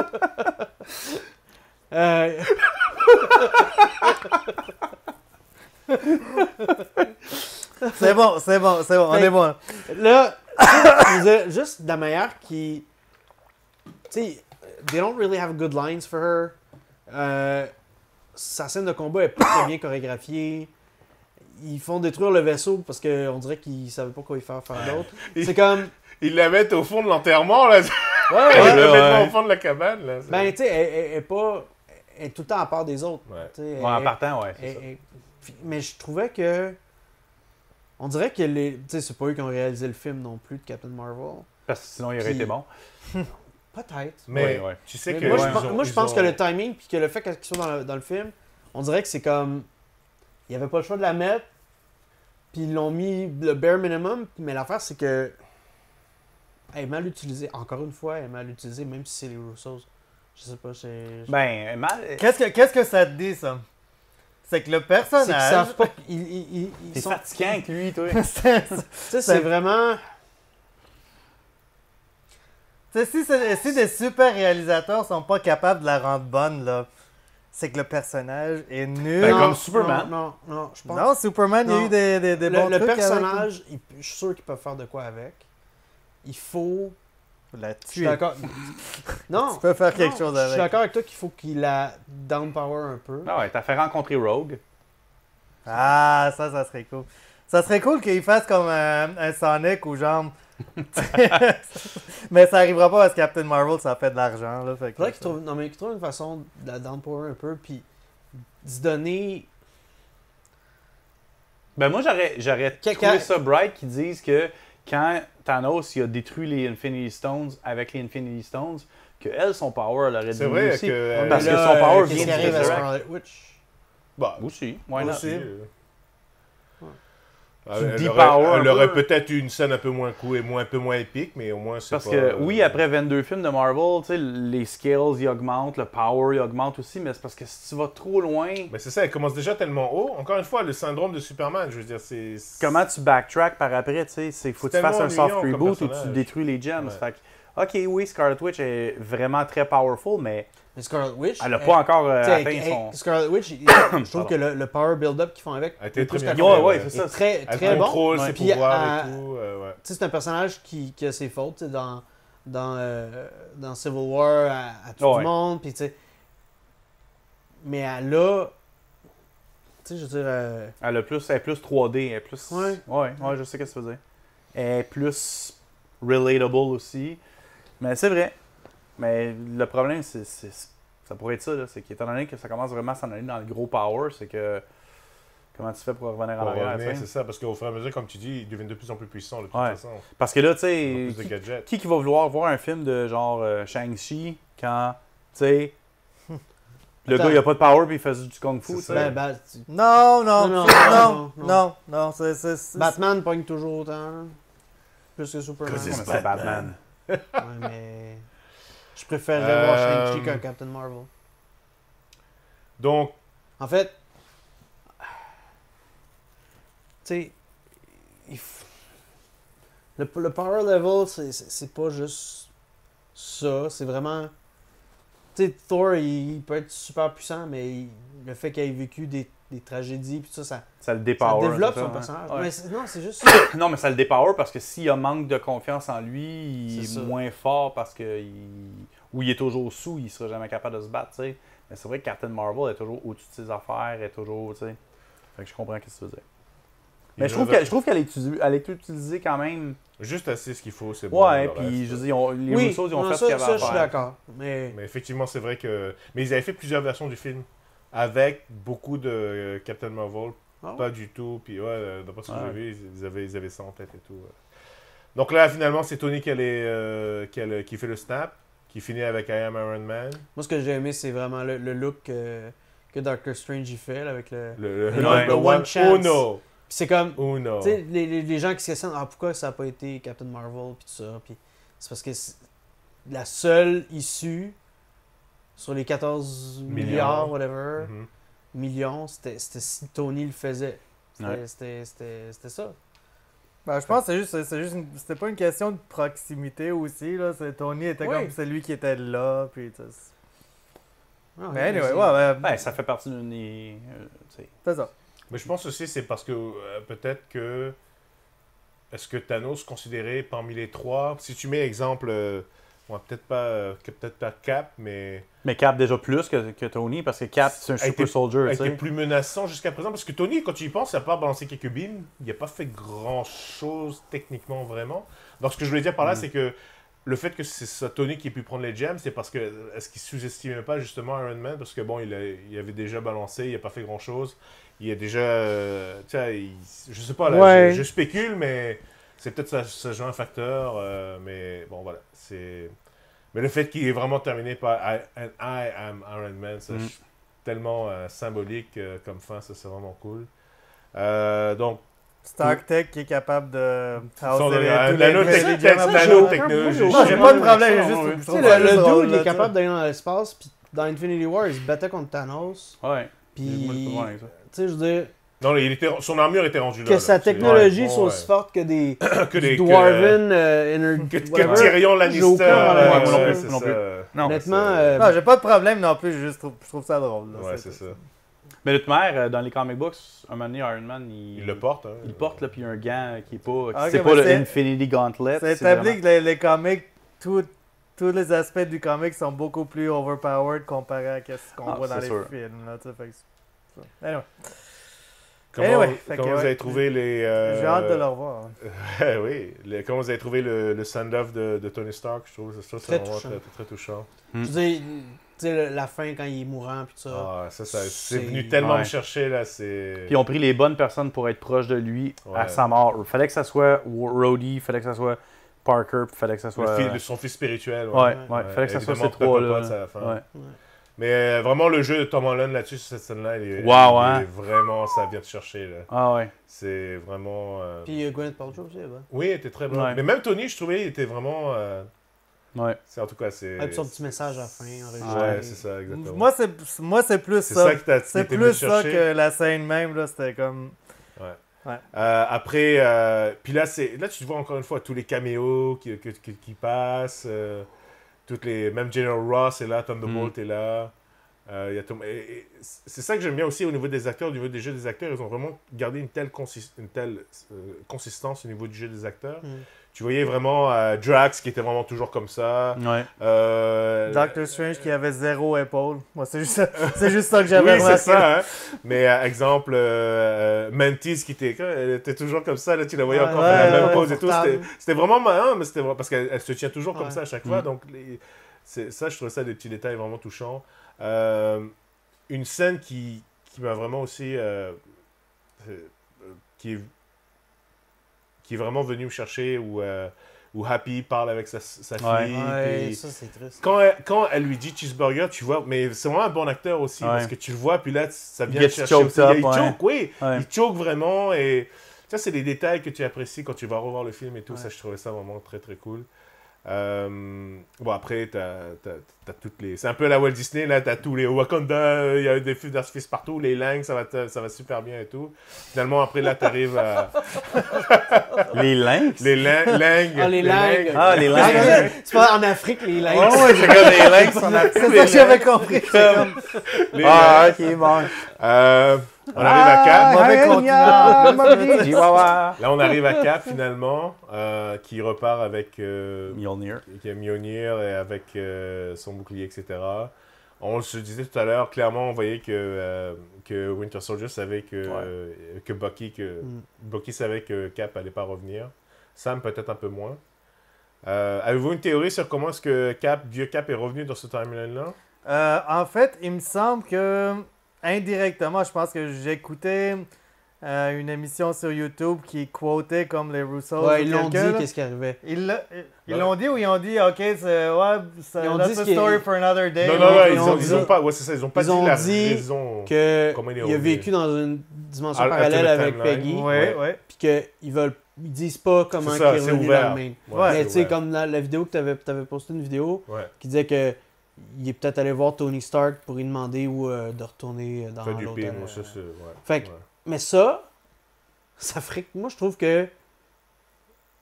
C'est bon, on est bon. Là, je veux dire, juste de la manière qui... Tu sais, they don't really have good lines for her. Sa scène de combat est pas très bien chorégraphiée. Ils font détruire le vaisseau parce qu'on dirait qu'ils savaient pas quoi y faire d'autre. C'est comme... Ils la mettent au fond de l'enterrement, là. Ouais, Ils la mettent ouais. au fond de la cabane, là. Ben, tu sais, elle est pas... Elle est tout le temps à part des autres. Ouais. Tu sais, En partant, ouais, c'est ça. mais je trouvais que... On dirait que les... Tu sais, c'est pas eux qui ont réalisé le film non plus de Captain Marvel. Parce que sinon, il aurait Puis- été bon. Peut-être. Mais Ouais. tu sais Mais que... moi, je pense que le timing puis que le fait qu'ils soient dans le film, on dirait que c'est comme... Il n'y avait pas le choix de la mettre, puis ils l'ont mis le bare minimum, mais l'affaire, c'est que... Elle est mal utilisée. Encore une fois, elle est mal utilisée, même si c'est les Russos. Je sais pas, c'est... Ben, mal. Qu'est-ce que ça te dit, ça? C'est que le C'est qu'ils personnage... savent pas... Ils T'es sont... fatiguant avec lui, toi. Tu sais, c'est vraiment... Tu sais, si des super réalisateurs sont pas capables de la rendre bonne, là, c'est que le personnage est nul. Ben, Non, comme Superman. Non, je pense... Non, Superman, il y a Non. eu des bons le trucs avec. personnage, je suis sûr qu'ils peuvent faire de quoi avec. Il faut... La Je suis tuer. d'accord. Non. Tu peux faire quelque non, chose Je suis avec. d'accord avec toi qu'il faut qu'il la downpower un peu. Ah ouais, t'as fait rencontrer Rogue. Ah, ça serait cool. Ça serait cool qu'il fasse comme un Sonic ou genre... Mais ça arrivera pas parce que Captain Marvel, ça fait de l'argent. Là, fait que Faudrait qu'il trouve une façon de la downpower un peu, puis de se donner... Ben moi, j'aurais trouvé ça bright qu'ils disent que quand Thanos il a détruit les Infinity Stones avec les Infinity Stones, que elle, son power, elle aurait C'est diminué vrai aussi. que... Parce Mais que là, son power qu'est-ce vient qui du arrive à Tesseract. Scarlet Witch? Bah, Aussi, why not? Aussi. Elle depower aurait, un elle aurait peu. peut-être eu une scène un peu moins cool et un peu moins épique, mais au moins c'est Parce pas... que oui, après 22 films de Marvel, tu sais, les skills ils augmentent, le power il augmente aussi, mais c'est parce que si tu vas trop loin, Mais c'est ça, elle commence déjà tellement haut. Encore une fois, le syndrome de Superman, je veux dire, c'est... comment tu backtrack par après, tu sais, c'est faut que tu C'est fasses un tellement soft ennuyant comme reboot où tu personnage. détruis les gems. Ouais. Fait que, ok, oui, Scarlet Witch est vraiment très powerful, mais Mais Scarlet Witch... elle a pas encore tu sais, atteint son... Scarlet Witch, je trouve que le power build-up qu'ils font avec... Elle était le très plus bien qu'elle faite, fait, Ouais, ouais. c'est ça. est très, Elle très bon. contrôle ses Puis, pouvoirs et tout, ouais. Tu sais, c'est un personnage qui a ses fautes, tu sais, dans Civil War, à tout Ouais. le monde, puis tu sais... Mais elle a... Tu sais, je veux dire... Elle est plus 3D, elle est plus... Ouais. Ouais, je sais ce que tu veux dire. Elle est plus relatable aussi. Mais c'est vrai. Mais le problème, ça pourrait être ça, là, c'est qu'étant donné que ça commence vraiment à s'en aller dans le gros power, c'est que... Comment tu fais pour revenir en Pour arrière, revenir, tu sais? c'est ça, parce qu'au fur et à mesure, comme tu dis, ils deviennent de plus en plus puissants, de toute Ouais. façon. Parce que là, tu Ils ont sais, plus de gadgets. qui va vouloir voir un film de genre Shang-Chi quand, tu sais, le Attends. gars il a pas de power puis il fait du kung fu, C'est tu ça. sais? Non, Non, non, c'est... Batman pogne toujours autant, là. Plus que Superman. Cause Ouais, it's mais c'est Batman. Batman. Ouais, mais... Je préférerais voir Shang-Chi qu'un Captain Marvel. Donc, En fait... Tu sais... Le power level, c'est pas juste ça. C'est vraiment... Tu sais, Thor, il peut être super puissant, mais le fait qu'il ait vécu des tragédies, puis ça Ça le dépower. développe c'est son ça, personnage. hein? Ouais. Mais non, c'est juste... Non, mais ça le dépower parce que s'il a manque de confiance en lui, il C'est ça. est moins fort parce que ou il est toujours sous, il sera jamais capable de se battre, tu sais. Mais c'est vrai que Captain Marvel est toujours au-dessus de ses affaires, est toujours, tu sais. Fait que je comprends ce que tu veux dire. Mais je trouve qu'elle est utilisée quand même. juste assez ce qu'il faut, c'est bon. Ouais, le puis reste. je dis, les Oui, Russos, ils ont non, fait ce qu'il y ça, avait à je suis faire. d'accord. Mais... Mais effectivement, c'est vrai que... Mais ils avaient fait plusieurs versions du film, avec beaucoup de Captain Marvel, Ah. pas du tout, puis ouais, d'après ce que Ouais. j'ai vu, ils avaient ça en tête et tout. Donc là, finalement, c'est Tony qui fait le snap, qui finit avec I Am Iron Man. Moi, ce que j'ai aimé, c'est vraiment le look que Doctor Strange y fait, là, avec le... Ouais. Le one chance. Uno! Puis c'est comme... Uno! Tu sais, les gens qui se questionnent, pourquoi ça n'a pas été Captain Marvel, puis tout ça, puis c'est parce que la seule issue sur les 14 milliards, whatever, Mhm. millions, c'était si Tony le faisait. Ouais. C'était ça. Ben, je pense que c'était pas une question de proximité aussi. Là. Tony était Oui. comme celui qui était là. Puis, Ah, mais anyway, c'est- ouais, Ben, ça fait partie d'une des. Tu sais. c'est ça. Mais je pense aussi c'est parce que peut-être que est-ce que Thanos considéré parmi les trois, si tu mets exemple, bon, peut-être pas Cap, mais Mais Cap déjà plus que Tony, parce que Cap, c'est un a super été- soldier, a tu été sais. plus menaçant jusqu'à présent parce que Tony, quand tu y penses, à part balancer quelques beams, il n'a pas fait grand-chose techniquement vraiment. Donc ce que je voulais dire par là, c'est que le fait que c'est ça Tony qui ait pu prendre les gems, c'est parce que est-ce qu'il sous-estimait pas justement Iron Man parce que bon, il avait déjà balancé, il n'a pas fait grand-chose. Il a déjà, tu sais, je sais pas là, Ouais. je spécule, mais c'est peut-être ça joue un facteur, mais bon voilà, c'est. Mais le fait qu'il est vraiment terminé par I am Iron Man, ça, tellement symbolique comme fin, ça c'est vraiment cool. Donc, Stark Tech qui est capable de Son- houser un tous les nanotech- gems à nanotechnologie. Moi, j'ai pas de problème, Ouais. juste je Tu trouve sais, ça le juste drôle, dude, il là, est tu sais. capable d'aller dans l'espace, puis dans Infinity War, il se battait contre Thanos. Ouais. Puis, Moi, je suis pas tu bon avec ça. sais, je veux dire, non, son armure était rendue là. que là. sa C'est- technologie ouais, soit ouais. aussi forte que des que des Dwarven, que whatever. Tyrion J'ai Lannister. aucun problème avec ça. c'est Non ça. plus. Non. Honnêtement, c'est- Non, j'ai pas de problème non plus, je trouve ça drôle. là, Ouais, c'est ça. Mais de toute manière, dans les comic books, un moment donné, Iron Man, Il le porte. Hein. il le porte, là, puis il y a un gant qui est pas. Ah, ok, c'est mais pas le c'est- Infinity Gauntlet. C'est établi que les comics, tous les aspects du comic sont beaucoup plus overpowered comparé à ce qu'on Ah, voit dans c'est les sûr. films. Là, tu sais, fait que c'est ça. Anyway, Comment, Anyway, fait comment que, vous ouais. avez trouvé les. j'ai hâte de le revoir. oui. Comment vous avez trouvé le send-off de Tony Stark? Je trouve que ça, c'est Très vraiment touchant. très touchant. je veux dire, tu sais, la fin quand il est mourant, puis tout ça. Ah, ça c'est c'est- venu tellement Ouais. me chercher là. C'est. Puis ils ont pris les bonnes personnes pour être proches de lui à Ouais. sa mort. Il fallait que ça soit Rhodey, il fallait que ça soit Parker, puis il fallait que ça soit. Son fils spirituel. Ouais, il fallait que ça soit Évidemment, ces trois-là. Pepper Potts à la fin. Ouais. Mais vraiment, le jeu de Tom Holland là-dessus, sur cette scène-là, il est vraiment, ça vient te chercher. Là. Ah ouais. C'est vraiment. Puis Gwyneth Paltrow aussi, là-bas. Oui, il était très bon. Ouais. Mais même Tony, je trouvais, il était vraiment. Ouais. En tout cas, c'est. Avec son petit message à la fin, enregistré. Ouais, c'est ça, exactement. Moi, c'est plus c'est ça. ça qui t'a C'est qui était plus venu ça chercher. que la scène même. Là, c'était comme. Après, puis là, tu vois encore une fois tous les caméos qui passent. Même General Ross est là, Thunderbolt est là. Il y a c'est ça que j'aime bien aussi au niveau des acteurs, au niveau des jeux des acteurs. Ils ont vraiment gardé une telle consistance au niveau du jeu des acteurs. Tu voyais vraiment Drax qui était vraiment toujours comme ça. Ouais. Doctor Strange qui avait zéro épaule. Moi, c'est juste ça que j'avais Oui, c'est remarqué. ça. Hein? Mais exemple, Mantis qui elle était toujours comme ça. Là, tu la voyais Ouais, encore faire la ouais, même pose et tout. confortable. C'était vraiment marrant, mais c'était vraiment parce qu'elle se tient toujours comme Ouais. ça à chaque fois. Donc, ça, je trouvais ça des petits détails vraiment touchants. Une scène qui m'a vraiment aussi. Qui est vraiment venue me chercher où Happy parle avec sa fille. Ouais, puis ça c'est triste. quand elle lui dit cheeseburger, tu vois, mais c'est vraiment un bon acteur aussi Ouais. parce que tu le vois, puis là, ça vient Get te chercher choked aussi. up, Il ouais. choke, oui, Ouais. il choke vraiment et ça, c'est des détails que tu apprécies quand tu vas revoir le film et tout. Ça, je trouvais ça vraiment très très cool. Bon, après, t'as toutes les. C'est un peu la Walt Disney, là, t'as tous les Wakanda, il y a des feux d'artifice partout, les langues, ça va super bien et tout. Finalement, après, là, t'arrives à. Les lynx? Les langues. Ah, les langues. Ah, les Ah, lynx. c'est pas en Afrique, les lynx. Oh, ouais, j'ai regardé les lynx en Afrique. C'est ça que j'avais compris. C'est comme. Les Ah, langues. ok, bon. On arrive à Cap. Mauvais continent. Chihuahua. Là, on arrive à Cap finalement, qui repart avec Mjolnir. Mjolnir et avec son bouclier, etc. On se disait tout à l'heure, clairement, on voyait que Winter Soldier savait que Bucky savait que Cap allait pas revenir. Sam, peut-être un peu moins. Avez-vous une théorie sur comment est-ce que vieux Cap est revenu dans ce timeline-là? En fait, il me semble que indirectement, je pense que j'écoutais une émission sur YouTube qui quotait comme les Russos. Ouais, ou ils l'ont dit, quelqu'un, là. qu'est-ce qui arrivait. Ils l'ont dit ou ils ont dit, ok, c'est Ils ont that's dit a ce qui est- story for another day. Non, ouais, ils ont ont dit- pas. Ouais, c'est ça, ils ont pas ils dit ont la dit raison. Que Comment il est il a revenu. vécu dans une dimension Al- parallèle alternate avec timeline. Peggy. Ouais, Ouais. ouais. Puis qu'ils disent pas comment C'est il ça, est c'est revenu ouvert. dans le main. Ouais, Mais c'est tu sais, ouvert. comme la vidéo que t'avais posté une vidéo Ouais. qui disait que il est peut-être allé voir Tony Stark pour lui demander où de retourner dans Fait du l'hôtel. pire, moi, ça, c'est. Ouais. Fait que- Ouais. Mais ça ferait que moi je trouve que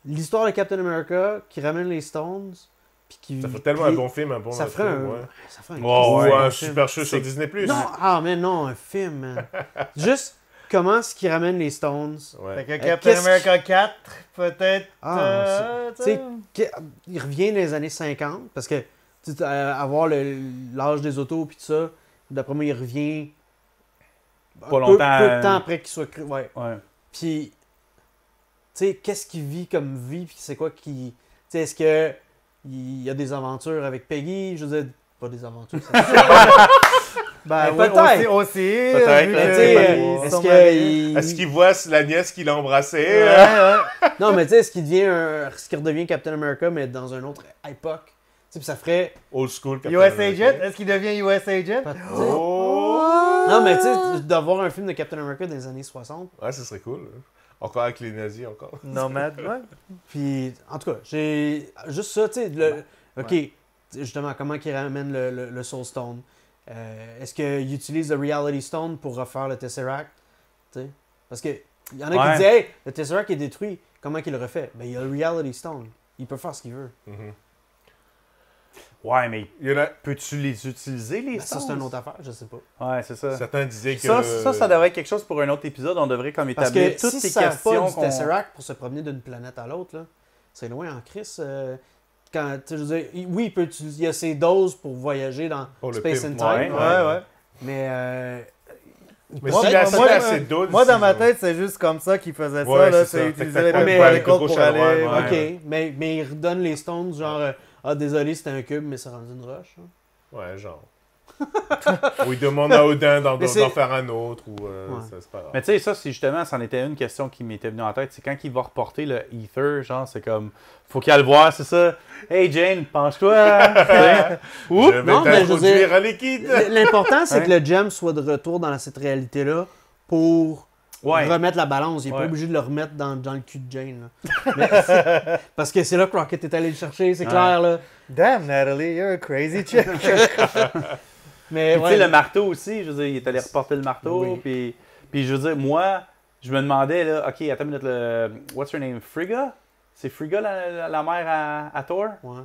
l'histoire de Captain America qui ramène les Stones, puis qui... Ça ferait tellement un bon film, un bon ça ferait film, un... ouais. Ça ferait un... Ou ouais, un bon super show sur C'est- Disney+. Non, mais non, un film, man. Juste, comment est-ce qu'ils ramènent les Stones? Ouais. Fait que Captain qu'est-ce America 4, peut-être. Tu sais, il revient dans les années 50, parce que, tu sais, avoir l'âge des autos, puis tout ça, d'après moi, il revient... Pas longtemps, Peu de temps après qu'il soit cru, ouais. Ouais. Puis, tu sais, qu'est-ce qu'il vit comme vie, puis c'est quoi qui... Tu sais, est-ce que il y a des aventures avec Peggy? Je veux dire, pas des aventures, ça. Ben, Ouais, oui, peut-être. aussi. Peut-être, vu mais que tu sais, ils est-ce sont que mariés. Est-ce qu'il voit la nièce qu'il a embrassée? Ouais, ouais. Non, mais tu sais, est-ce qu'il devient est-ce qu'il redevient Captain America, mais dans un autre époque? Tu sais, puis ça ferait... Old school. Captain US America. Agent? Est-ce qu'il devient US Agent? pas- tu sais, Oh! Non, mais tu sais, d'avoir un film de Captain America dans les années 60. Ouais, ça serait cool. Encore avec les nazis, encore. Nomade, ouais. Puis, en tout cas, j'ai juste ça, tu sais, OK, justement, comment qu'ils ramènent le Soul Stone? Est-ce qu'ils utilisent le Reality Stone pour refaire le Tesseract? Tu sais? Parce que il y en a Ouais. qui disaient, hey, le Tesseract est détruit, comment qu'il le refait? Ben, il y a le Reality Stone. Il peut faire ce qu'il veut. Mhm. Ouais, mais Il y en a... peux-tu les utiliser, les Ben, ça, c'est Stones? une autre affaire, je sais pas. Ouais, c'est ça. Certains disaient que... Ça devrait être quelque chose pour un autre épisode. On devrait comme Parce établir que toutes si ces ça questions pas du qu'on... Tesseract pour se promener d'une planète à l'autre, là, c'est loin en crise. Quand, tu sais, je veux dire, oui, il y a ses doses pour voyager dans Oh, le Space pimp. and Time. Ouais. Ouais. Mais Mais Moi, s'il a moi, assez d'eau... Moi, dans ma tête, c'est juste comme ça qu'il faisait Ouais, ça. Là, c'est ça. c'est Fait utiliser que les t'as pas mêmes de particles gauche pour à aller. droite, ok, mais il redonne les stones, genre, ah désolé, c'était un cube, mais c'est rendu une roche. hein. Ouais, genre. Ou il demande à Odin d'en Mais c'est- faire un autre, ou... Ouais. ça, c'est pas grave. Mais tu sais, ça, c'est justement, c'en était une question qui m'était venue en tête. C'est quand il va reporter le Ether, genre, c'est comme, faut qu'il aille le voir, c'est ça. Hey Jane, penche-toi. Oups! Je vais non, mais je veux t'introduire dire- à liquide! L'important, c'est Ouais. que le gem soit de retour dans cette réalité-là pour Ouais. remettre la balance. Il n'est Ouais. pas obligé de le remettre dans le cul de Jane. Là. Mais parce que c'est là que Rocket est allé le chercher, c'est Ouais. clair. Là. Damn, Natalie, you're a crazy chick. Mais Puis tu ouais, sais, le marteau aussi, je veux dire, il est allé reporter le marteau. Oui. Puis je veux dire, moi, je me demandais, là, ok, attends une minute, what's her name? Frigga? C'est Frigga la mère à Thor? ouais,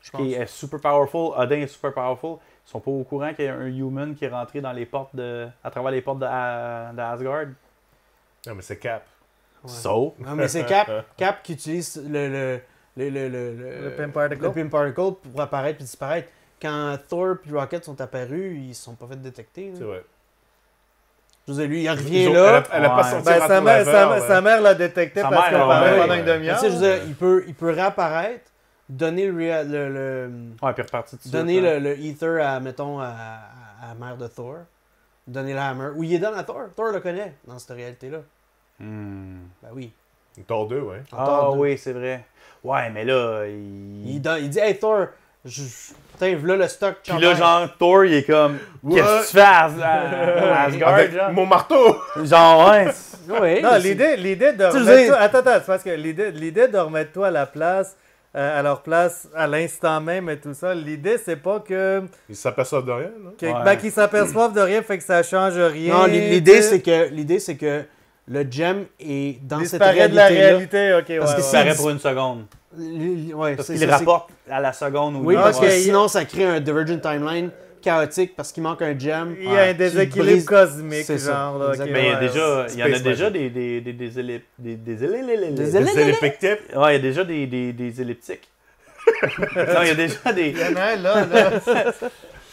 je pense. Qui est super powerful. Odin est super powerful. Ils sont pas au courant qu'il y a un human qui est rentré dans les portes à travers les portes de Asgard. Non, mais c'est Cap. Ouais. So? Non, mais c'est Cap qui utilise le Pimp Particle. le Pimp Particle pour apparaître et disparaître. Quand Thor et Rocket sont apparus, ils se sont pas fait détecter. là. C'est vrai. Je veux dire, lui, il Ils revient ont- là. Elle a pas Ouais. sorti Ben, un sa mère, laveur, sa mère l'a détecté Sa parce mère, qu'elle ouais, parlait ouais, pendant ouais. une Mais demi-heure. tu sais, je veux dire, il peut réapparaître, donner le Ouais, puis reparti dessus. donner le Ether à, mettons, à la mère de Thor. Donner la hammer. Ou il est donne à Thor. Thor le connaît dans cette réalité-là. Hmm. Ben oui. Thor 2, ouais. En Ah Thor 2. oui, c'est vrai. Ouais, mais là, Il dit, hey Thor, putain, voilà le stock. Puis là, genre, Thor, il est comme, qu'est-ce que tu fais à Asgard, Avec genre? mon marteau! Genre, ouais. Ouais, Non, mais l'idée de Tu remettre sais- toi... Attends, c'est parce que l'idée de remettre toi à la place, à leur place, à l'instant même et tout ça, l'idée, c'est pas que... Il s'aperçoit de rien, non? Ouais. Ben, qu'ils s'aperçoivent de rien, fait que ça change rien. Non, l'idée, tu sais. c'est que le gem est dans cette Disparaît de la réalité-là. réalité, ok, Parce que ouais, si- Ça ouais. arrête pour une seconde. Ouais, Parce c'est qu'il ça, rapporte à la seconde où Oui, il parce Ok, que il- sinon, ça crée un Divergent Timeline chaotique parce qu'il manque un gem. Il y a un qui déséquilibre brise- cosmique, c'est ça, genre. Là, ok, exactement. Mais il y a ouais, déjà, il y en a Space déjà Magic. des Des elliptiques. Ouais, il y a déjà des elliptiques. Non, il y a déjà des. Il y en a un là.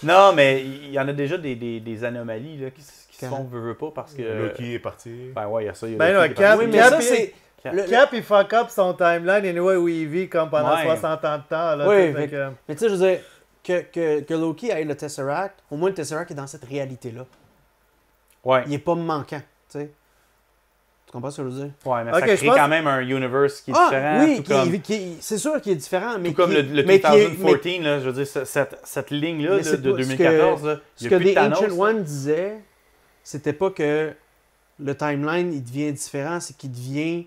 Non, mais il y en a déjà des anomalies là, qui se Quand? font veut pas parce que. Loki est parti. Ben ouais, il y a ça. Il y a Ben Loki là, qui est parti. Oui, mais Cap, ça, il- c'est. le- Cap, il fuck up son timeline, anyway, où il vit comme pendant Ouais. 60 ans de temps. Là, Oui, tu sais, fait fait que- Mais tu sais, je veux dire, que Loki ait le Tesseract, au moins le Tesseract est dans cette réalité-là. Ouais, Il est pas manquant, tu sais. Tu comprends ce que je veux dire? ouais, mais Ok, ça je crée pense- quand même un universe qui est Ah, différent. oui, tout comme, c'est sûr qu'il est différent, mais tout comme qui- le mais qui est- 2014, là, je veux dire, cette ligne-là Mais là, c'est de pas- ce 2014, là, Ce il y que a plus de des Thanos. Ancient là. One disaient, c'était pas que le timeline il devient différent, c'est qu'il devient.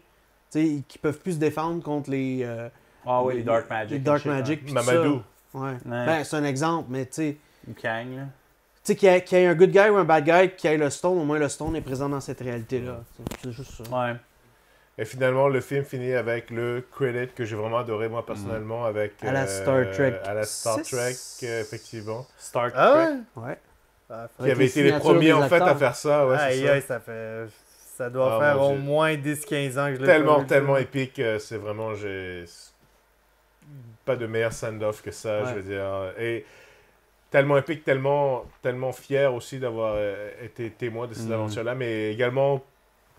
Tu sais, qu'ils peuvent plus se défendre contre les. Ah oui, les Dark Magic. Les Dark and shit, Magic. puis tout Mamadou. ça. Ouais. Ouais. Ben, c'est un exemple, mais tu sais. hein. Ou Kang, là. Tu sais, qu'il y ait un good guy ou un bad guy, qui ait le stone, au moins le stone est présent dans cette réalité-là. C'est juste ça. Ouais. Et finalement, le film finit avec le credit que j'ai vraiment adoré, moi, personnellement, avec... À la Star Trek À la Star 6. Trek, effectivement. Star Ah Trek. ouais? Ouais. Ah, Qui avait été les premiers, en fait, à faire ça. Ouais, c'est aïe, ça. aïe, ça doit Ah, faire mon au Dieu. moins 10-15 ans que je l'ai Tellement, pas vu, tellement ça. épique. C'est vraiment... Pas de meilleur send-off que ça, Ouais. je veux dire. Et tellement épique, tellement fier aussi d'avoir été témoin de cette aventure-là, mais également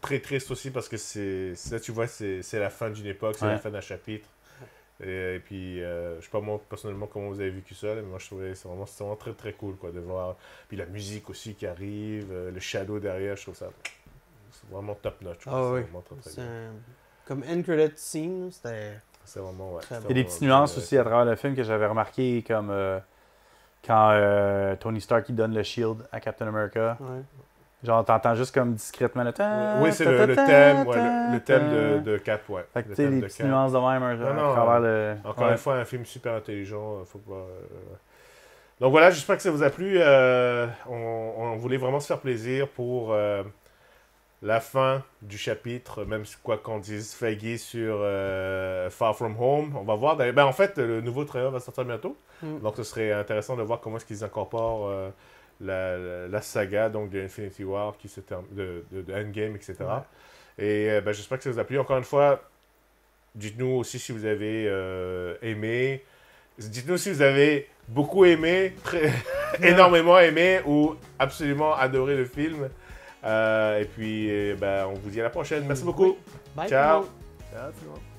très triste aussi parce que là, tu vois, c'est la fin d'une époque, c'est la Ouais. fin d'un chapitre. Et puis, je sais pas moi, personnellement, comment vous avez vécu ça, là, mais moi, je trouvais c'est vraiment très, très cool, quoi, de voir. Puis la musique aussi qui arrive, le shadow derrière, je trouve ça... C'est vraiment top-notch. Ah c'est oui. vraiment très, très C'est bien. comme end credit scene, c'était. C'est vraiment, ouais. Très c'est bon. Il y a des vraiment petites nuances bien, aussi à travers le film que j'avais remarqué, comme quand Tony Stark il donne le shield à Captain America. Ouais. Genre, t'entends juste comme discrètement le Oui, c'est le thème, le thème de Cap, ouais. Fait que Le tu sais, thème les de petites Cap. nuances de même à non, travers le. Encore Ouais. une fois, un film super intelligent. Faut pas, Donc voilà, j'espère que ça vous a plu. On voulait vraiment se faire plaisir pour la fin du chapitre, même quoi qu'on dise Feige sur Far From Home. On va voir. Ben, en fait, le nouveau trailer va sortir bientôt. Donc ce serait intéressant de voir comment est-ce qu'ils incorporent la saga donc, de Infinity War, de Endgame, etc. Et ben, j'espère que ça vous a plu. Encore une fois, dites-nous aussi si vous avez aimé. Dites-nous si vous avez beaucoup aimé, énormément aimé ou absolument adoré le film. Et puis, ben, on vous dit à la prochaine. Merci beaucoup. Bye. Ciao. tout le monde. Ah, c'est bon.